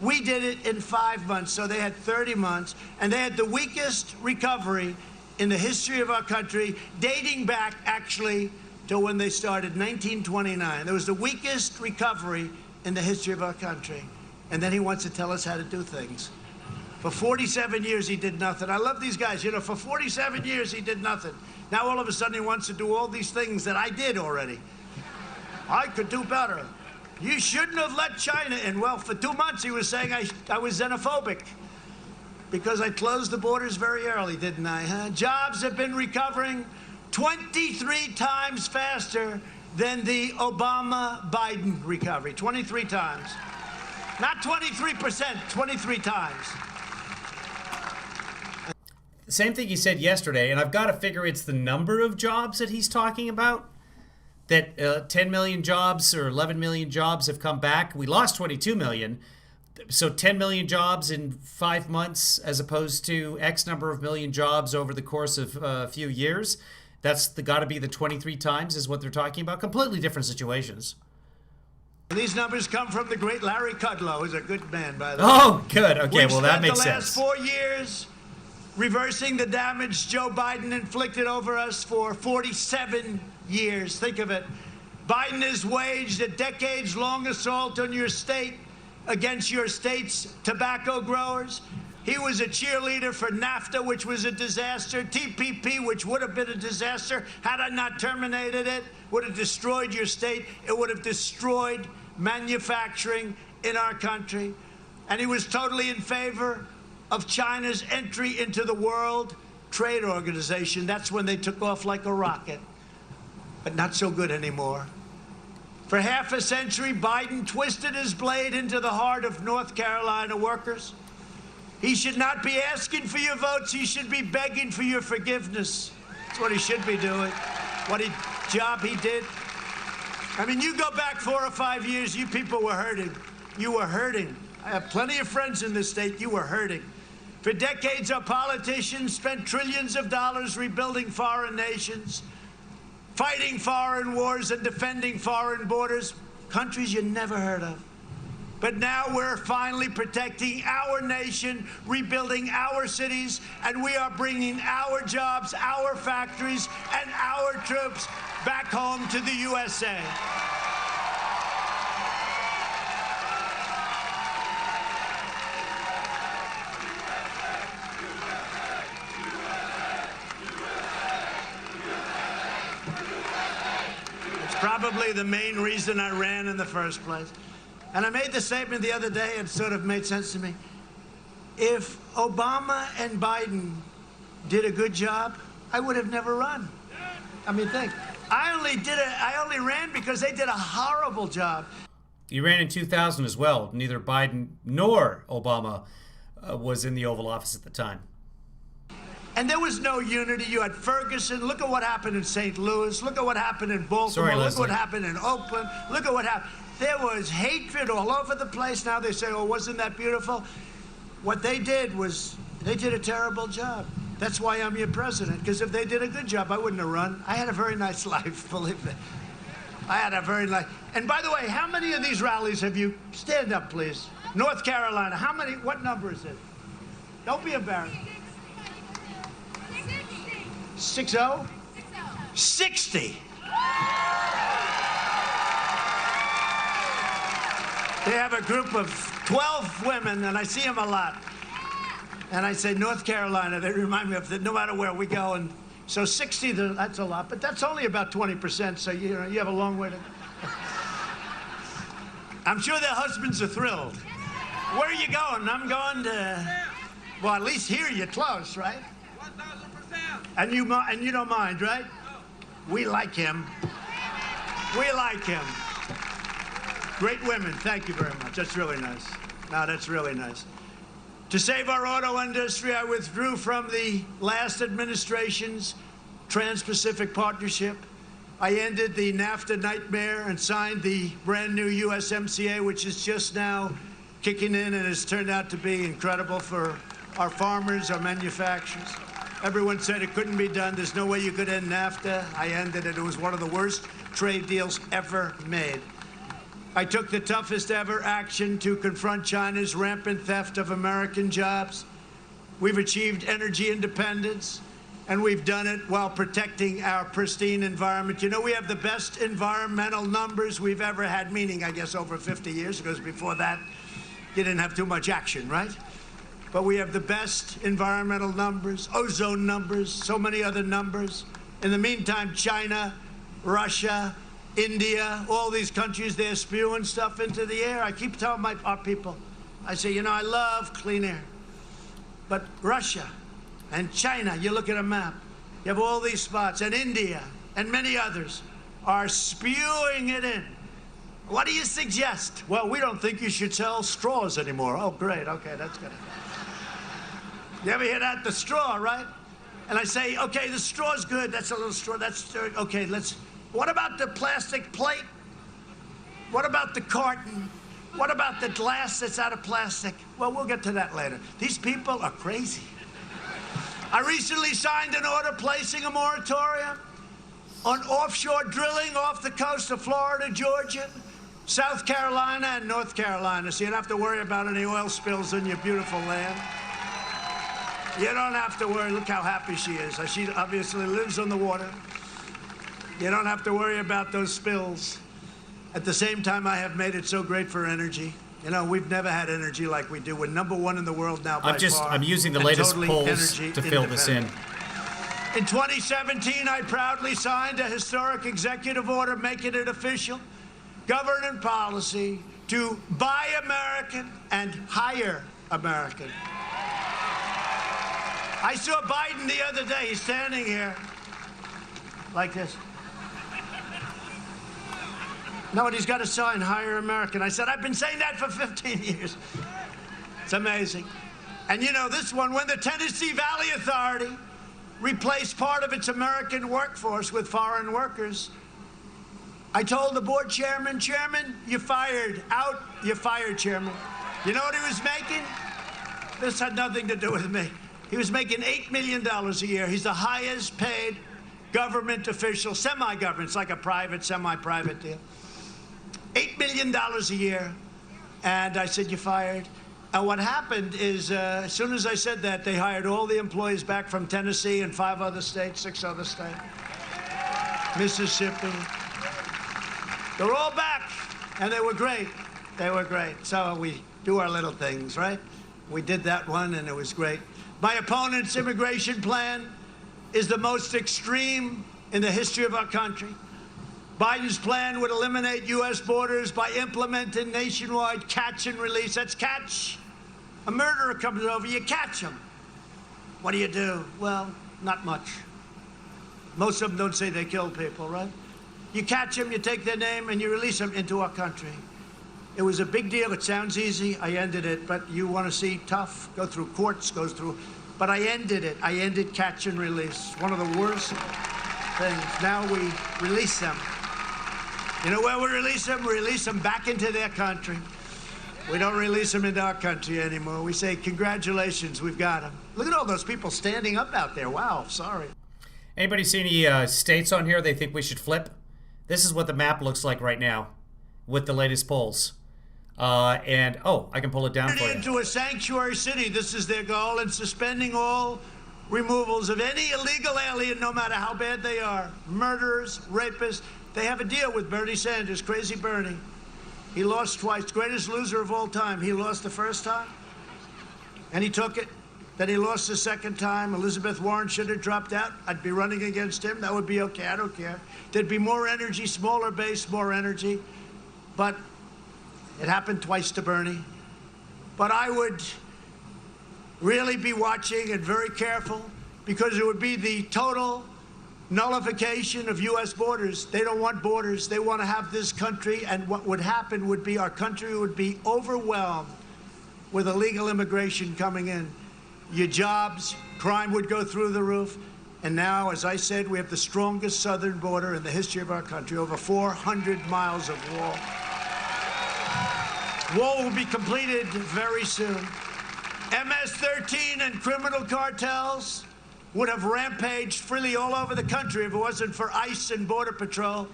We did it in 5 months, so they had 30 months, and they had the weakest recovery in the history of our country, dating back, actually, to when they started, 1929. There was the weakest recovery in the history of our country. And then he wants to tell us how to do things. For 47 years, he did nothing. I love these guys. You know, for 47 years, he did nothing. Now, all of a sudden, he wants to do all these things that I did already. I could do better. You shouldn't have let China in. Well, for 2 months, he was saying I was xenophobic because I closed the borders very early, didn't I? Huh? Jobs have been recovering 23 times faster than the Obama-Biden recovery. 23 times. Not 23%, 23 times. Same thing he said yesterday, and I've got to figure it's the number of jobs that he's talking about. That 10 million jobs or 11 million jobs have come back. We lost 22 million. So 10 million jobs in 5 months as opposed to X number of million jobs over the course of a few years. That's got to be the 23 times is what they're talking about. Completely different situations. These numbers come from the great Larry Kudlow, who's a good man, by the way. Oh, good. Okay, well, that makes sense. sense. The last 4 years reversing the damage Joe Biden inflicted over us for 47 years. Think of it. Biden has waged a decades-long assault on your state against your state's tobacco growers. He was a cheerleader for NAFTA, which was a disaster. TPP, which would have been a disaster had I not terminated it, would have destroyed your state. It would have destroyed manufacturing in our country. And he was totally in favor of China's entry into the World Trade Organization. That's when they took off like a rocket. But not so good anymore. For half a century, Biden twisted his blade into the heart of North Carolina workers. He should not be asking for your votes. He should be begging for your forgiveness. That's what he should be doing. What job he did. I mean, you go back 4 or 5 years, you people were hurting. You were hurting. I have plenty of friends in this state. You were hurting. For decades, our politicians spent trillions of dollars rebuilding foreign nations, fighting foreign wars and defending foreign borders, countries you never heard of. But now we're finally protecting our nation, rebuilding our cities, and we are bringing our jobs, our factories, and our troops back home to the USA. It's probably the main reason I ran in the first place. And I made the statement the other day, and it sort of made sense to me. If Obama and Biden did a good job, I would have never run. I mean, think. I only ran because they did a horrible job. You ran in 2000 as well. Neither Biden nor Obama was in the Oval Office at the time. And there was no unity. You had Ferguson. Look at what happened in St. Louis. Look at what happened in Baltimore. Look at what happened in Oakland. Look at what happened. There was hatred all over the place. Now they say, oh, wasn't that beautiful? What they did was, they did a terrible job. That's why I'm your president, because if they did a good job, I wouldn't have run. I had a very nice life, believe me. I had a very nice... And by the way, how many of these rallies have you... Stand up, please. North Carolina, how many... What number is it? Don't be embarrassed. 60? 60. They have a group of 12 women, and I see them a lot. And I say, North Carolina, they remind me of that no matter where we go. And so 60, that's a lot, but that's only about 20%, so you have a long way to go. I'm sure their husbands are thrilled. Where are you going? I'm going to, well, at least here you're close, right? 1,000%. And you don't mind, right? We like him. We like him. Great women. Thank you very much. That's really nice. No, that's really nice. To save our auto industry, I withdrew from the last administration's Trans-Pacific Partnership. I ended the NAFTA nightmare and signed the brand new USMCA, which is just now kicking in and has turned out to be incredible for our farmers, our manufacturers. Everyone said it couldn't be done. There's no way you could end NAFTA. I ended it. It was one of the worst trade deals ever made. I took the toughest ever action to confront China's rampant theft of American jobs. We've achieved energy independence, and we've done it while protecting our pristine environment. You know, we have the best environmental numbers we've ever had, meaning, I guess, over 50 years, because before that, you didn't have too much action, right? But we have the best environmental numbers, ozone numbers, so many other numbers. In the meantime, China, Russia, India, all these countries, they're spewing stuff into the air. I keep telling our people, I say, you know, I love clean air. But Russia and China, you look at a map, you have all these spots, and India and many others are spewing it in. What do you suggest? Well, we don't think you should sell straws anymore. Oh, great. Okay, that's good. You ever hear that? The straw, right? And I say, okay, the straw's good. That's a little straw. That's okay. What about the plastic plate? What about the carton? What about the glass that's out of plastic? Well, we'll get to that later. These people are crazy. I recently signed an order placing a moratorium on offshore drilling off the coast of Florida, Georgia, South Carolina, and North Carolina, so you don't have to worry about any oil spills in your beautiful land. You don't have to worry. Look how happy she is. She obviously lives on the water. You don't have to worry about those spills. At the same time, I have made it so great for energy. You know, we've never had energy like we do. We're #1 in the world now by far. I'm using the latest totally polls to fill this in. In 2017, I proudly signed a historic executive order making it official, government policy to buy American and hire American. I saw Biden the other day. He's standing here like this. No, and he's got a sign, Hire American. I said, I've been saying that for 15 years. It's amazing. And you know, this one, when the Tennessee Valley Authority replaced part of its American workforce with foreign workers, I told the board chairman, you're fired. Out, you're fired, chairman. You know what he was making? This had nothing to do with me. He was making $8 million a year. He's the highest paid government official, semi-government. It's like a private, semi-private deal. $8 million a year. And I said, you're fired. And what happened is, as soon as I said that, they hired all the employees back from Tennessee and 5 other states, 6 other states, Mississippi. They're all back, and they were great. They were great. So we do our little things, right? We did that one, and it was great. My opponent's immigration plan is the most extreme in the history of our country. Biden's plan would eliminate U.S. borders by implementing nationwide catch and release. That's catch. A murderer comes over, you catch him. What do? Well, not much. Most of them don't say they kill people, right? You catch them, you take their name, and you release them into our country. It was a big deal. It sounds easy. I ended it. But you want to see tough, go through courts, goes through. But I ended it. I ended catch and release. One of the worst things. Now we release them. You know where we release them? We release them back into their country. We don't release them into our country anymore. We say, congratulations, we've got them. Look at all those people standing up out there. Wow, sorry. Anybody see any states on here they think we should flip? This is what the map looks like right now with the latest polls. I can pull it down for you. Into a sanctuary city, this is their goal, and suspending all removals of any illegal alien, no matter how bad they are. Murderers, rapists. They have a deal with Bernie Sanders, Crazy Bernie. He lost twice, greatest loser of all time. He lost the first time, and he took it. Then he lost the second time. Elizabeth Warren should have dropped out. I'd be running against him. That would be okay. I don't care. There'd be more energy, smaller base, more energy. But it happened twice to Bernie. But I would really be watching and very careful, because it would be the total nullification of U.S. borders. They don't want borders. They want to have this country, and what would happen would be our country would be overwhelmed with illegal immigration coming in. Your jobs, crime would go through the roof. And now, as I said, we have the strongest southern border in the history of our country, over 400 miles of wall. Wall will be completed very soon. MS-13 and criminal cartels would have rampaged freely all over the country if it wasn't for ICE and Border Patrol.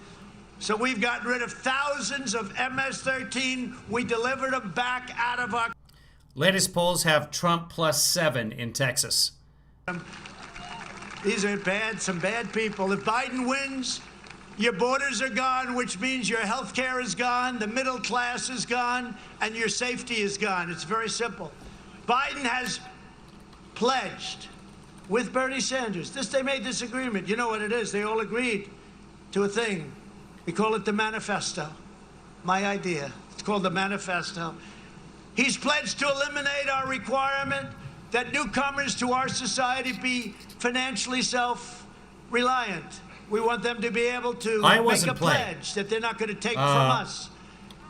So we've gotten rid of thousands of MS-13. We delivered them back out of our... Latest polls have Trump +7 in Texas. These are some bad people. If Biden wins, your borders are gone, which means your health care is gone, the middle class is gone, and your safety is gone. It's very simple. Biden has pledged with Bernie Sanders. They made this agreement. You know what it is. They all agreed to a thing. We call it the manifesto. My idea. It's called the manifesto. He's pledged to eliminate our requirement that newcomers to our society be financially self-reliant. We want them to be able to make a pledge that they're not going to take from us.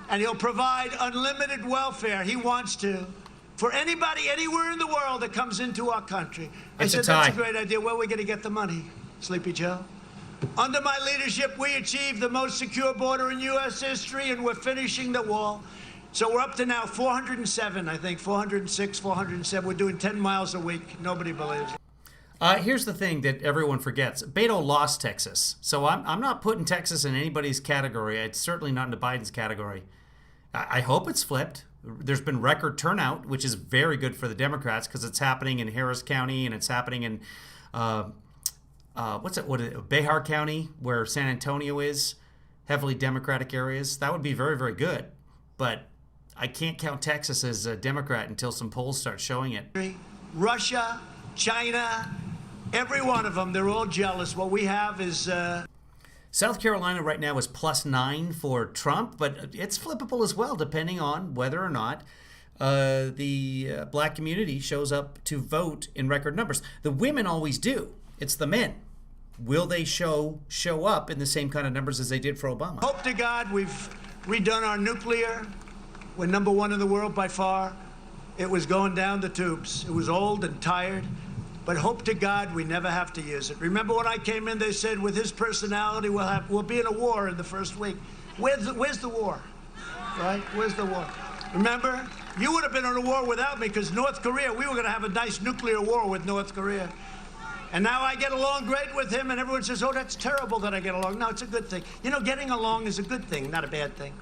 And he'll provide unlimited welfare. He wants to. For anybody anywhere in the world that comes into our country. I said, that's a great idea. Where are we going to get the money, Sleepy Joe? Under my leadership, we achieved the most secure border in U.S. history, and we're finishing the wall. So we're up to now 407, I think, 406, 407. We're doing 10 miles a week. Nobody believes it. Here's the thing that everyone forgets. Beto lost Texas. So I'm not putting Texas in anybody's category. It's certainly not into Biden's category. I hope it's flipped. There's been record turnout, which is very good for the Democrats because it's happening in Harris County and it's happening in Behar County, where San Antonio is, heavily Democratic areas. That would be very, very good. But I can't count Texas as a Democrat until some polls start showing it. Russia, China, every one of them, they're all jealous. What we have is... South Carolina right now is +9 for Trump, but it's flippable as well, depending on whether or not the black community shows up to vote in record numbers. The women always do. It's the men. Will they show up in the same kind of numbers as they did for Obama? Hope to God we've redone our nuclear. We're #1 in the world by far. It was going down the tubes. It was old and tired. But hope to God we never have to use it. Remember when I came in, they said with his personality we'll be in a war in the first week. Where's the war? Right? Where's the war? Remember? You would have been in a war without me because North Korea, we were going to have a nice nuclear war with North Korea. And now I get along great with him, and everyone says, oh, that's terrible that I get along. No, it's a good thing. You know, getting along is a good thing, not a bad thing.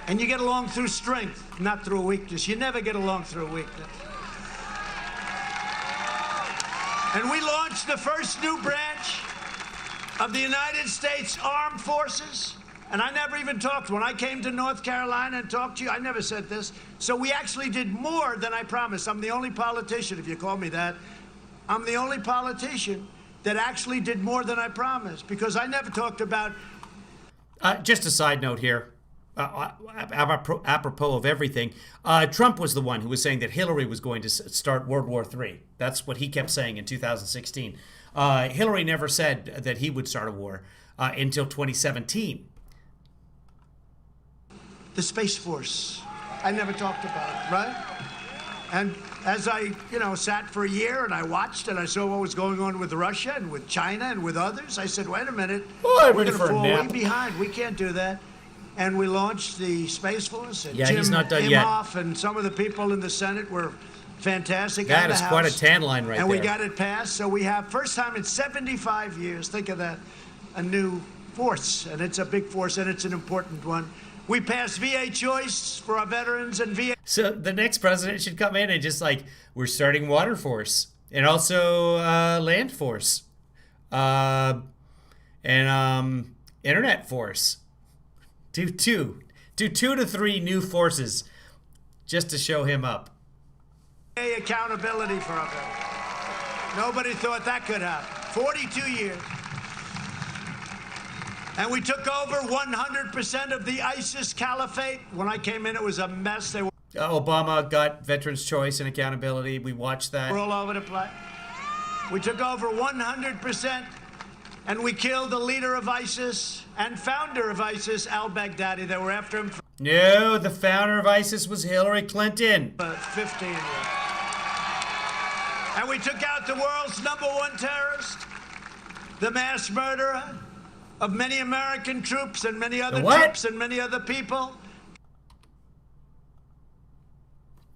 And you get along through strength, not through weakness. You never get along through weakness. And we launched the first new branch of the United States Armed Forces. And I never even talked. When I came to North Carolina and talked to you, I never said this. So we actually did more than I promised. I'm the only politician, if you call me that. I'm the only politician that actually did more than I promised, because I never talked about... Just a side note here. Apropos of everything, Trump was the one who was saying that Hillary was going to start World War III. That's what he kept saying in 2016. Hillary never said that he would start a war until 2017. The Space Force. I never talked about it, right? And as I, sat for a year and I watched and I saw what was going on with Russia and with China and with others, I said, wait a minute, we're going to fall way behind. We can't do that. And we launched the Space Force. And Jim he's not done yet. And some of the people in the Senate were fantastic. That is quite a tan line right there. And we got it passed. So we have, first time in 75 years, think of that, a new force. And it's a big force, and it's an important one. We passed VA choice for our veterans and VA. So the next president should come in and just we're starting Water Force and also Land Force and Internet Force. Do 2 to 3 new forces just to show him up. Accountability for our veterans. Nobody thought that could happen. 42 years. And we took over 100% of the ISIS caliphate. When I came in, it was a mess. They were Obama got Veterans Choice and Accountability. We watched that. We're all over the place. We took over 100% And we killed the leader of ISIS and founder of ISIS, al-Baghdadi. They were after him for No, the founder of ISIS was Hillary Clinton. 15 years. And we took out the world's #1 terrorist, the mass murderer of many American troops and many other troops and many other people.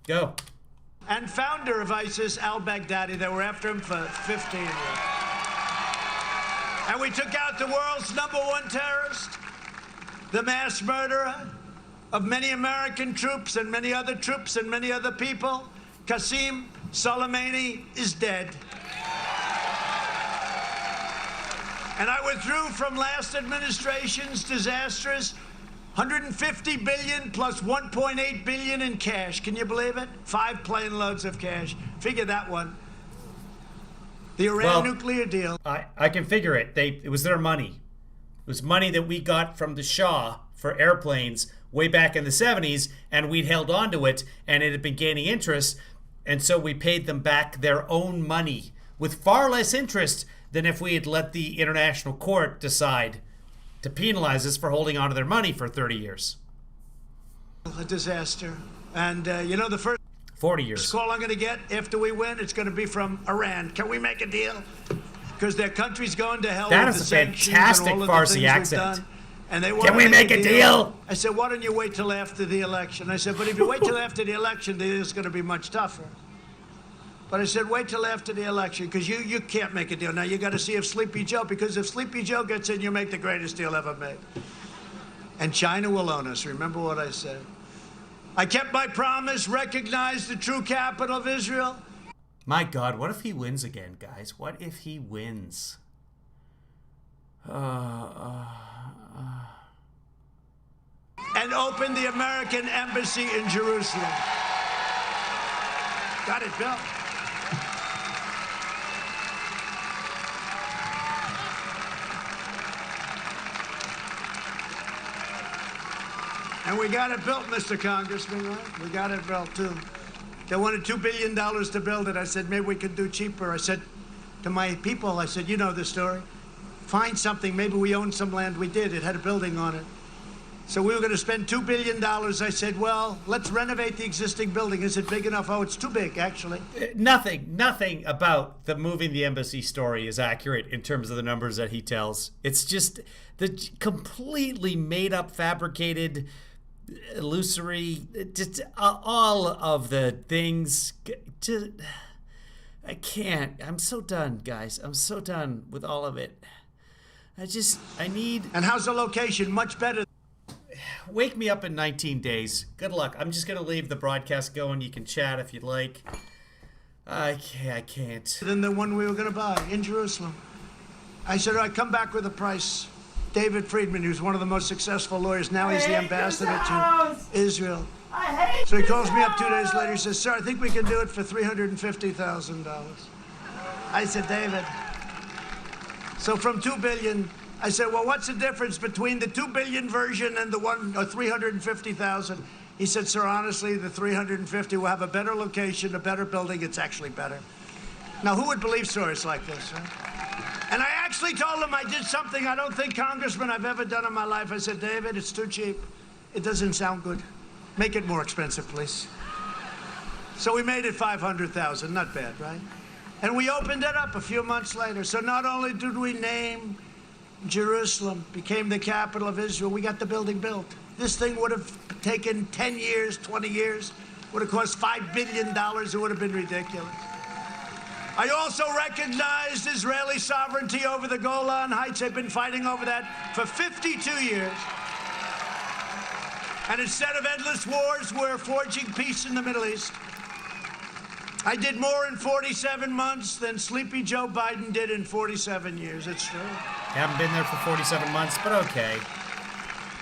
Go. And founder of ISIS, al-Baghdadi. They were after him for 15 years. And we took out the world's #1 terrorist, the mass murderer of many American troops and many other troops and many other people. Qasem Soleimani is dead. And I withdrew from last administration's disastrous $150 billion plus $1.8 billion in cash. Can you believe it? 5 plane loads of cash. Figure that one. The Iran nuclear deal. I can figure it. It was their money. It was money that we got from the Shah for airplanes way back in the 70s, and we'd held on to it, and it had been gaining interest, and so we paid them back their own money with far less interest than if we had let the international court decide to penalize us for holding on to their money for 30 years. A disaster. And you know, the first 40 years. Call I'm going to get after we win, it's going to be from Iran. Can we make a deal? Because their country's going to hell. That with is the a fantastic Farsi accent. And they Can we make a deal? I said, why don't you wait till after the election? I said, but if you wait till after the election, the deal's going to be much tougher. But I said, wait till after the election, because you can't make a deal. Now, you got to see if Sleepy Joe, because if Sleepy Joe gets in, you make the greatest deal ever made. And China will own us. Remember what I said. I kept my promise, recognized the true capital of Israel. My God, what if he wins again, guys? What if he wins? And opened the American embassy in Jerusalem. Got it built. And we got it built, Mr. Congressman, right? We got it built, too. They wanted $2 billion to build it. I said, maybe we could do cheaper. I said to my people, I said, you know the story. Find something. Maybe we own some land. We did. It had a building on it. So we were going to spend $2 billion. I said, well, let's renovate the existing building. Is it big enough? Oh, it's too big, actually. Nothing about the moving the embassy story is accurate in terms of the numbers that he tells. It's just the completely made up, fabricated, illusory, just all of the things. I can't. I'm so done, guys. I'm so done with all of it. I need... And how's the location? Much better. Wake me up in 19 days. Good luck. I'm just going to leave the broadcast going. You can chat if you'd like. I can't. Than the one we were going to buy in Jerusalem. I said, all right, come back with a price. David Friedman, who's one of the most successful lawyers, now he's the ambassador to Israel. So he calls me up 2 days later. He says, sir, I think we can do it for $350,000. I said, David. So from $2 billion, I said, well, what's the difference between the $2 billion version and the one, or $350,000? He said, sir, honestly, the $350 will have a better location, a better building. It's actually better. Now, who would believe stories like this, right? And I actually told him I did something I don't think, Congressman, I've ever done in my life. I said, David, it's too cheap. It doesn't sound good. Make it more expensive, please. So we made it $500,000. Not bad, right? And we opened it up a few months later. So not only did we name Jerusalem, became the capital of Israel, we got the building built. This thing would have taken 10 years, 20 years, would have cost $5 billion. It would have been ridiculous. I also recognized Israeli sovereignty over the Golan Heights. They've been fighting over that for 52 years. And instead of endless wars, we're forging peace in the Middle East. I did more in 47 months than Sleepy Joe Biden did in 47 years. It's true. Haven't been there for 47 months, but okay.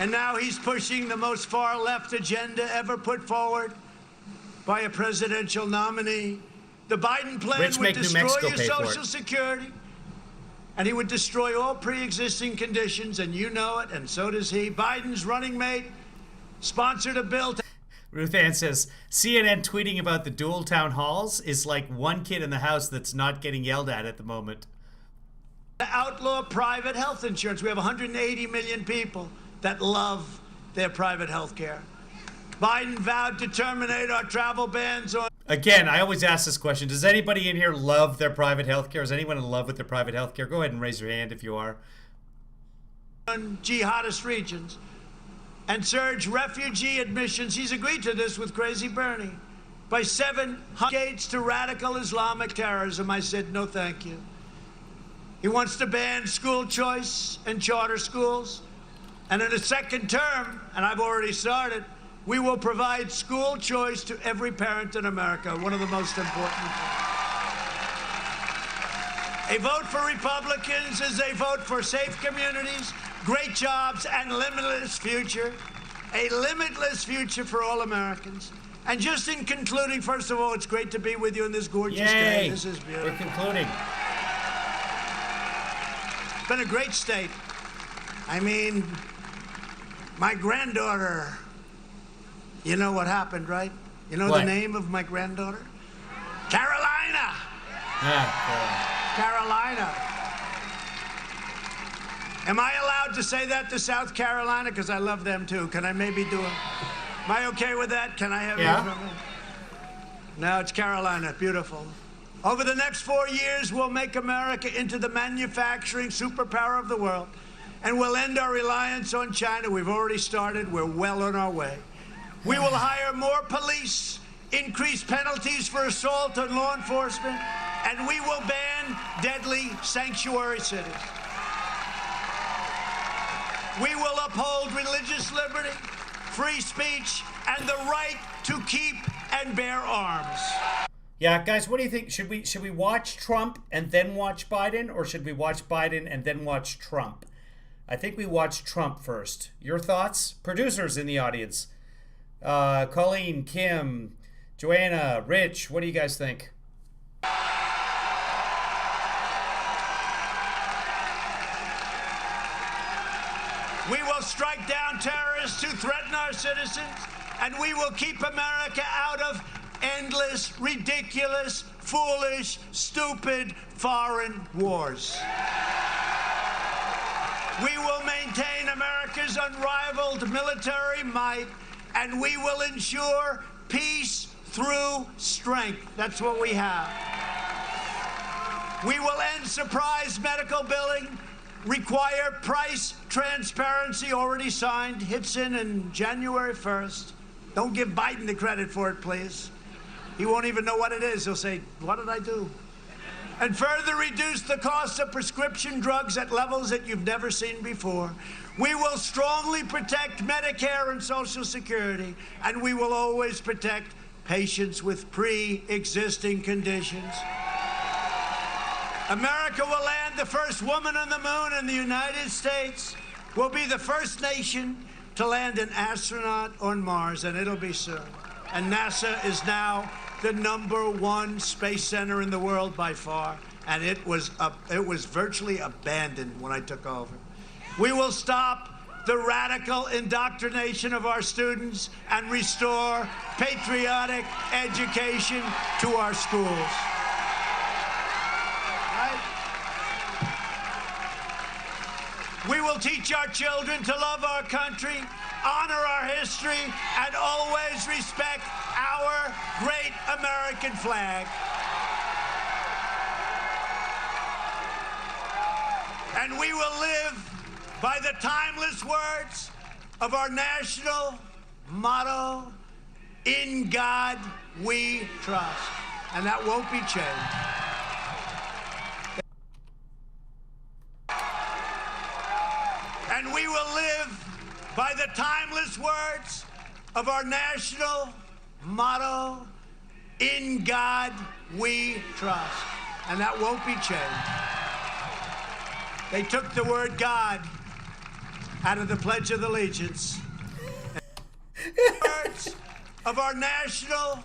And now he's pushing the most far-left agenda ever put forward by a presidential nominee. The Biden plan would destroy your Social Security, and he would destroy all pre-existing conditions, and you know it, and so does he. Biden's running mate sponsored a bill to... Ruth Ann says, CNN tweeting about the dual town halls is like one kid in the house that's not getting yelled at the moment. To outlaw private health insurance. We have 180 million people that love their private health care. Biden vowed to terminate our travel bans on... Again, I always ask this question. Does anybody in here love their private health care? Is anyone in love with their private health care? Go ahead and raise your hand if you are. Jihadist regions and surge refugee admissions. He's agreed to this with Crazy Bernie. By 700 gates to radical Islamic terrorism. I said, no, thank you. He wants to ban school choice and charter schools. And in a second term, and I've already started, we will provide school choice to every parent in America, one of the most important things. A vote for Republicans is a vote for safe communities, great jobs, and limitless future. A limitless future for all Americans. And just in concluding, first of all, it's great to be with you on this gorgeous day. This is beautiful. We're concluding. It's been a great state. I mean, my granddaughter, you know what happened, right? You know what? The name of my granddaughter? Carolina. Carolina. Am I allowed to say that to South Carolina? Because I love them too. Can I maybe do it? Am I okay with that? Can I have Yeah. you? No, it's Carolina. Beautiful. Over the next 4 years, we'll make America into the manufacturing superpower of the world, and we'll end our reliance on China. We've already started. We're well on our way. We will hire more police, increase penalties for assault on law enforcement, and we will ban deadly sanctuary cities. We will uphold religious liberty, free speech, and the right to keep and bear arms. Yeah, guys, what do you think? Should we watch Trump and then watch Biden, or should we watch Biden and then watch Trump? I think we watch Trump first. Your thoughts? Producers in the audience. Colleen, Kim, Joanna, Rich, what do you guys think? We will strike down terrorists who threaten our citizens, and we will keep America out of endless, ridiculous, foolish, stupid foreign wars. We will maintain America's unrivaled military might, and we will ensure peace through strength. That's what we have. We will end surprise medical billing, require price transparency, already signed, hits in January 1st. Don't give Biden the credit for it, please. He won't even know what it is. He'll say, what did I do? And further reduce the cost of prescription drugs at levels that you've never seen before. We will strongly protect Medicare and Social Security, and we will always protect patients with pre-existing conditions. America will land the first woman on the moon, and the United States will be the first nation to land an astronaut on Mars, and it'll be soon. And NASA is now the #1 space center in the world by far, and it was virtually abandoned when I took over. We will stop the radical indoctrination of our students and restore patriotic education to our schools. Right? We will teach our children to love our country, honor our history, and always respect our great American flag. And we will live by the timeless words of our national motto, "In God we trust." And that won't be changed. And we will live by the timeless words of our national motto, "In God we trust." And that won't be changed. They took the word God out of the Pledge of Allegiance. Words of our national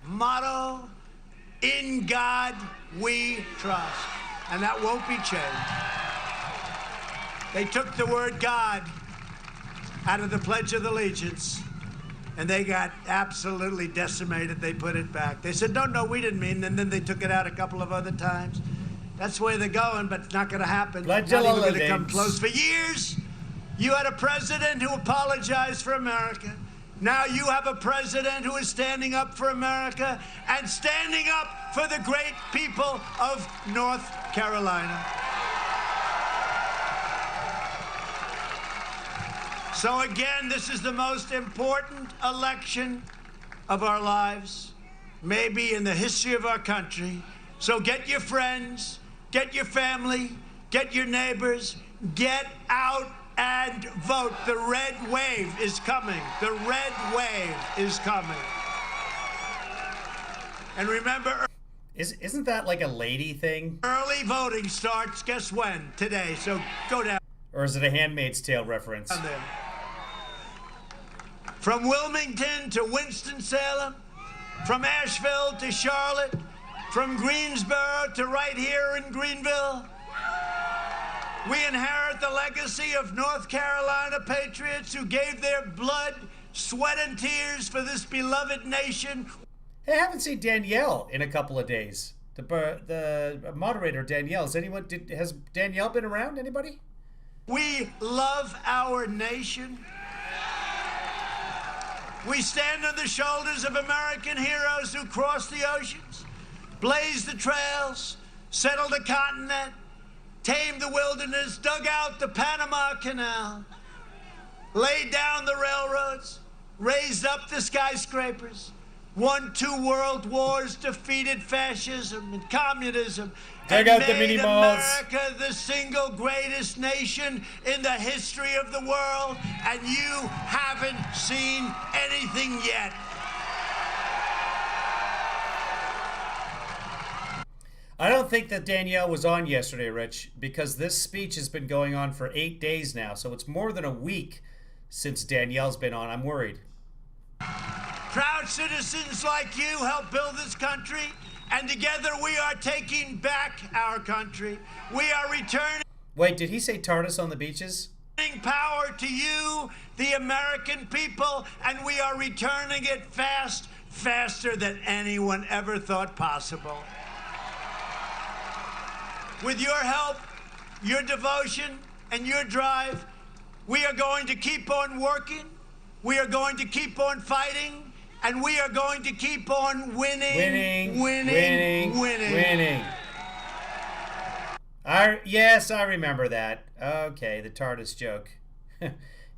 motto, "In God we trust." And that won't be changed. They took the word God out of the Pledge of Allegiance, and they got absolutely decimated. They put it back. They said, no, we didn't mean, and then they took it out a couple of other times. That's where they're going, but it's not going to happen. Glad Not you even going to love come it. close. For years, you had a president who apologized for America. Now you have a president who is standing up for America and standing up for the great people of North Carolina. So again, this is the most important election of our lives, maybe in the history of our country. So get your friends, get your family, get your neighbors, get out and vote. The red wave is coming. The red wave is coming. And remember, Isn't that like a lady thing? early voting starts, guess when? Today. So go down Or is it a Handmaid's Tale reference? there. From Wilmington to Winston-Salem, from Asheville to Charlotte, from Greensboro to right here in Greenville, we inherit the legacy of North Carolina patriots who gave their blood, sweat, and tears for this beloved nation. Hey, I haven't seen Danielle in a couple of days. The moderator, Danielle. Has Danielle been around? Anybody? We love our nation. We stand on the shoulders of American heroes who crossed the oceans, blazed the trails, settled the continent, tamed the wilderness, dug out the Panama Canal, laid down the railroads, raised up the skyscrapers, won 2 world wars, defeated fascism and communism, Dug and out the made mini malls. America the single greatest nation in the history of the world, and you haven't seen anything yet. I don't think that Danielle was on yesterday, Rich, because this speech has been going on for 8 days now, so it's more than a week since Danielle's been on. I'm worried. Proud citizens like you help build this country, and together we are taking back our country. We are returning Wait, did he say TARDIS on the beaches? power to you, the American people, and we are returning it fast, faster than anyone ever thought possible. With your help, your devotion, and your drive, we are going to keep on working, we are going to keep on fighting, and we are going to keep on winning. Yes, I remember that. Okay, the TARDIS joke.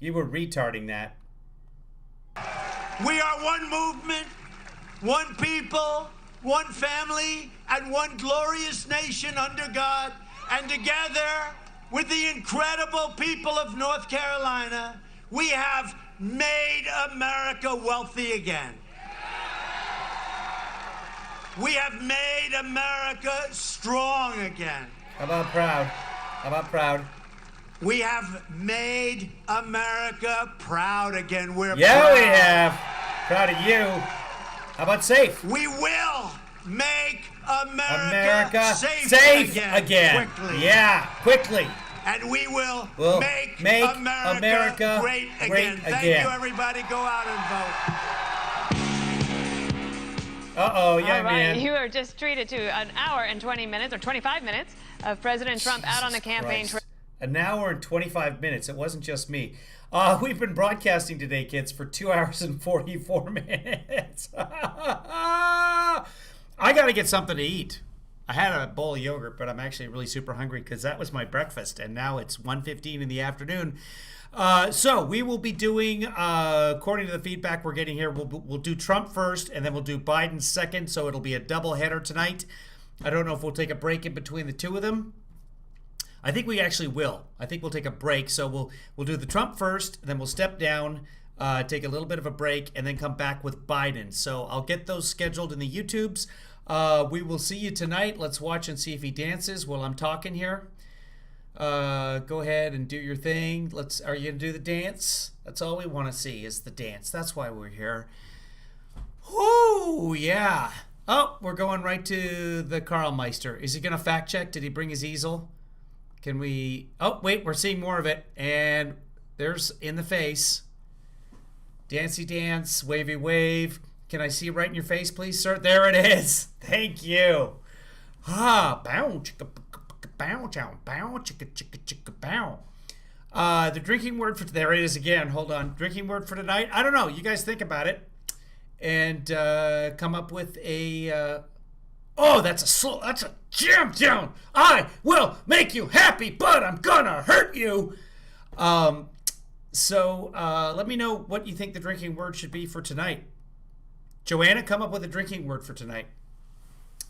You were retarding that. We are one movement, one people, one family, and one glorious nation under God. And together with the incredible people of North Carolina, we have made America wealthy again. We have made America strong again. How about proud? How about proud? We have made America proud again. We're Yeah, proud. we have. Proud of you. How about safe? We will make America safe again. Quickly. Yeah, quickly. And we will We'll make make America, America great again. great Thank again. you, everybody. Go out and vote. Uh-oh, young All right, man. you are just treated to an hour and 20 minutes, or 25 minutes, of President Trump out on the campaign trail. An hour and 25 minutes. It wasn't just me. We've been broadcasting today, kids, for 2 hours and 44 minutes. I got to get something to eat. I had a bowl of yogurt, but I'm actually really super hungry because that was my breakfast, and now it's 1:15 in the afternoon. So we will be doing, according to the feedback we're getting here, we'll do Trump first, and then we'll do Biden second, so it'll be a double header tonight. I don't know if we'll take a break in between the two of them. I think we actually will. I think we'll take a break, so we'll do the Trump first, then we'll step down, take a little bit of a break, and then come back with Biden. So I'll get those scheduled in the YouTubes. We will see you tonight. Let's watch and see if he dances while I'm talking here. Go ahead and do your thing. Are you gonna do the dance? That's all we want to see is the dance. That's why we're here. Whoo, yeah. Oh, we're going right to the Carlmeister. Is he gonna fact check? Did he bring his easel? Can we? Oh, wait, we're seeing more of it. And there's in the face. Dancy dance, wavy wave. Can I see right in your face, please, sir? There it is. Thank you. Ah, bounce. bow, chow, bow, chicka, chicka, chicka, bow. The drinking word for, there it is again. Hold on. Drinking word for tonight. I don't know. You guys think about it and come up with a, that's a jam down. I will make you happy, but I'm gonna hurt you. So let me know what you think the drinking word should be for tonight. Joanna, come up with a drinking word for tonight.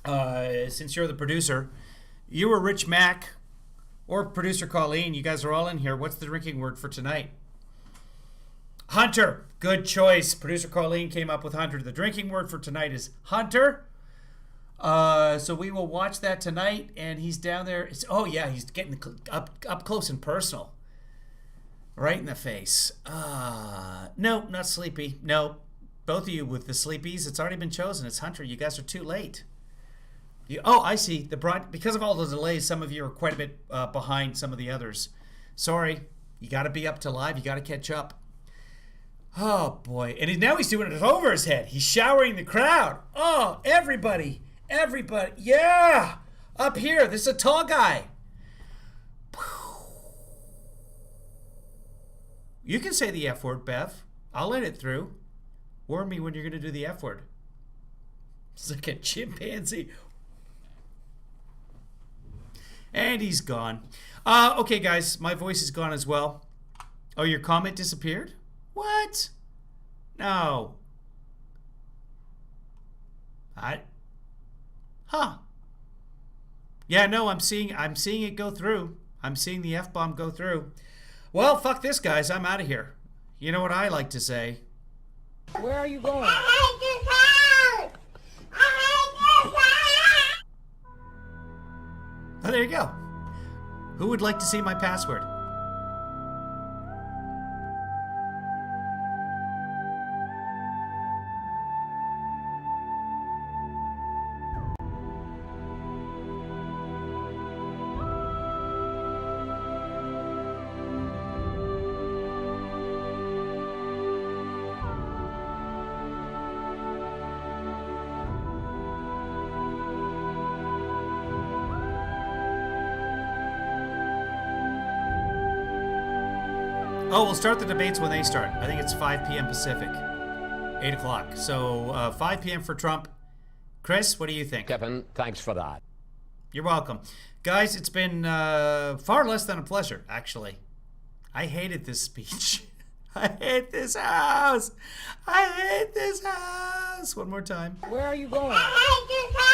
Since you're the producer, you or Rich Mack or producer Colleen, you guys are all in here. What's the drinking word for tonight? Hunter, good choice. Producer Colleen came up with Hunter. The drinking word for tonight is Hunter. So we will watch that tonight, and he's down there. He's getting up close and personal. Right in the face. No, not Sleepy. No, both of you with the Sleepies. It's already been chosen. It's Hunter. You guys are too late. I see. Because of all the delays, some of you are quite a bit behind some of the others. Sorry. You got to be up to live. You got to catch up. Oh, boy. And now he's doing it over his head. He's showering the crowd. Oh, everybody. Yeah. Up here. This is a tall guy. You can say the F word, Bev. I'll let it through. Warn me when you're going to do the F word. It's like a chimpanzee. And he's gone. Okay, guys. My voice is gone as well. Oh, your comment disappeared? What? No. Yeah, no, I'm seeing it go through. I'm seeing the F-bomb go through. Well, fuck this, guys. I'm out of here. You know what I like to say? Where are you going? Oh, there you go. Who would like to see my password? Oh, we'll start the debates when they start. I think it's 5 p.m. Pacific. 8 o'clock. So 5 p.m. for Trump. Chris, what do you think? Kevin, thanks for that. You're welcome. Guys, it's been far less than a pleasure, actually. I hated this speech. I hate this house. I hate this house. One more time. Where are you going? I hate this house.